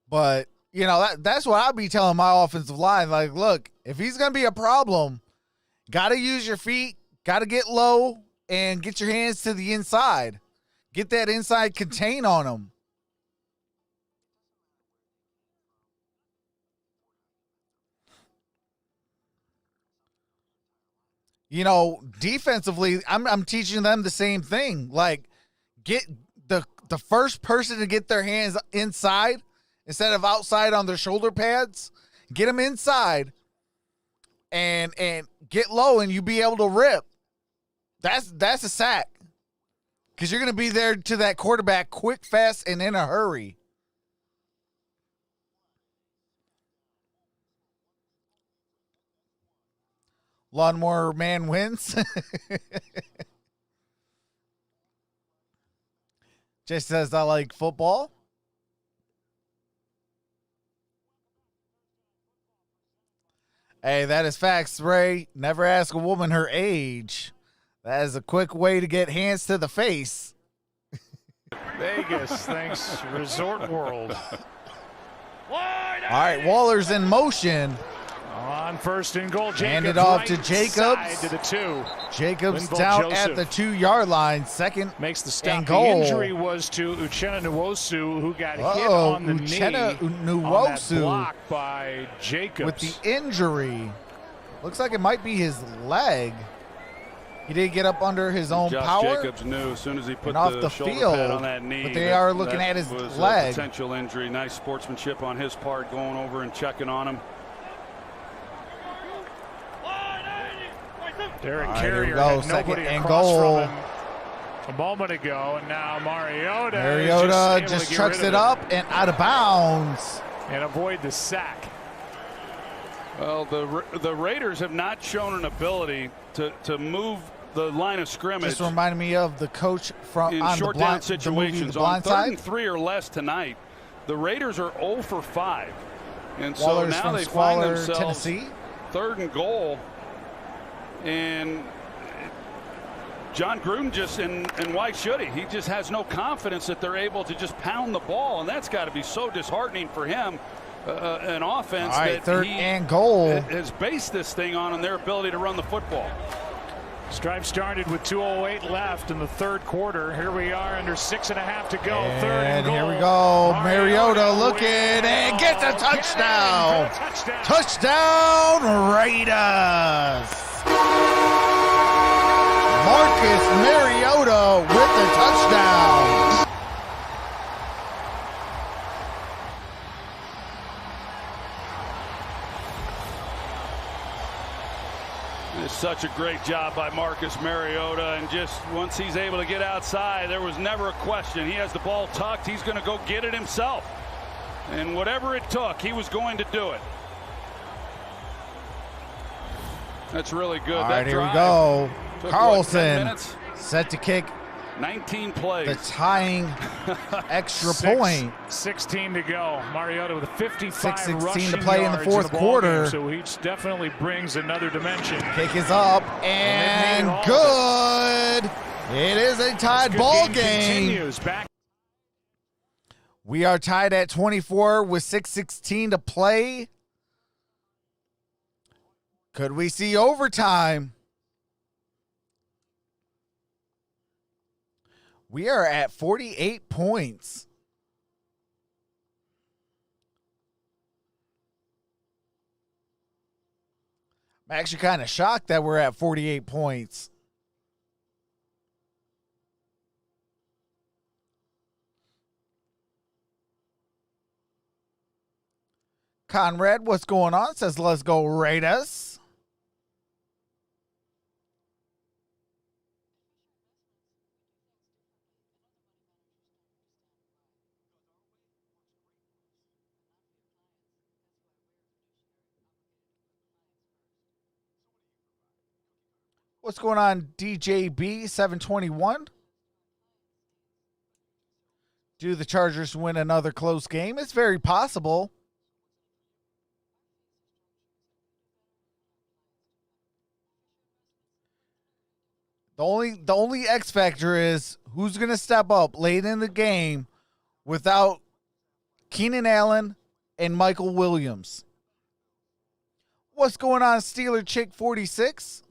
But, you know, that's what I'll be telling my offensive line. Like, look, if he's going to be a problem, got to use your feet, got to get low, and get your hands to the inside. Get that inside contain on him. You know, defensively, I'm teaching them the same thing. Like, get the first person to get their hands inside instead of outside on their shoulder pads. Get them inside and get low, and you be able to rip. That's a sack because you're going to be there to that quarterback quick, fast, and in a hurry. Lawnmower man wins. Jay says, I like football. Hey, that is facts, Ray. Never ask a woman her age. That is a quick way to get hands to the face. Vegas, thanks, Resort World. All right, Waller's in motion. On first and goal, Jacobs hand it off right to Jacobs. To the 2. Jacobs Linval down Joseph at the 2-yard line. Second makes the stop. and goal. The injury was to Uchenna Nwosu, who got hit on the Uchenna knee Nwosu on that block by Jacobs. With the injury. Looks like it might be his leg. He did get up under his own power. Jacobs knew as soon as he put off the the shoulder field, pad on that knee. but they are looking at his was leg. A potential injury. Nice sportsmanship on his part, going over and checking on him. Derek right, Carrier go. had Second nobody and across goal. from him a moment ago, and now Mariota just trucks it up and out of bounds. And avoid the sack. Well, the Raiders have not shown an ability to move the line of scrimmage. Just reminded me of the coach from in on short the blind, down situations. the blind On 3rd side. and 3 or less tonight, the Raiders are 0 for 5. And Waller's so now from they Squalor, find themselves Tennessee. 3rd and goal. And John Gruden just, and why should he? He just has no confidence that they're able to just pound the ball, and that's got to be so disheartening for him an offense that third he and goal has based this thing on their ability to run the football. Stripe started with 2:08 left in the third quarter. Here we are under 6.5 to go. And third and goal. here we go. Mariota looking and gets a touchdown. Touchdown Raiders. Marcus Mariota with the touchdown. It's such a great job by Marcus Mariota, and just once he's able to get outside, there was never a question. He has the ball tucked. He's going to go get it himself. And whatever it took, he was going to do it. That's really good. All right, here we go. Carlson set to kick 19 plays. the tying extra point. 16 to go. Mariota with a 55 rushing to play in the fourth quarter. So he definitely brings another dimension. Kick is up and good. It is a tied ball game. We are tied at 24 with 6:16 to play. Could we see overtime? We are at 48 points. I'm actually kind of shocked that we're at 48 points. Conrad, what's going on? Says, let's go Raiders. What's going on, DJB 721? Do the Chargers win another close game? It's very possible. The only X factor is who's going to step up late in the game without Keenan Allen and Michael Williams. What's going on, Steeler Chick 46?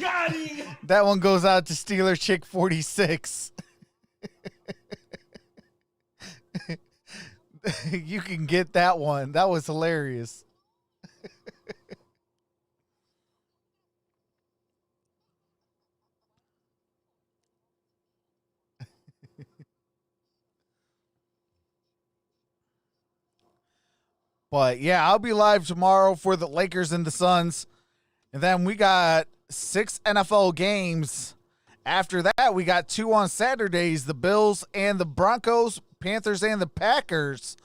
Got him. That one goes out to Steeler Chick 46. You can get that one. That was hilarious. But yeah, I'll be live tomorrow for the Lakers and the Suns. And then we got 6 NFL games. After that, we got 2 on Saturdays, the Bills and the Broncos, Panthers and the Packers.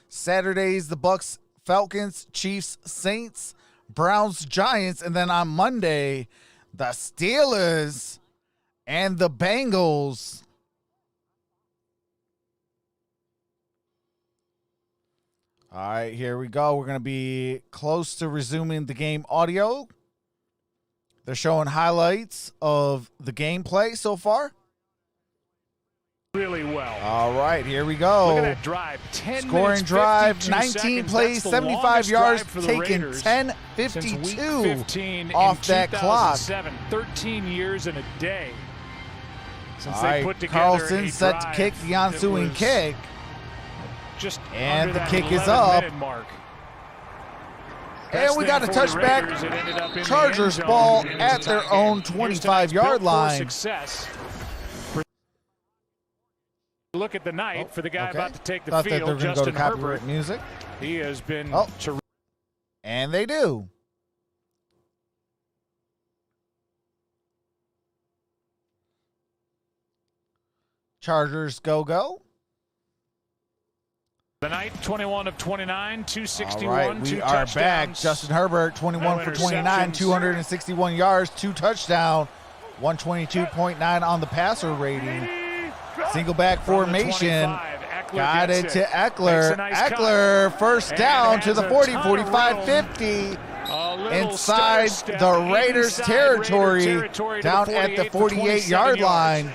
Saturdays, the Bucks, Falcons, Chiefs, Saints, Browns, Giants. And then on Monday, the Steelers and the Bengals. All right, here we go. We're going to be close to resuming the game audio. They're showing highlights of the gameplay so far. Really well. All right, here we go. Look at that drive. 10 scoring minutes, drive, 19 seconds. Plays, 75 yards, taking 10:52 off that clock. 13 years and a day since All they right, put together Carlson set to kick the ensuing kick. Just and the kick is 11 up. Mark. And we got a touchback. Chargers ball at their own 25-yard line. Look at the night for the guy about to take the Thought that field, they're gonna Justin go to copyright Herbert. music. He has been terrific. And they do. Chargers go. The night, 21 of 29, 261, All right, we are back. Justin Herbert, 21 for 29, 261 yards, 2 touchdowns, 122.9 on the passer rating. Single back formation. Got it to Eckler. Eckler, first down to the 40, 45, 50. inside the Raiders territory, down at the 48-yard line.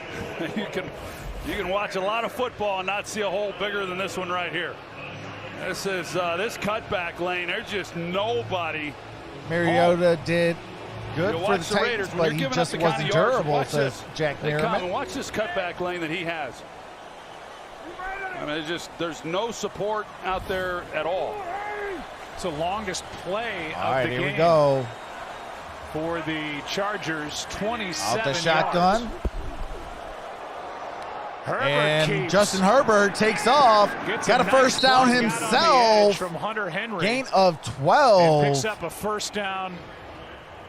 You can watch a lot of football and not see a hole bigger than this one right here. This is this cutback lane. There's just nobody. Mariota did good for the Titans, but he just wasn't durable, says Jack Merriman. Watch this cutback lane that he has. I mean, there's no support out there at all. It's the longest play all right, of the game. Here we go. For the Chargers, 27 out the shotgun. Yards. And Justin Herbert takes off. Got a first down himself. From Hunter Henry. Gain of 12. And picks up a first down.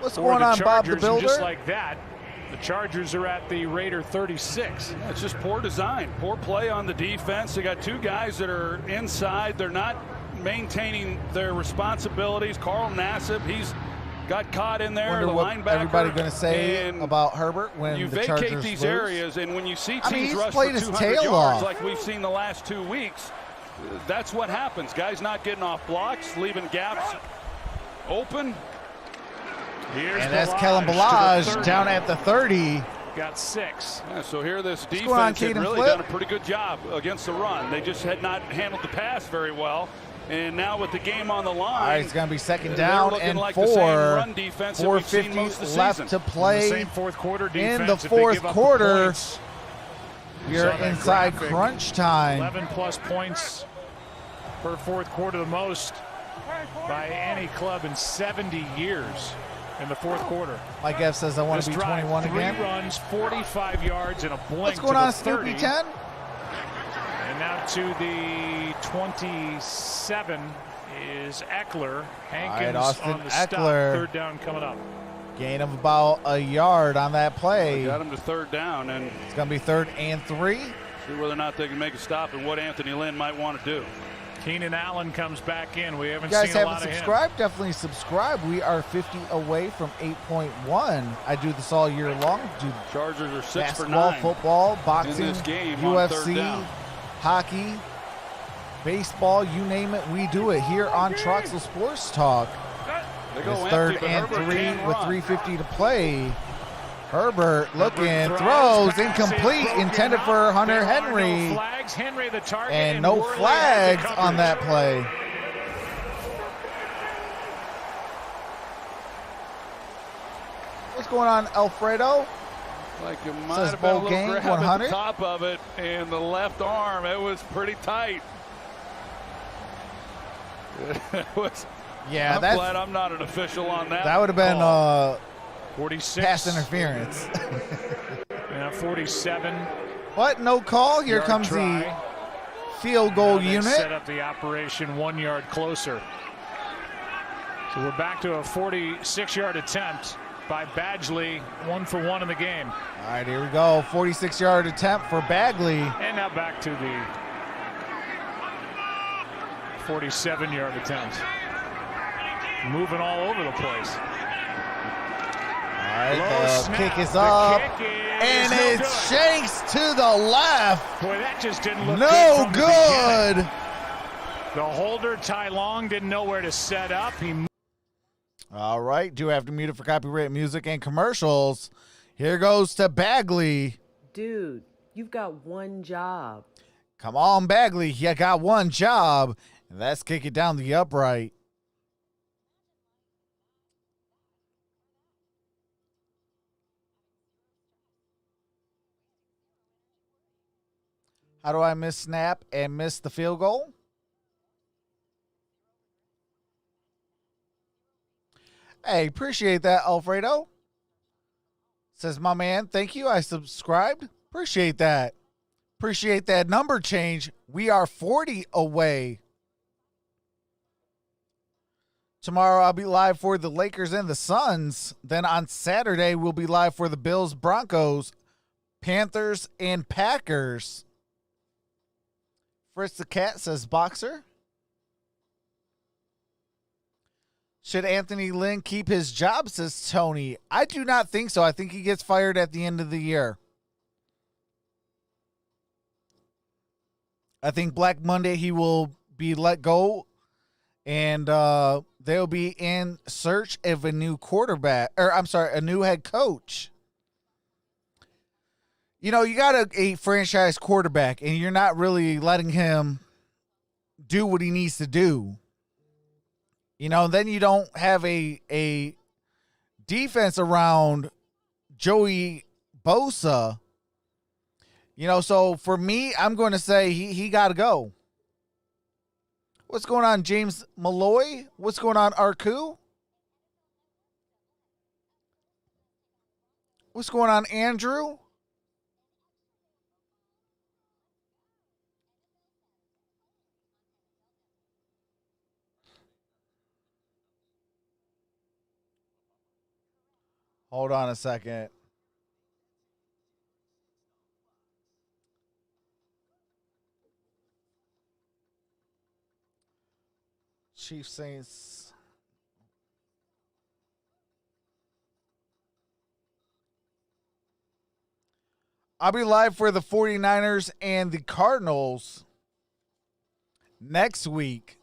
What's going on, Bob the Builder? Just like that, the Chargers are at the Raider 36. It's just poor design, poor play on the defense. They got two guys that are inside. They're not maintaining their responsibilities. Carl Nassib, he's got caught in there. Wonder the what linebacker. Everybody going to say about Herbert when you the Chargers vacate these lose? areas, and when you see teams he's rush played for his 200 tail yards off. like we've seen the last 2 weeks, that's what happens. Guys not getting off blocks, leaving gaps open. And that's Kellen Balaj down at the 30. Got 6. Yeah, so here this defense had really done a pretty good job against the run. They just had not handled the pass very well. And now with the game on the line, all right, it's going to be second down and like 4. 4:50 left to play in the fourth quarter. In the fourth quarter, you're inside crunch time. 11-plus points per fourth quarter, the most by any club in 70 years in the fourth quarter. Mike F says I want to be 21 again. 3 runs, 45 yards, and a blink. What's going on, Snoopy 10? And now to the 27 is Eckler. Hankins Austin on the Eckler. stop. Third down coming up. Gain of about a yard on that play. They got him to third down, and it's going to be 3rd and 3. See whether or not they can make a stop and what Anthony Lynn might want to do. Keenan Allen comes back in. We haven't seen a lot of him. You guys haven't subscribed? Definitely subscribe. We are 50 away from 8.1. I do this all year long. Chargers are 6 for 9. Basketball, football, boxing, in this game UFC, hockey, baseball, you name it, we do it here on Troxel Sports Talk. It's 3rd and 3 with 3:50 to play. Herbert looking, throws, incomplete, intended for Hunter Henry. No flags, Henry the target, and no flags on that play. What's going on, Alfredo? Like it might have been a little game, grab 100. at the top of it, and the left arm, it was pretty tight. Yeah, I'm glad I'm not an official on that. That would have been 46 pass interference. Yeah, 47. What? No call. Here comes the field goal unit. Set up the operation 1 yard closer. So we're back to a 46-yard attempt by Badgley, 1 for 1 in the game. All right, here we go. 46-yard attempt for Bagley. And now back to the 47-yard attempt. Moving all over the place. All right, the kick is up. And it's Shanks to the left. Boy, that just didn't look good. The holder, Tai Long, didn't know where to set up. All right, do have to mute it for copyright music and commercials. Here goes to Bagley. Dude, you've got one job. Come on, Bagley. You got one job, and that's kick it down the upright. How do I miss snap and miss the field goal? Hey, appreciate that, Alfredo. Says my man, thank you. I subscribed. Appreciate that. Appreciate that number change. We are 40 away. Tomorrow I'll be live for the Lakers and the Suns. Then on Saturday we'll be live for the Bills, Broncos, Panthers, and Packers. Fritz the Cat says boxer. Should Anthony Lynn keep his job, says Tony. I do not think so. I think he gets fired at the end of the year. I think Black Monday he will be let go, and they'll be in search of a new quarterback, or I'm sorry, a new head coach. You know, you got a franchise quarterback, and you're not really letting him do what he needs to do. You know, then you don't have a defense around Joey Bosa. You know, so for me, I'm going to say he got to go. What's going on, James Malloy? What's going on, Arku? What's going on, Andrew? Hold on a second. Chiefs Saints. I'll be live for the 49ers and the Cardinals next week.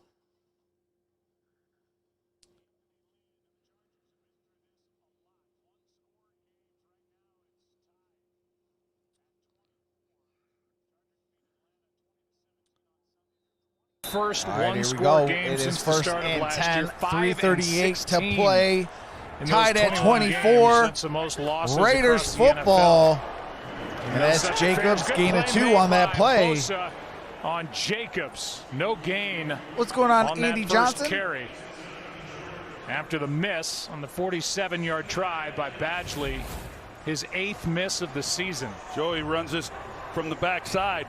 First one-score game since the start of last year. 3:38 to play. Tied at 24. Raiders football. And that's Jacobs, gain of 2 on that play. On Jacobs, no gain. What's going on, Andy Johnson? Carry. After the miss on the 47-yard try by Badgley, his 8th miss of the season. Joey runs this from the backside.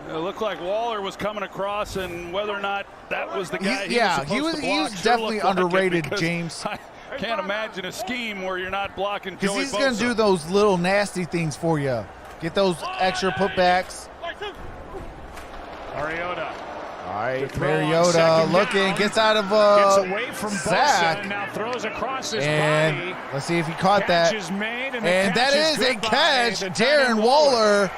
It looked like Waller was coming across, and whether or not that was the guy he was definitely underrated, James. I can't imagine a scheme where you're not blocking Joey Bosa. Because he's going to do those little nasty things for you. Get those extra putbacks. Mariota. All right, Mariota looking, gets out of gets away from sack. Bosa and now throws across his and body. Let's see if he caught that. Made, and that is a catch. Darren Waller.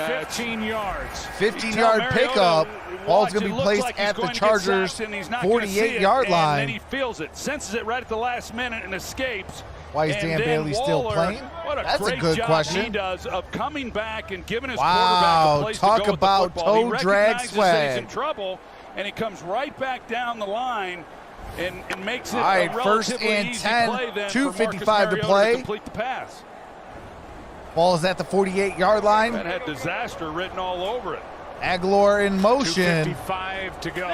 15 yards. 15-yard pickup. Ball's going to be placed at the Chargers' 48-yard line. And then he feels it, senses it right at the last minute and escapes. Why is Dan Bailey still playing? That's a good question. He does of coming back and giving his quarterback a place talk to go about with the football. toe drag swag. That he's in trouble, and he comes right back down the line and makes it all right, a relatively first and easy 10, play then 2:55 to play. To complete the pass. Ball is at the 48-yard line. That had disaster written all over it. Aguilar in motion. 2:55 to go.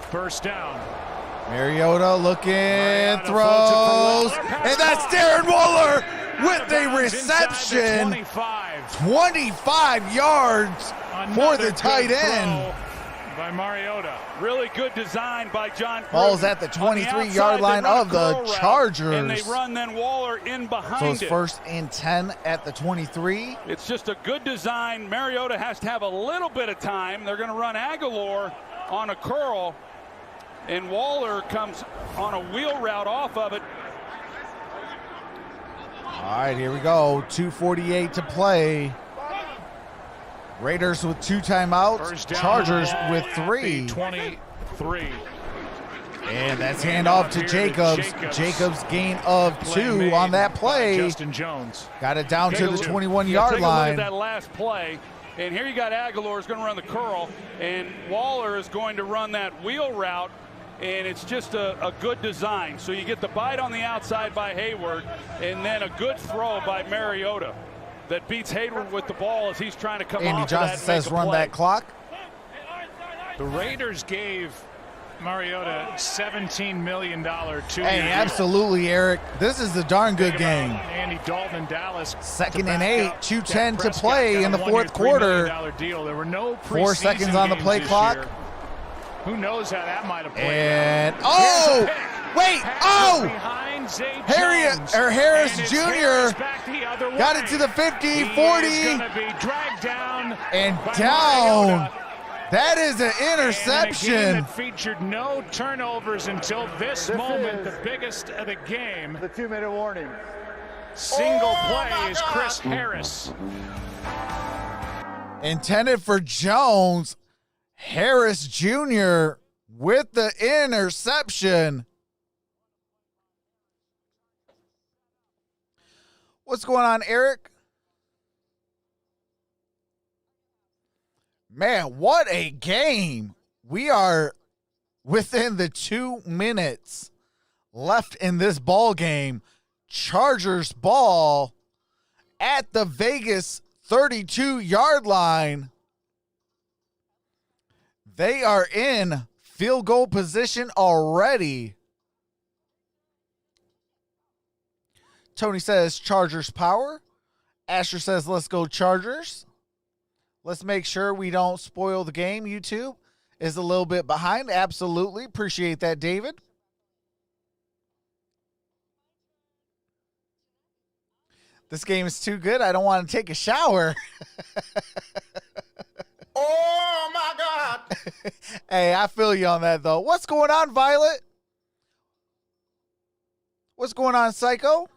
First down. Mariota looking, throws, and that's Darren Waller with a reception. 25 yards for the tight end. By Mariota. Really good design by John. Ball's at the 23-yard line of the Chargers. And they run then Waller in behind so it's first and 10 at the 23. It's just a good design. Mariota has to have a little bit of time. They're going to run Aguilar on a curl, and Waller comes on a wheel route off of it. All right, here we go. 2:48 to play. Raiders with 2 timeouts. Chargers with 3. 23. And that's handoff to Jacobs. Jacobs gain of 2 on that play. Justin Jones. Got it down to the 21-yard line. Take a look at that last play. And here you got Aguilar is going to run the curl, and Waller is going to run that wheel route, and it's just a good design. So you get the bite on the outside by Hayward, and then a good throw by Mariota that beats Hayward with the ball as he's trying to come Andy off Johnson of that says run that clock. The Raiders gave Mariota $17 million 2-year deal. Hey, absolutely, Eric. This is a darn good game. Andy Dalton in Dallas. Second and 8, 2:10 to play in the fourth quarter. Deal. There were no 4 seconds on the play clock. Year. Who knows how that might have played and out. Harris Jr. got it to the 50, 40, and down. That is an interception. And a game that featured no turnovers until this moment, the biggest of the game. The 2-minute warning. Single play is Chris Harris. Intended for Jones. Harris Jr. with the interception. What's going on, Eric? Man, what a game. We are within the 2 minutes left in this ball game. Chargers ball at the Vegas 32-yard line. They are in field goal position already. Tony says Chargers power. Asher says let's go Chargers. Let's make sure we don't spoil the game. YouTube is a little bit behind. Absolutely. Appreciate that, David. This game is too good. I don't want to take a shower. Oh, my God. Hey, I feel you on that, though. What's going on, Violet? What's going on, Psycho?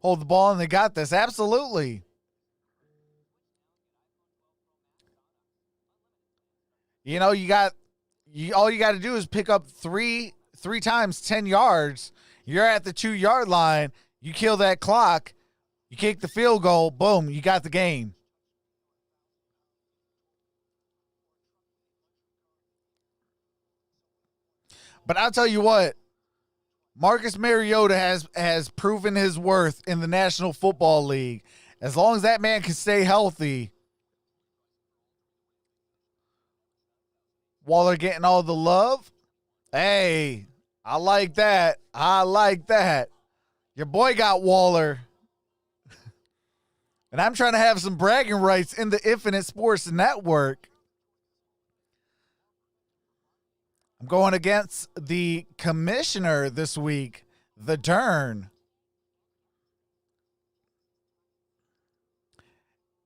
Hold the ball and they got this. Absolutely. You know, all you got to do is pick up three times 10 yards. You're at the 2-yard line. You kill that clock. You kick the field goal. Boom, you got the game. But I'll tell you what, Marcus Mariota has proven his worth in the National Football League. As long as that man can stay healthy, Waller getting all the love. Hey, I like that. I like that. Your boy got Waller. And I'm trying to have some bragging rights in the Infinite Sports Network. I'm going against the commissioner this week, the Derrn.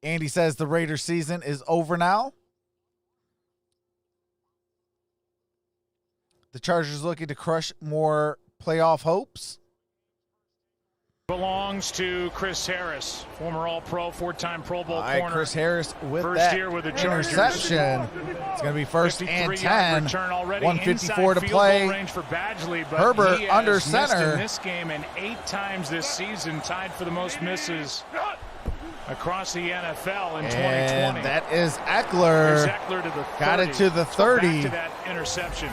Andy says the Raiders season is over now. The Chargers looking to crush more playoff hopes. Belongs to Chris Harris, former All-Pro, 4-time Pro Bowl corner. Chris Harris with first that year with the interception. It's going to be first and 10. 154 to field play. goal range for Badgley, but Herbert he under has missed center. in this game and 8 times this season, tied for the most misses across the NFL in 2020. And that is Eckler. There's Eckler to the 30. Got it to the 30. So back to that interception.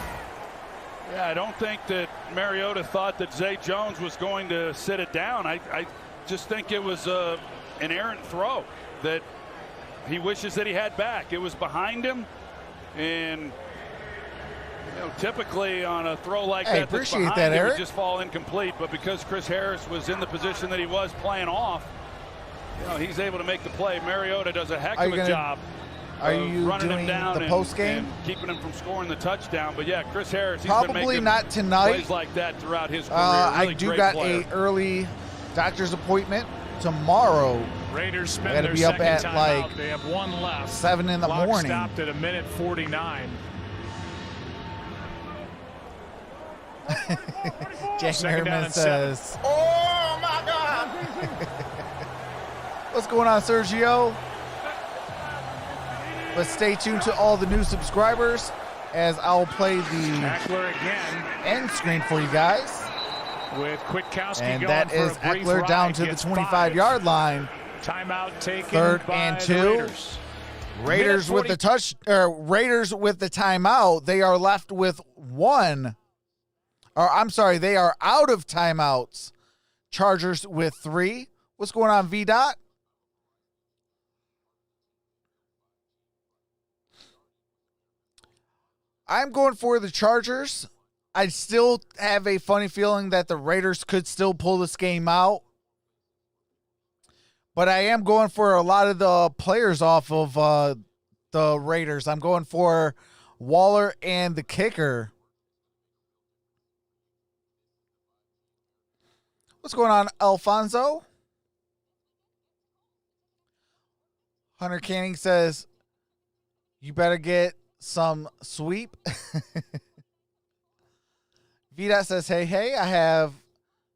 Yeah, I don't think that Mariota thought that Zay Jones was going to sit it down. I just think it was an errant throw that he wishes that he had back. It was behind him, and typically on a throw like that that's behind him, it would just fall incomplete. But because Chris Harris was in the position that he was playing off, he's able to make the play. Mariota does a heck of a job. Are you running doing him down the post game? And keeping him from scoring the touchdown? But yeah, Chris Harris, he's probably been making not tonight. Plays like that throughout his career. I do got an early doctor's appointment tomorrow. Raiders spend I got to be up at like they have 1 left. 7 in the Clock morning. Stopped at 1:49. Jack Merriman says, Oh, my God. what's going on, Sergio? But stay tuned to all the new subscribers as I'll play the end screen for you guys. With Kwiatkowski and going that for is a brief Eckler ride, down to the gets 25-yard line. Timeout taken 3rd by and the 2. Raiders with the Raiders with the timeout. They are left with 1. Or I'm sorry, they are out of timeouts. Chargers with 3. What's going on, V-Dot? I'm going for the Chargers. I still have a funny feeling that the Raiders could still pull this game out. But I am going for a lot of the players off of the Raiders. I'm going for Waller and the kicker. What's going on, Alfonso? Hunter Canning says, you better get some sweep. Vida says, hey, I have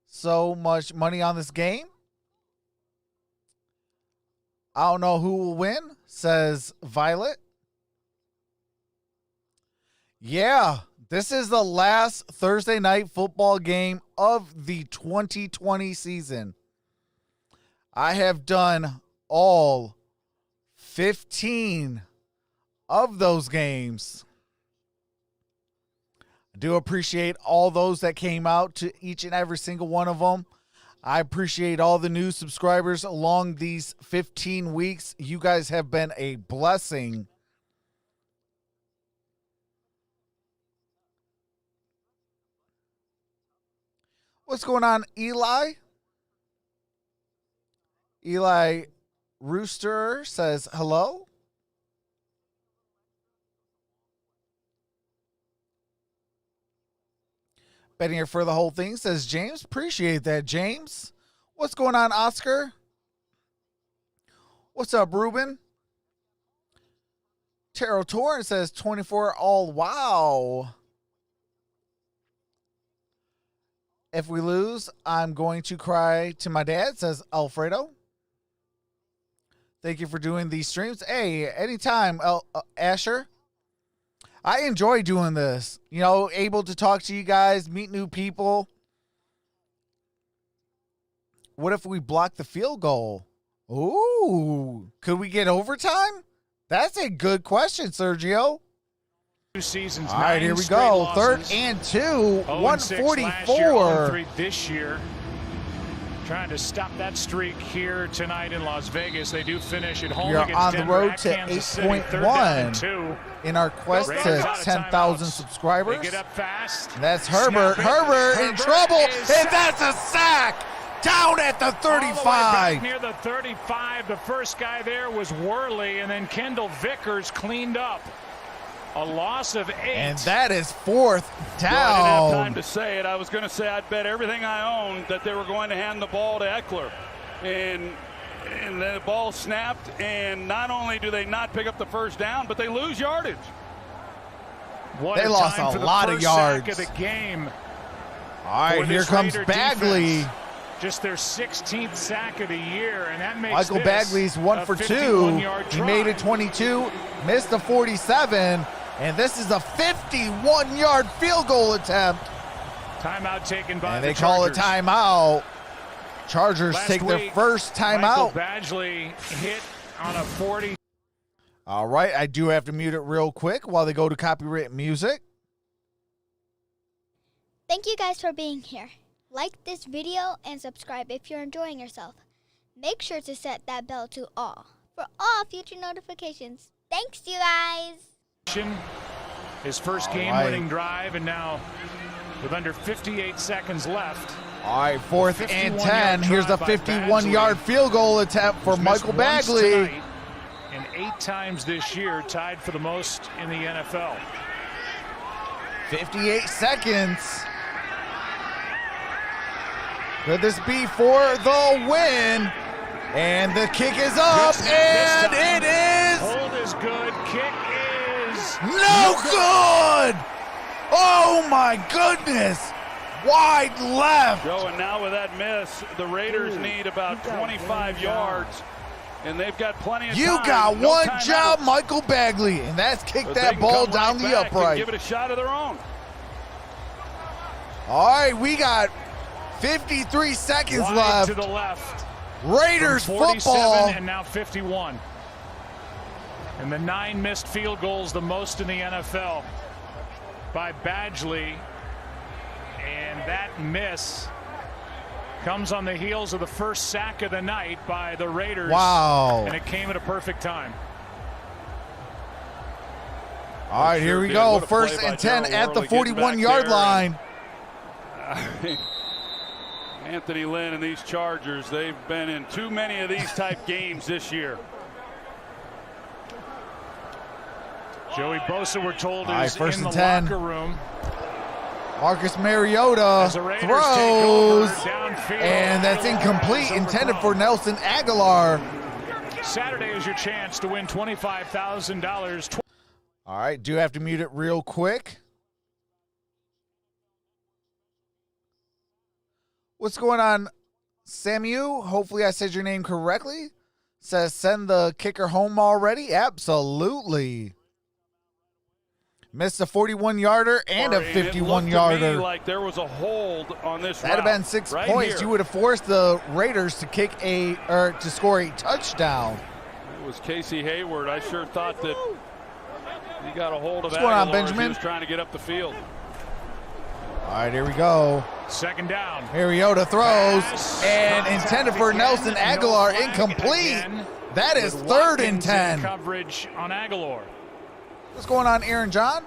so much money on this game. I don't know who will win, says Violet. Yeah, this is the last Thursday night football game of the 2020 season. I have done all 15 of those games. I do appreciate all those that came out to each and every single one of them. I appreciate all the new subscribers along these 15 weeks. You guys have been a blessing. What's going on, Eli? Eli Rooster says hello. Betting here for the whole thing, says James. Appreciate that, James. What's going on, Oscar? What's up, Ruben? Tarot Torrent says 24 all. Wow. If we lose, I'm going to cry to my dad, says Alfredo. Thank you for doing these streams. Hey, anytime, Asher. I enjoy doing this. You know, able to talk to you guys, meet new people. What if we block the field goal? Ooh, could we get overtime? That's a good question, Sergio. 2 seasons. All right, here we go. 3rd and 2, 144. This year. Trying to stop that streak here tonight in Las Vegas. They do finish at home. We are against on the Denver road at to Kansas City, 8.1 in our quest to 10,000 subscribers. They get up fast. That's Herbert. Herbert in trouble, and that's a sack down at the 35. Near the 35, the first guy there was Worley, and then Kendall Vickers cleaned up. A loss of 8. And that is 4th down. Well, I didn't have time to say it. I was going to say I'd bet everything I owned that they were going to hand the ball to Eckler. And the ball snapped, and not only do they not pick up the first down, but they lose yardage. They lost a lot of yards. Of the game. All right, here comes Bagley. Defense. Just their 16th sack of the year, and that makes Michael Bagley's 1 for 2. He made it 22, missed the 47, and this is a 51-yard field goal attempt. Timeout taken by and the they call it Chargers. timeout. Chargers take their first timeout. Badgley hit on a 40. All right, I do have to mute it real quick while they go to copyright music. Thank you guys for being here. Like this video and subscribe if you're enjoying yourself. Make sure to set that bell to all for all future notifications. Thanks, you guys. His first game-winning drive, and now with under 58 seconds left. All right, 4th and 10. Here's a 51-yard field goal attempt for Michael Bagley. And 8 times this year, tied for the most in the NFL. 58 seconds. Could this be for the win? And the kick is up, and it is. Hold is good. Kick is no good. Oh my goodness. Wide left. Joe, and now with that miss, the Raiders need about 25 yards, and they've got plenty of time. You got one job, Michael Bagley, and that's kick that ball down the upright. Give it a shot of their own. All right, we got 53 seconds left. To the left. Raiders football. And now 51. And the 9 missed field goals, the most in the NFL by Badgley. And that miss comes on the heels of the first sack of the night by the Raiders. Wow. And it came at a perfect time. All right, here we go. 1st and 10 at the 41-yard line. Anthony Lynn and these Chargers, they've been in too many of these type games this year. Joey Bosa, we're told, is in the 10. locker room. Marcus Mariota throws, and that's incomplete, intended for Nelson Aguilar. Saturday is your chance to win $25,000. All right, do have to mute it real quick. What's going on, Samu? Hopefully I said your name correctly. says, send the kicker home already? Absolutely. Missed a 41-yarder and a 51-yarder. Like there was a hold on this. That'd have been 6 points. Here. You would have forced the Raiders to to score a touchdown. It was Casey Hayward. I sure thought that he got a hold of What's going on, Aguilar. Benjamin? He was trying to get up the field. All right, here we go. Second down. Mariota throws Pass. and intended for Nelson Aguilar, incomplete. Again, That is with 3rd and Watkins 10. in coverage on Aguilar. What's going on, Aaron John?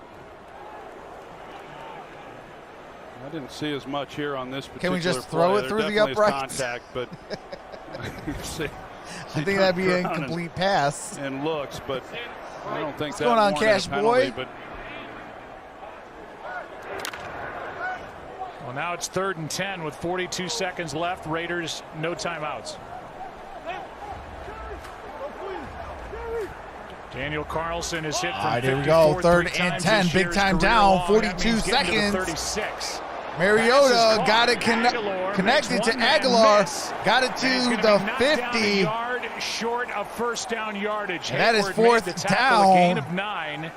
I didn't see as much here on this particular Can we just throw play. it through There the definitely is uprights? contact, but I think that'd be an incomplete pass. And looks, but I don't think What's that going on, warranted a Cash penalty, Boy? But Well, now it's 3rd and 10 with 42 seconds left. Raiders, no timeouts. Daniel Carlson is hit from All right, here we 54 go. 3rd three and times 10. this Big year, time his career down. long. 42 That means getting to the seconds. 36. Mariota got it Aguilar connected makes to one man Aguilar. miss. Got it And to it's gonna the be knocked down 50. a yard short of first down yardage. And that is Hayward made 4th the tackle, down. A gain of 9.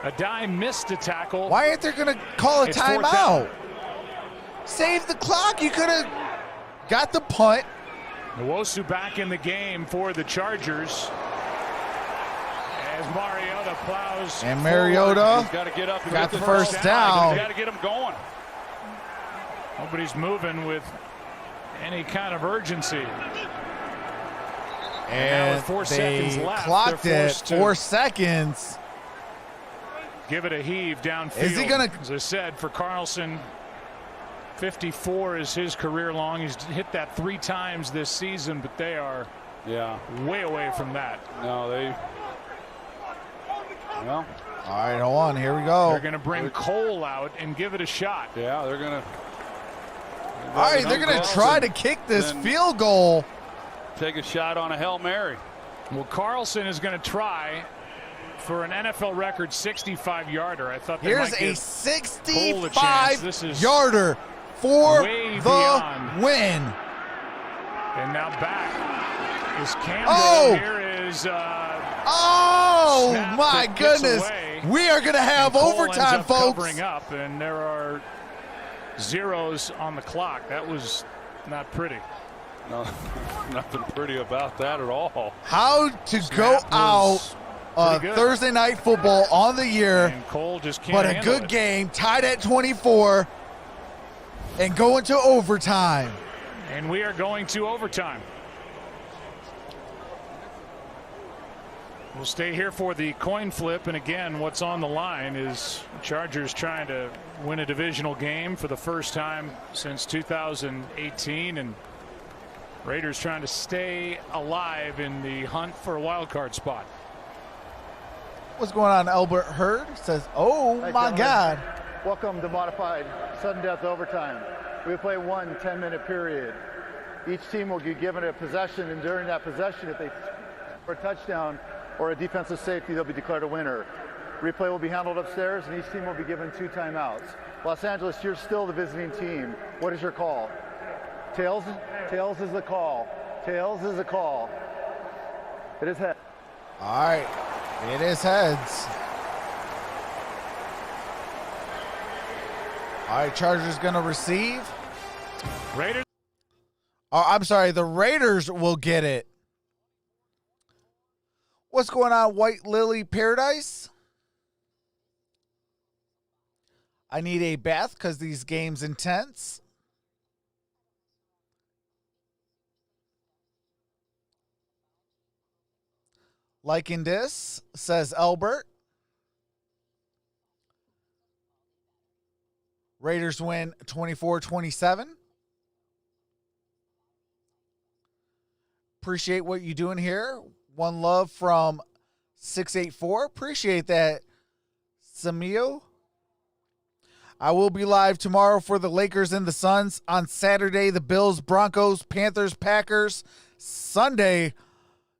A dime missed a tackle. Why aren't they going to call a It's 4th timeout? down. Save the clock. You could have got the punt. Nwosu back in the game for the Chargers. As Mariota plows. And Mariota he's got to get up and got get the this first down. He's got to get him going. Nobody's moving with any kind of urgency. now And with 4 they seconds left, clocked they're it. forced to 4 seconds. give it a heave downfield. Is he gonna- As I said, for Carlson, 54 is his career long. He's hit that 3 times this season, but they are way away from that. No, they. Well, all right, hold on. Here we go. They're going to bring Cole out and give it a shot. Yeah, they're going to. All right, they're going to try to kick this field goal. Take a shot on a Hail Mary. Well, Carlson is going to try for an NFL record 65-yarder. I thought here's might a give Cole a chance. 65-yarder for way the beyond. win. And now back is Campbell. Oh! Here is Oh snap my that gets goodness! away. We are going to have Cole overtime, ends up folks. covering up, and there are zeros on the clock. That was not pretty. No, nothing pretty about that at all. How to go out Thursday night football on the year, And Cole just can't but a handle good it. game, tied at 24, and going to overtime. And we are going to overtime. We'll stay here for the coin flip, and again, what's on the line is Chargers trying to win a divisional game for the first time since 2018, and Raiders trying to stay alive in the hunt for a wild card spot. What's going on? Albert Hurd says, oh Hi, my gentlemen. God. Welcome to modified sudden death overtime. We play 1 10-minute period. Each team will be given a possession, and during that possession, if they score a touchdown or a defensive safety, they'll be declared a winner. Replay will be handled upstairs, and each team will be given 2 timeouts. Los Angeles, you're still the visiting team. What is your call? Tails? Tails is the call. Tails is the call. It is head. All right, it is heads. All right, Chargers going to receive. Raiders. Oh, I'm sorry, the Raiders will get it. What's going on, White Lily Paradise? I need a bath because these games intense. Liking this, says Albert. Raiders win 24-27. Appreciate what you're doing here. One love from 684. Appreciate that, Samio. I will be live tomorrow for the Lakers and the Suns. On Saturday, the Bills, Broncos, Panthers, Packers. Sunday,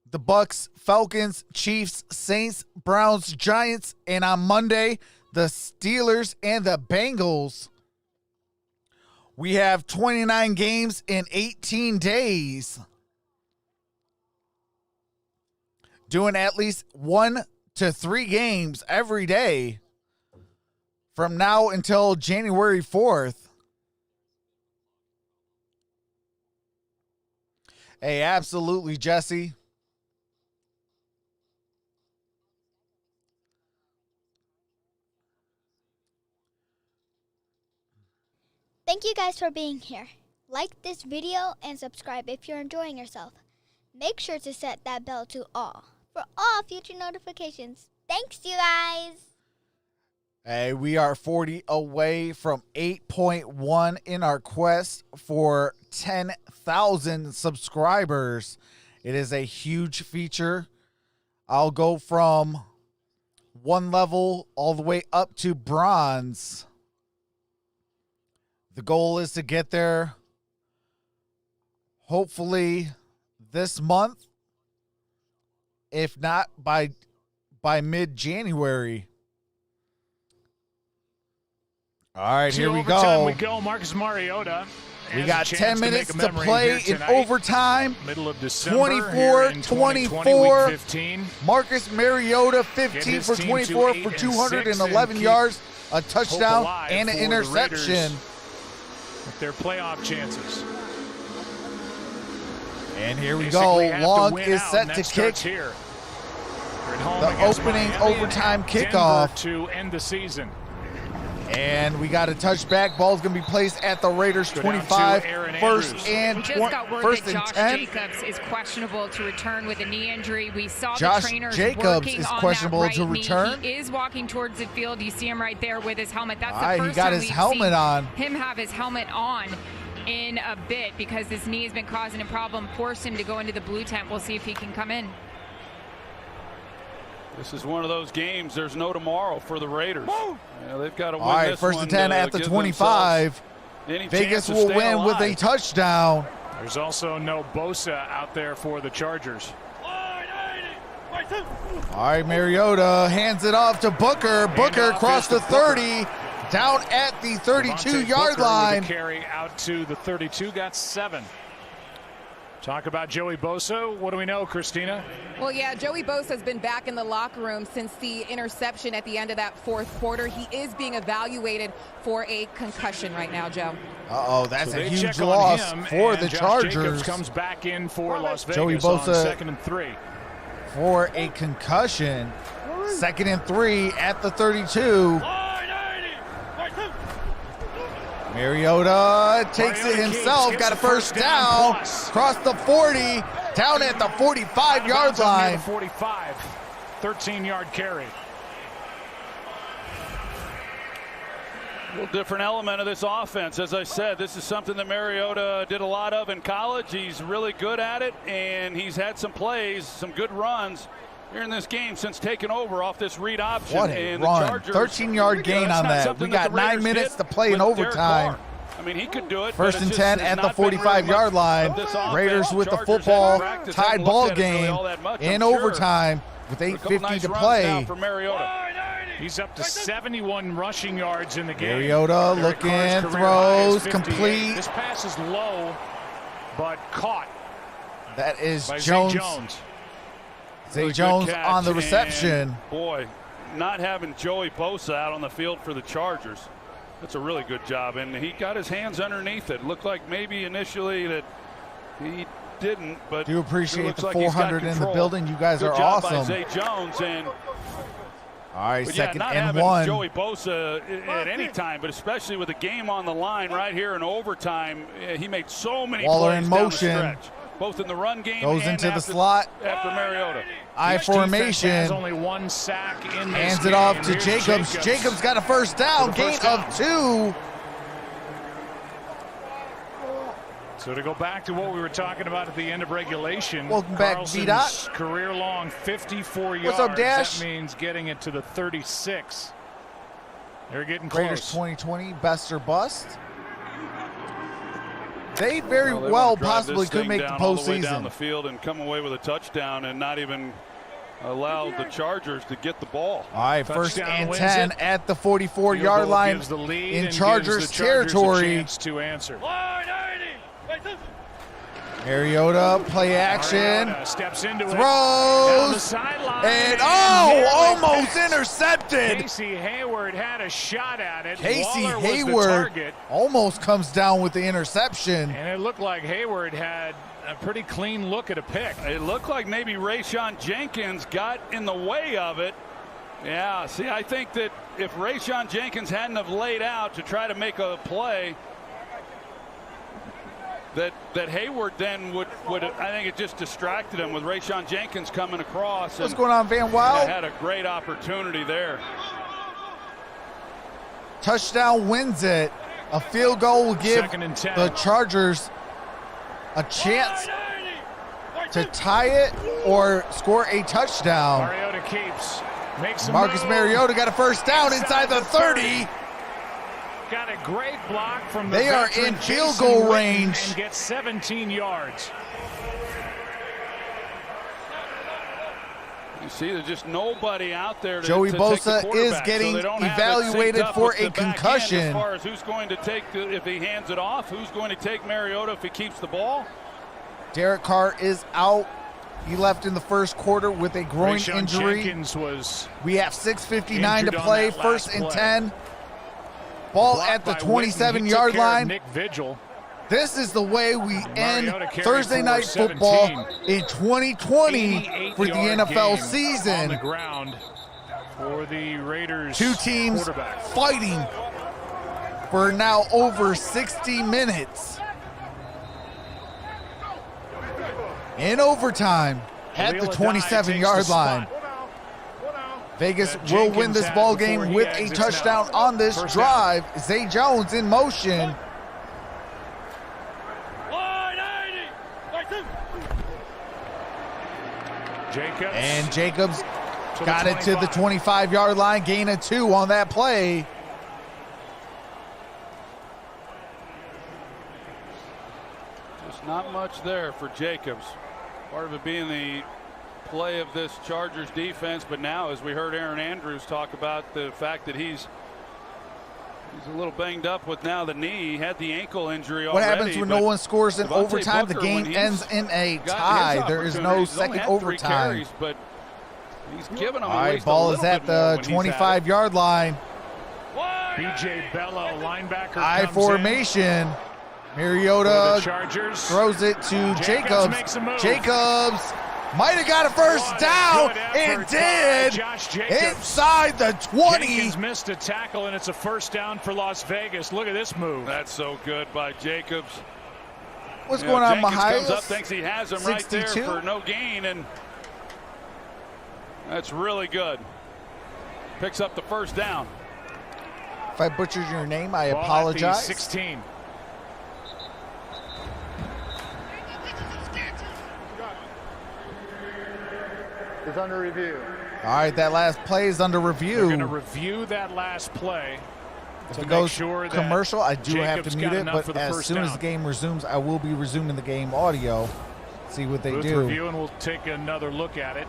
the Bucks, Falcons, Chiefs, Saints, Browns, Giants. And on Monday, the Steelers and the Bengals. We have 29 games in 18 days. doing at least 1 to 3 games every day from now until January 4th. Hey, absolutely, Jesse. Thank you guys for being here. Like this video and subscribe if you're enjoying yourself. Make sure to set that bell to all for all future notifications. Thanks, you guys. Hey, we are 40 away from 8.1 in our quest for 10,000 subscribers. It is a huge feature. I'll go from 1 level all the way up to bronze. The goal is to get there hopefully this month, if not by mid-January. All right, here we go. We go. Marcus Mariota. We got 10 minutes to play in overtime. Middle of December. 24-24. Marcus Mariota, 15 for 24 for 211 yards, a touchdown, and an interception. With their playoff chances. And here we go. Long is set to kick the opening overtime kickoff to end the season. And we got a touchback. Ball's going to be placed at the Raiders 25. First and 10. Jacobs is questionable to return with a knee injury. We saw Josh the trainers Jacobs working is on questionable that right to return. Knee. He is walking towards the field. You see him right there with his helmet. That's the first he got time his we've helmet seen on. him have his helmet on in a bit because his knee has been causing a problem. Forced him to go into the blue tent. We'll see if he can come in. This is one of those games. There's no tomorrow for the Raiders. They've got to win. All right, this first one and 10 at the 25. Vegas will win with a touchdown. There's also no Bosa out there for the Chargers. All right, Mariota hands it off to Booker. Booker across the 30, down at the 32-yard line. With a carry out to the 32, got 7. Talk about Joey Bosa. What do we know, Christina? Well, yeah, Joey Bosa has been back in the locker room since the interception at the end of that 4th quarter. He is being evaluated for a concussion right now, Joe. Uh-oh, that's a huge loss for the Chargers. Jacobs comes back in for Las Vegas Joey Bosa on 2nd and 3. For a concussion. 2nd and 3 at the 32. Mariota takes it himself, got a first down, across the 40, down at the 45-yard line. 45, 13-yard carry. A little different element of this offense. As I said, this is something that Mariota did a lot of in college. He's really good at it, and he's had some plays, some good runs here in this game since taking over off this read option. What a run. 13-yard gain on that. We got 9 minutes to play in overtime. I mean, he could do it. First and 10 at the 45-yard line. Raiders with the football, tied ball game in overtime with 8:50 to play. He's up to 71 rushing yards in the game. Mariota looking, throws, complete. This pass is low, but caught. That is Jones. Zay Jones on the reception. And boy, not having Joey Bosa out on the field for the Chargers, that's a really good job. And he got his hands underneath it. Looked like maybe initially that he didn't, but do appreciate the 400 in the building. You guys good are job awesome. By Zay Jones. And all right, second not and having 1. Joey Bosa at any time, but especially with the game on the line right here in overtime, he made so many Waller plays in down the motion. stretch, both in the run game goes and into the after, slot after Mariota. I formation. Has only 1 sack in this hands game. it off to Here's Jacobs. Jacobs got a first down, gain of 2. So to go back to what we were talking about at the end of regulation, welcome back, Carlson's career-long 54 yards. What's up, Dash? That means getting it to the 36. They're getting Raiders close. 2020, best or bust. They very well possibly could make the all the way down postseason. The field and come away with a touchdown and not even allow the Chargers to get the ball. All right, first Touchdown and 10 at the 44-yard line in Chargers territory. To answer. Mariota, play action. Mariota steps into throws. it. Down the sideline. And almost intercepted. Casey Hayward had a shot at it. Casey Waller was the Hayward target. almost comes down with the interception. And it looked like Hayward had a pretty clean look at a pick. It looked like maybe Rayshon Jenkins got in the way of it. Yeah, see, I think that if Rayshon Jenkins hadn't have laid out to try to make a play, that Hayward then would I think it just distracted him with Rayshon Jenkins coming across. What's going on, Van Wild? Had a great opportunity there. Touchdown wins it. A field goal will give the Chargers a chance to tie it or score a touchdown. Mariota keeps. Makes Marcus Mariota got a first down inside the 30. Got a great block from the They are in field goal range. And gets 17 yards. You see, there's just nobody out there to Joey to Bosa take the is getting evaluated for a concussion. As far as who's going to take if he hands it off, who's going to take Mariota if he keeps the ball. Derek Carr is out. He left in the first quarter with a groin injury. We have 6:59 to play. First and 10. Ball at the 27-yard line. Nick Vigil. This is the way we end Thursday Night Football in 2020 for the NFL season. On the ground for the Raiders. Two teams fighting for now over 60 minutes. In overtime at the 27-yard line. Vegas will win this ball game with a touchdown on this drive. Zay Jones in motion. And Jacobs got it to the 25-yard line, gain of 2 on that play. Just not much there for Jacobs. Part of it being the play of this Chargers defense, but now, as we heard Aaron Andrews talk about the fact that he's a little banged up with now the knee. He had the ankle injury already. What happens when no one scores in overtime? The game ends in a tie. There is no second overtime. Carries, but he's given them all right, ball is at the 25-yard line. B.J. Bello, linebacker, I formation. Mariota throws it to Jacobs. Jacobs might have got a first down. It did. Inside the 20. Jenkins missed a tackle, and it's a first down for Las Vegas. Look at this move. That's so good by Jacobs. What's going on, Jenkins Mahias? Comes up, thinks he has him 62? Right there for no gain, and that's really good. Picks up the first down. If I butchered your name, I Ball apologize. At the 16. Is under review. All right, that last play is under review. We're going to review that last play. If it goes sure commercial, I do have to mute it, but as soon down. as the game resumes, I will be resuming the game audio. See what they Booth do. Review, and we'll take another look at it.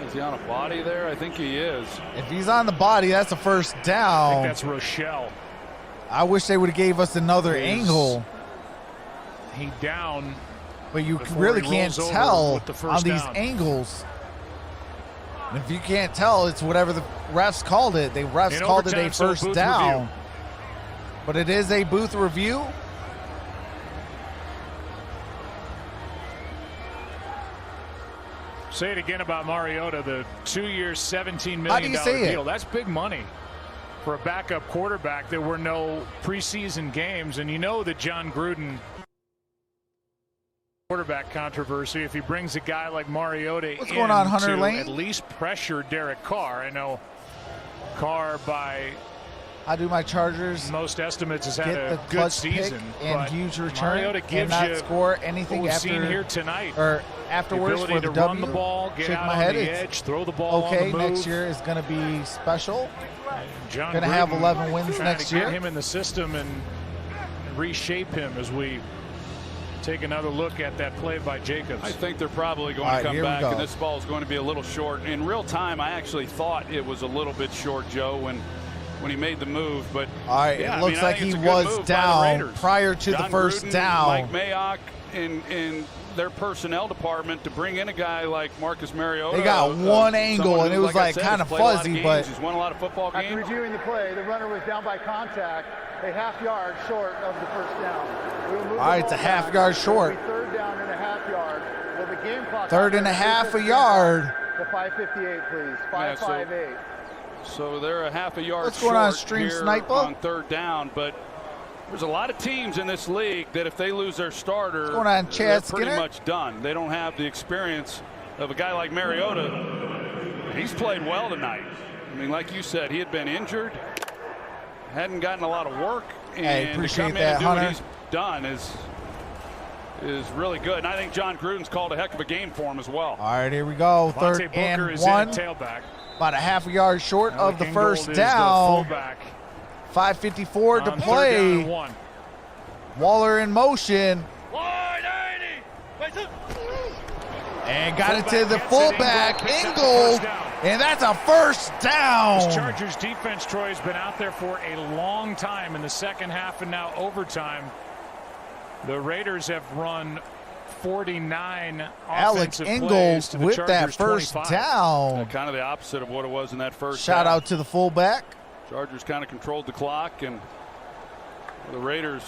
Is he on a body there? I think he is. If he's on the body, that's a first down. I think that's Rochelle. I wish they would have gave us another angle. He down. But you really can't tell on these angles. And if you can't tell, it's whatever the refs called it. The refs called it a first down. Review. But it is a booth review. Say it again about Mariota, the 2-year, $17 million deal. That's big money for a backup quarterback. There were no preseason games, and you know that John Gruden quarterback controversy. If he brings a guy like Mariota What's going on, Hunter to Lane? At least pressure Derek Carr. I know Carr, by I do my Chargers. Most estimates has had a good good season and huge return. Mariota gives and not you score anything what we've after seen here tonight. Or afterwards the ability for the to W. run the ball, get Shake out my on head. the It's edge, throw the ball okay. on the move. Next year is going to be special. John Going to have 11 wins next year. Get him in the system and reshape him as we take another look at that play by Jacobs. I think they're probably going to come back, and this ball is going to be a little short. In real time, I actually thought it was a little bit short, Joe, when when he made the move. But all right, yeah, it looks like he was down prior to the first Gruden, down. Mike Mayock in their personnel department to bring in a guy like Marcus Mariota. They got one angle, and it was like kind of fuzzy, but he's won a lot of football games. After reviewing the play, the runner was down by contact, a half-yard short of the first down. All right, it's a half-yard short. Third down and a half yard. Well, the game clock. Third and a half a yard. The 5:58, please. 5:58. So they're a half a yard What's short going on, Stream here Sniper? on third down, but there's a lot of teams in this league that if they lose their starter, What's going on, they're Chad pretty Skinner? much done. They don't have the experience of a guy like Mariota. He's played well tonight. I mean, like you said, he had been injured, hadn't gotten a lot of work, and hey, appreciate to come in that, and do Hunter. what he's done is really good. And I think John Gruden's called a heck of a game for him as well. All right, here we go. Third Booker and is one. in tailback. About a half a yard short of the Ingold first is down. the fullback 5:54 to on play. 3rd down and 1. Waller in motion. And got it to the fullback, Ingold, and that's a first down. This Chargers defense, Troy, has been out there for a long time in the second half and now overtime. The Raiders have run 49 Alec offensive Ingold plays to the with Chargers that first 25. down. Kind of the opposite of what it was in that first Shout half. out to the fullback. Chargers kind of controlled the clock, and the Raiders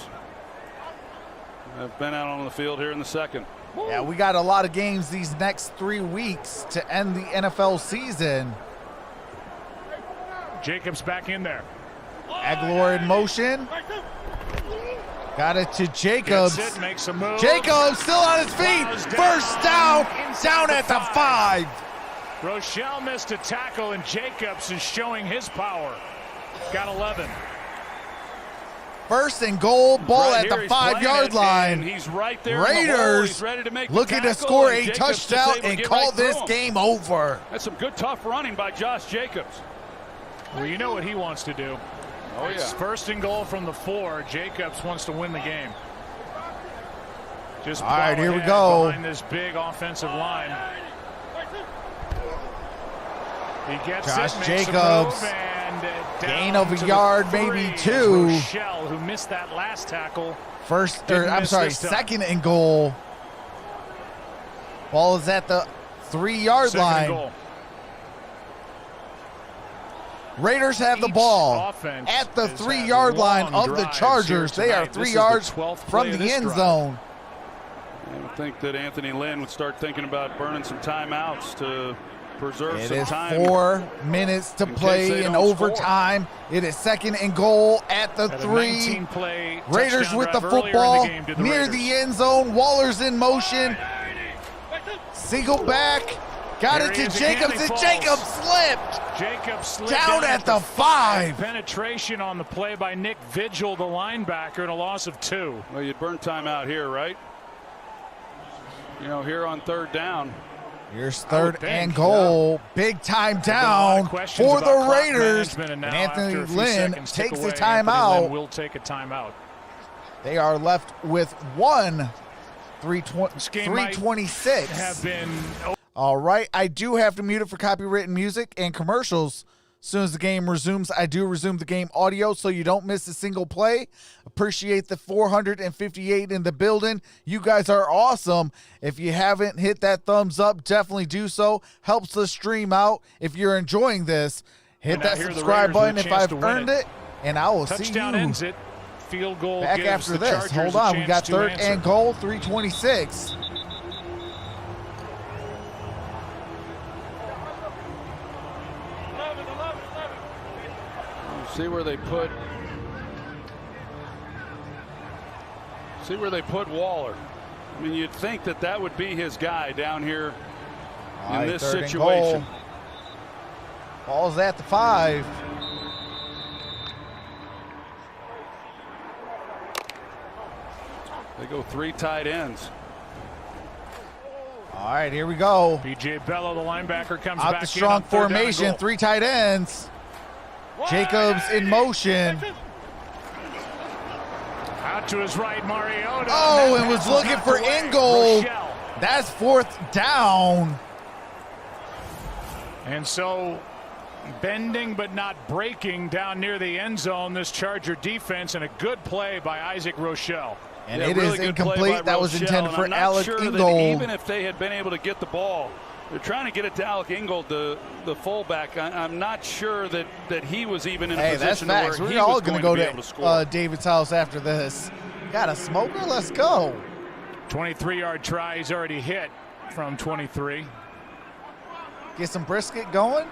have been out on the field here in the second. Yeah, we got a lot of games these next 3 weeks to end the NFL season. Jacobs back in there. Aguilar in motion. Got it to Jacobs. Gets it, makes a move. Jacobs still on his feet. First down, down at the 5. Rochelle missed a tackle, and Jacobs is showing his power. Got 11. First and goal, ball Right at here, the he's 5-yard playing it, line. and he's right there. Raiders He's ready to make the looking to tackle, score and a Jacobs just touchdown able to and get call right through this him. game over. That's some good tough running by Josh Jacobs. Well, you know what he wants to do. Oh, yeah. It's first and goal from the 4. Jacobs wants to win the game. Just all right, here we ahead go. Behind this big offensive line. He gets Josh it, makes Jacobs. a move, and Gain down of a to the yard, 3. maybe It's 2. Rochelle, who missed that last tackle. Second and goal. Ball is at the 3-yard Second and line. goal. Raiders have the Each ball offense at the has 3-yard had line long of the drives Chargers. here They are tonight. 3 This is the yards 12th from play of the this end drive. zone. I would think that Anthony Lynn would start thinking about burning some timeouts to preserve It some is time. 4 minutes to in case play they in don't overtime. It is second and goal at the Had a 3. 19-play Raiders touchdown with the drive earlier in the football game to the near Raiders. the end zone. Waller's in motion. Single back. Got There it he to is again, Jacobs, he and falls. Jacobs slipped. Jacobs slid Down at the 5. Penetration on the play by Nick Vigil, the linebacker, and a loss of 2. Well, you'd burn timeout here, right? You know, here on third down. Here's I third would think, and goal. Big time down for the Raiders. And Anthony Lynn takes the timeout. Will take a timeout. They are left with 3:26. Have been All right, I do have to mute it for copywritten music and commercials. As soon as the game resumes, I do resume the game audio so you don't miss a single play. Appreciate the 458 in the building. You guys are awesome. If you haven't hit that thumbs up, definitely do so. Helps the stream out. If you're enjoying this, hit that subscribe button if I've earned it. And I will see touchdown you ends it. Field goal back gives after the this. Chargers Hold a on, we chance got to third answer. and goal, 3:26. See where they put Waller. I mean, you'd think that that would be his guy down here in this third and situation. goal. Ball's at the 5. They go 3 tight ends. All right, here we go. B.J. Bello, the linebacker, comes Out back the strong in on third down and formation, goal. 3 tight ends. Jacobs in motion. Out to his right, Mariota. Oh, that and was pass looking knocked for away. Ingold. Rochelle. That's 4th down. And so Bending but not breaking down near the end zone, this Charger defense, and a good play by Isaac Rochelle. And it is incomplete. That was intended for Alec Ingold. Even if they had been able to get the ball, they're trying to get it to Alec Ingold, the fullback. I'm not sure that he was even in a position that's facts. where We're all going to go to David's house after this. Got a smoker? Let's go. 23-yard try. He's already hit from 23. Get some brisket going.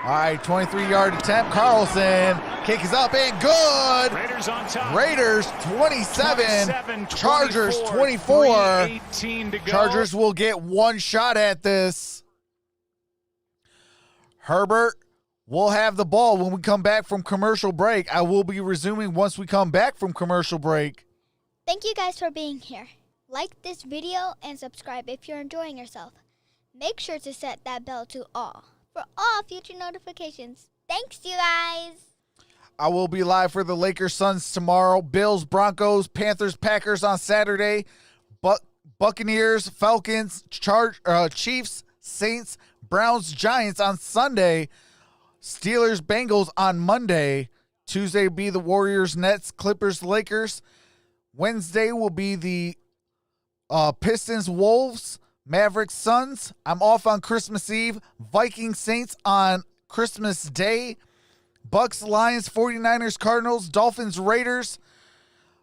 All right, 23-yard attempt. Carlson. Kick is up and good. Raiders on top. Raiders 27 Chargers 24. 3:18 to go. Chargers will get one shot at this. Herbert will have the ball when we come back from commercial break. I will be resuming once we come back from commercial break. Thank you guys for being here. Like this video and subscribe if you're enjoying yourself. Make sure to set that bell to all for all future notifications. Thanks, you guys. I will be live for the Lakers Suns tomorrow. Bills, Broncos, Panthers, Packers on Saturday. Buccaneers, Falcons, Chiefs, Saints, Browns, Giants on Sunday. Steelers, Bengals on Monday. Tuesday will be the Warriors, Nets, Clippers, Lakers. Wednesday will be the Pistons, Wolves, Mavericks, Suns. I'm off on Christmas Eve. Vikings, Saints on Christmas Day. Bucks, Lions, 49ers, Cardinals, Dolphins, Raiders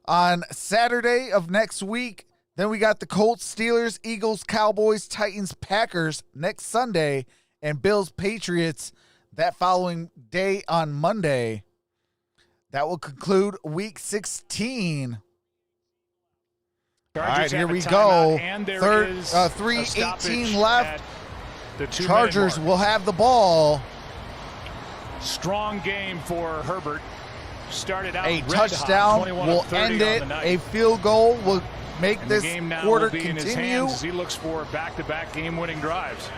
on Saturday of next week. Then we got the Colts, Steelers, Eagles, Cowboys, Titans, Packers next Sunday, and Bills, Patriots that following day on Monday. That will conclude Week 16. All right, here we go. 3:18 left. The Chargers will have the ball. Strong game for Herbert. Started out a touchdown will end it. A field goal will make this quarter continue. As he looks for back-to-back game-winning drives.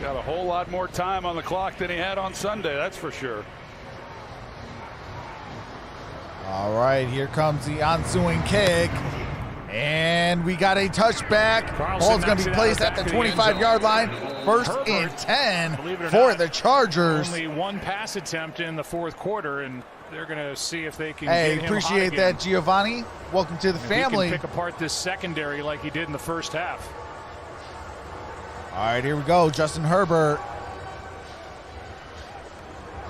Got a whole lot more time on the clock than he had on Sunday, that's for sure. All right, here comes the ensuing kick. And we got a touchback. Ball's going to be placed at the 25-yard line. First and 10 for the Chargers. Only one pass attempt in the fourth quarter, and they're going to see if they can get him appreciate that, Giovanni. Welcome to the family. He can pick apart this secondary like he did in the first half. All right, here we go. Justin Herbert.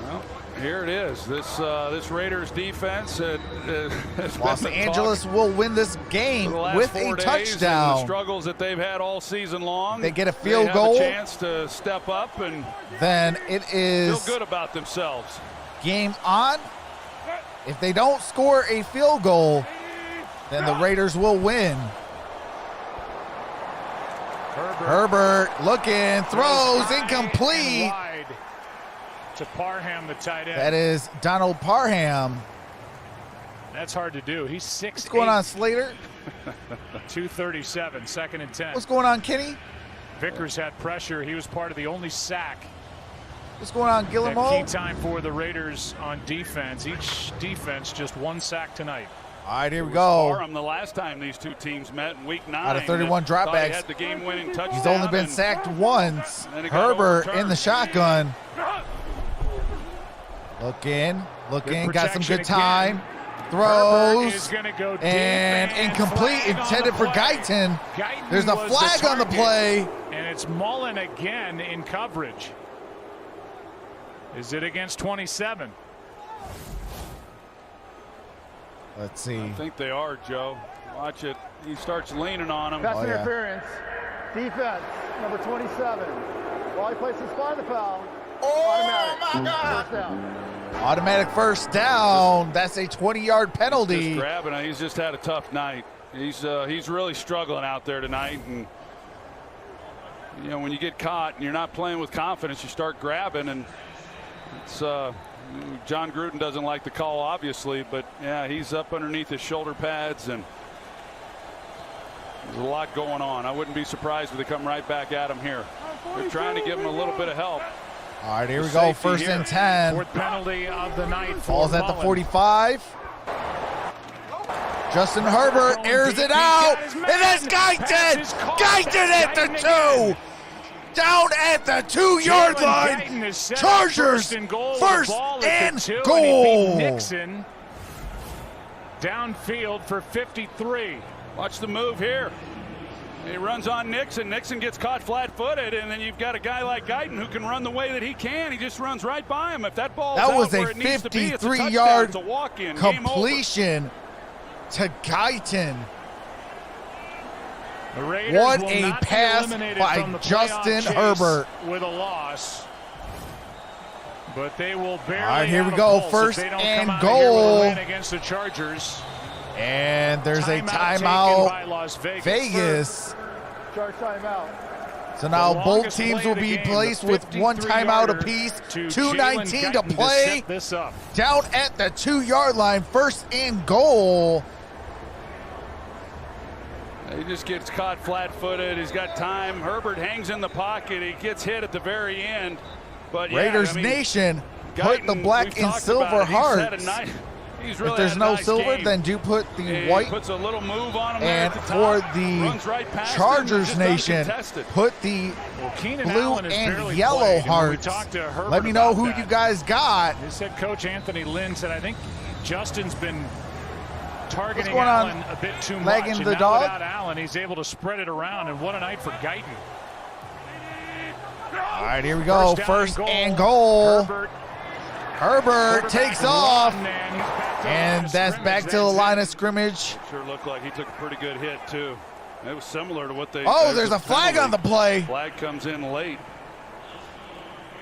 Well, here it is. This Raiders defense Los Angeles will win this game with a touchdown. The struggles that they've had all season long. They get a field goal. They have a chance to step up and then it is feel good about themselves. Game on. If they don't score a field goal, then the Raiders will win. Herbert looking, throws incomplete. To Parham, the tight end. That is Donald Parham. That's hard to do. He's 6'8". What's going on, Slater? 237, second and 10. What's going on, Kenny? Vickers had pressure. He was part of the only sack. What's going on, Guillermo? Key time for the Raiders on defense. Each defense just one sack tonight. All right, here we go. Parham the last time these two teams met in Week 9. Out of 31 dropbacks, had the game-winning touchdown. He's only been sacked once. Herbert in the shotgun. Looking, got some good time. Throws, and incomplete, intended for Guyton. There's a flag on the play. And it's Mullen again in coverage. Is it against 27? Let's see. I think they are, Joe. Watch it. He starts leaning on him. Pass interference. Defense, number 27. While he places by the foul. Automatic. My God. First down. Automatic first down. That's a 20-yard penalty. Just grabbing it. He's just had a tough night. He's really struggling out there tonight. And you know, when you get caught and you're not playing with confidence, you start grabbing, and it's John Gruden doesn't like the call, obviously, but yeah, he's up underneath his shoulder pads, and there's a lot going on. I wouldn't be surprised if they come right back at him here. They're trying to give him a little bit of help. All right, here we go. First and 10. Fourth penalty of the night. Falls at the 45. Justin Herbert airs it out. And that's Guyton. Guyton at the 2. down at the 2-yard line. Chargers, first and goal. Nixon downfield for 53. Watch the move here. He runs on Nixon. Nixon gets caught flat-footed, and then you've got a guy like Guyton who can run the way that he can. He just runs right by him. If that ball's out was where a it needs to be, it's a 53-yard touchdown. It's a walk-in. completion to Guyton. The Raiders what will a not pass be eliminated by from the Justin playoff chase Herbert. with a loss. But they will barely. All right, here we have a go. pulse First if they don't and come out of here with a goal. win against the Chargers. And there's a taken timeout. by Las Vegas. Charge timeout. So now The both longest teams play will of the be game, placed the with one 53-yarder timeout apiece. to 2:19 to Jalen Guyton play. set this up. Down at the 2-yard line. First and goal. He just gets caught flat-footed. He's got time. Herbert hangs in the pocket. He gets hit at the very end. But yeah, Raiders I mean, Nation, put the Guyton, black we've and talked silver about it. hearts. He's really If there's had a no nice silver, game. then do put the He white. puts a little move on him And there at the for top, the runs right past him, Chargers just Nation, uncontested. put the Well, Keenan blue Allen has and barely yellow played, and when we hearts. talked to Herbert Let me know about who that, you guys got. His head coach Anthony Lynn said, I think Justin's been targeting going on? Allen a bit too much. Lagging And the now dog? without Allen, he's able to spread it around, and what a night for Guyton. All right, here we go. down First and goal. Herbert takes off. And that's back to the line of scrimmage. Sure looked like he took a pretty good hit, too. It was similar to what they. Oh, there's a flag on the play. Flag comes in late.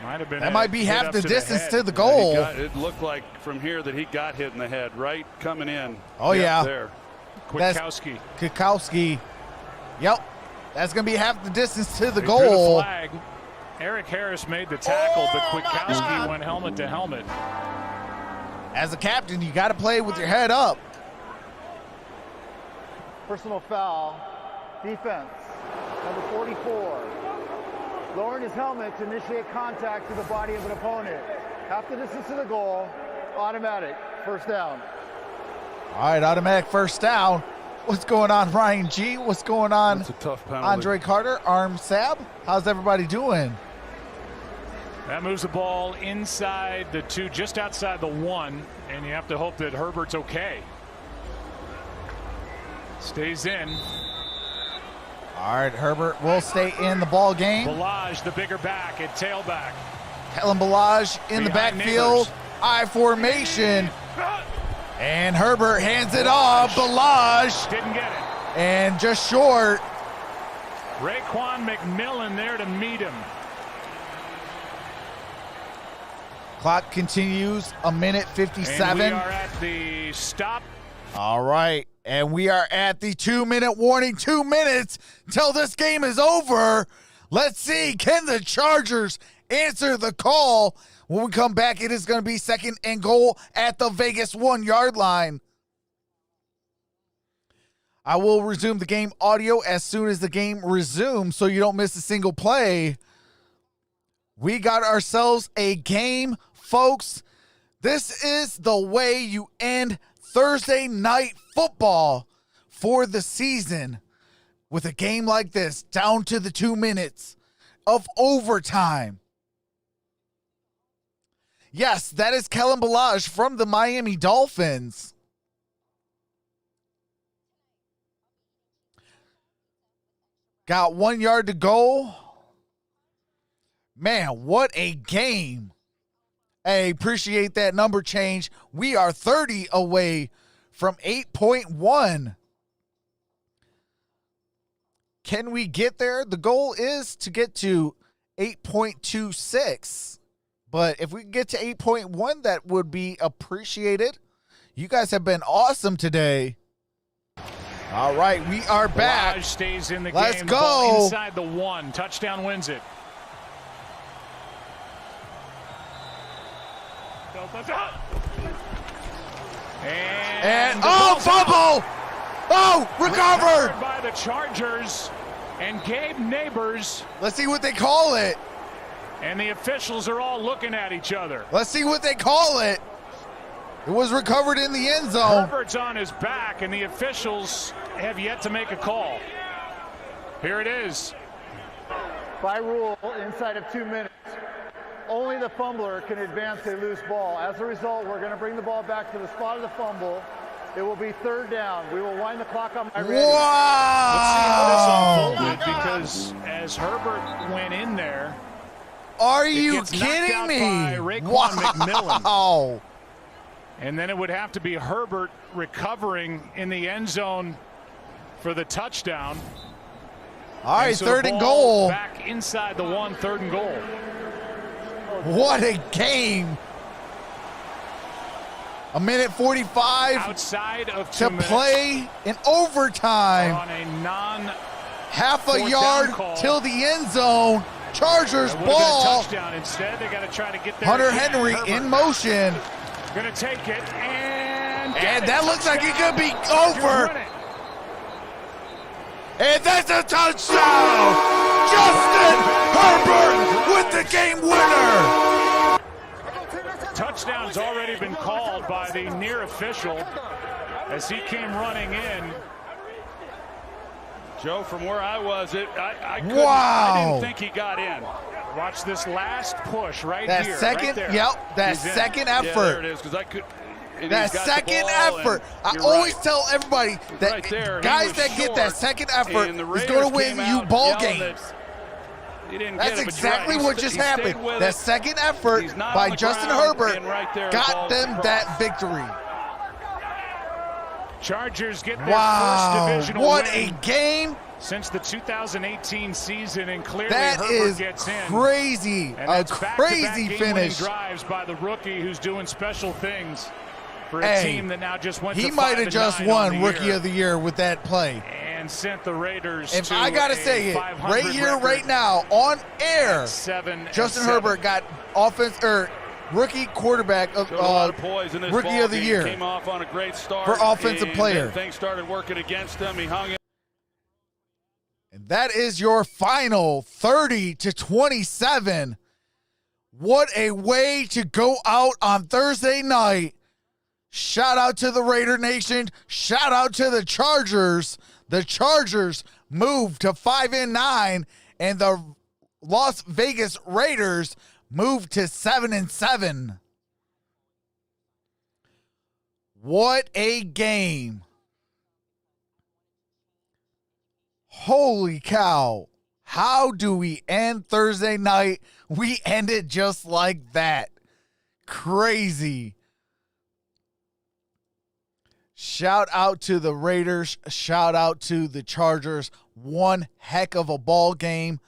Might have been That a might be hit half up the to distance head. to the goal. It looked like from here that he got hit in the head, right? Coming in. Oh, yeah. There. Kwiatkowski. Kwiatkowski. Yep. That's going to be half the distance to the They drew goal. flag. Eric Harris made the tackle, but Kwiatkowski went helmet to helmet. As a captain, you got to play with your head up. Personal foul. Defense. Number 44. Lowering his helmet to initiate contact to the body of an opponent. Half the distance to the goal. Automatic. First down. All right, automatic first down. What's going on, Ryan G? What's going on, That's a tough penalty. Andre Carter, Arm Sab? How's everybody doing? That moves the ball inside the 2, just outside the 1, and you have to hope that Herbert's okay. Stays in. All right, Herbert will stay in the ball game. Balaj, the bigger back at tailback. Kellen Balaj in the Behind backfield. Neighbors. I formation. And Herbert hands it off. Balaj. Didn't get it. And just short. Raekwon McMillan there to meet him. Clock continues, a minute 57. And we are at the stop. All right, and we are at the 2-minute warning. 2 minutes till this game is over. Let's see, can the Chargers answer the call? When we come back, it is going to be second and goal at the Vegas 1-yard line. I will resume the game audio as soon as the game resumes so you don't miss a single play. We got ourselves a game, folks. This is the way you end Thursday night football for the season, with a game like this, down to the 2 minutes of overtime. Yes, that is Kellen Balaj from the Miami Dolphins. Got 1 yard to go. Man, what a game. Hey, appreciate that number change. We are 30 away from 8.1. Can we get there? The goal is to get to 8.26. But if we can get to 8.1, that would be appreciated. You guys have been awesome today. All right, we are back. Balaj stays in the Let's game. go. Ball inside the 1. Touchdown wins it. And oh, fumble! Oh, recovered! By the Chargers and Gabe Neighbors. Let's see what they call it. And the officials are all looking at each other. Let's see what they call it. It was recovered in the end zone. Herbert's on his back, and the officials have yet to make a call. Here it is. By rule, inside of 2 minutes, only the fumbler can advance a loose ball. As a result, we're going to bring the ball back to the spot of the fumble. It will be 3rd down. We will wind the clock on my ready. Wow! Let's see how this unfolded, because as Herbert went in there, are you kidding me? Wow! McMillan. And then it would have to be Herbert recovering in the end zone for the touchdown. All right, so 3rd and goal. Back inside the 1, 3rd and goal. What a game. 1:45 outside of to play in overtime. On a half a yard till the end zone. Chargers ball. Touchdown. Instead, they got to try to get there. Hunter Henry in motion. Going to take it and that looks like it could be over. And that's a touchdown! Justin Herbert with the game winner! Touchdown's already been called by the near official as he came running in. Joe, from where I was, I didn't think he got in. Watch this last push right that here. Second, right there. Yep, that He's second in. effort. Yeah, there it is, because I could. That second effort. I always tell everybody that guys that get that second effort is going to win you ball games. That's exactly what just happened. That second effort by Justin Herbert got them that victory. Chargers get their first divisional win. What a game. Since the 2018 season, and clearly that Herbert is gets in. Crazy. And a crazy finish. Drives by the rookie who's doing special things for a team that now just went. He might have just won Rookie of the Year with that play. And sent the Raiders. If to I gotta say it right here, right now, on air, Justin Herbert got rookie quarterback of Rookie of the Year. Came off on a great start for offensive player. Things started working against him. He hung it. And that is your final 30-27. What a way to go out on Thursday night. Shout out to the Raider Nation. Shout out to the Chargers. The Chargers moved to 5-9, and the Las Vegas Raiders moved to 7-7. What a game. Holy cow. How do we end Thursday night? We end it just like that. Crazy. Shout out to the Raiders. Shout out to the Chargers. One heck of a ball game.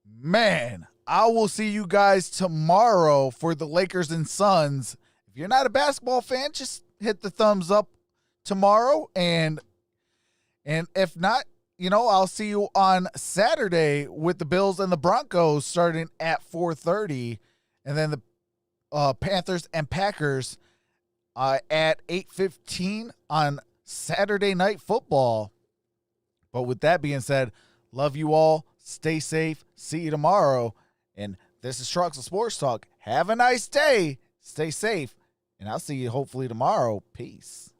Man, I will see you guys tomorrow for the Lakers and Suns. If you're not a basketball fan, just hit the thumbs up tomorrow. And if not, I'll see you on Saturday with the Bills and the Broncos starting at 4:30. And then the Panthers and Packers at 8:15 on Saturday Night Football. But with that being said, love you all. Stay safe. See you tomorrow. And this is Troxel Sports Talk. Have a nice day. Stay safe. And I'll see you hopefully tomorrow. Peace.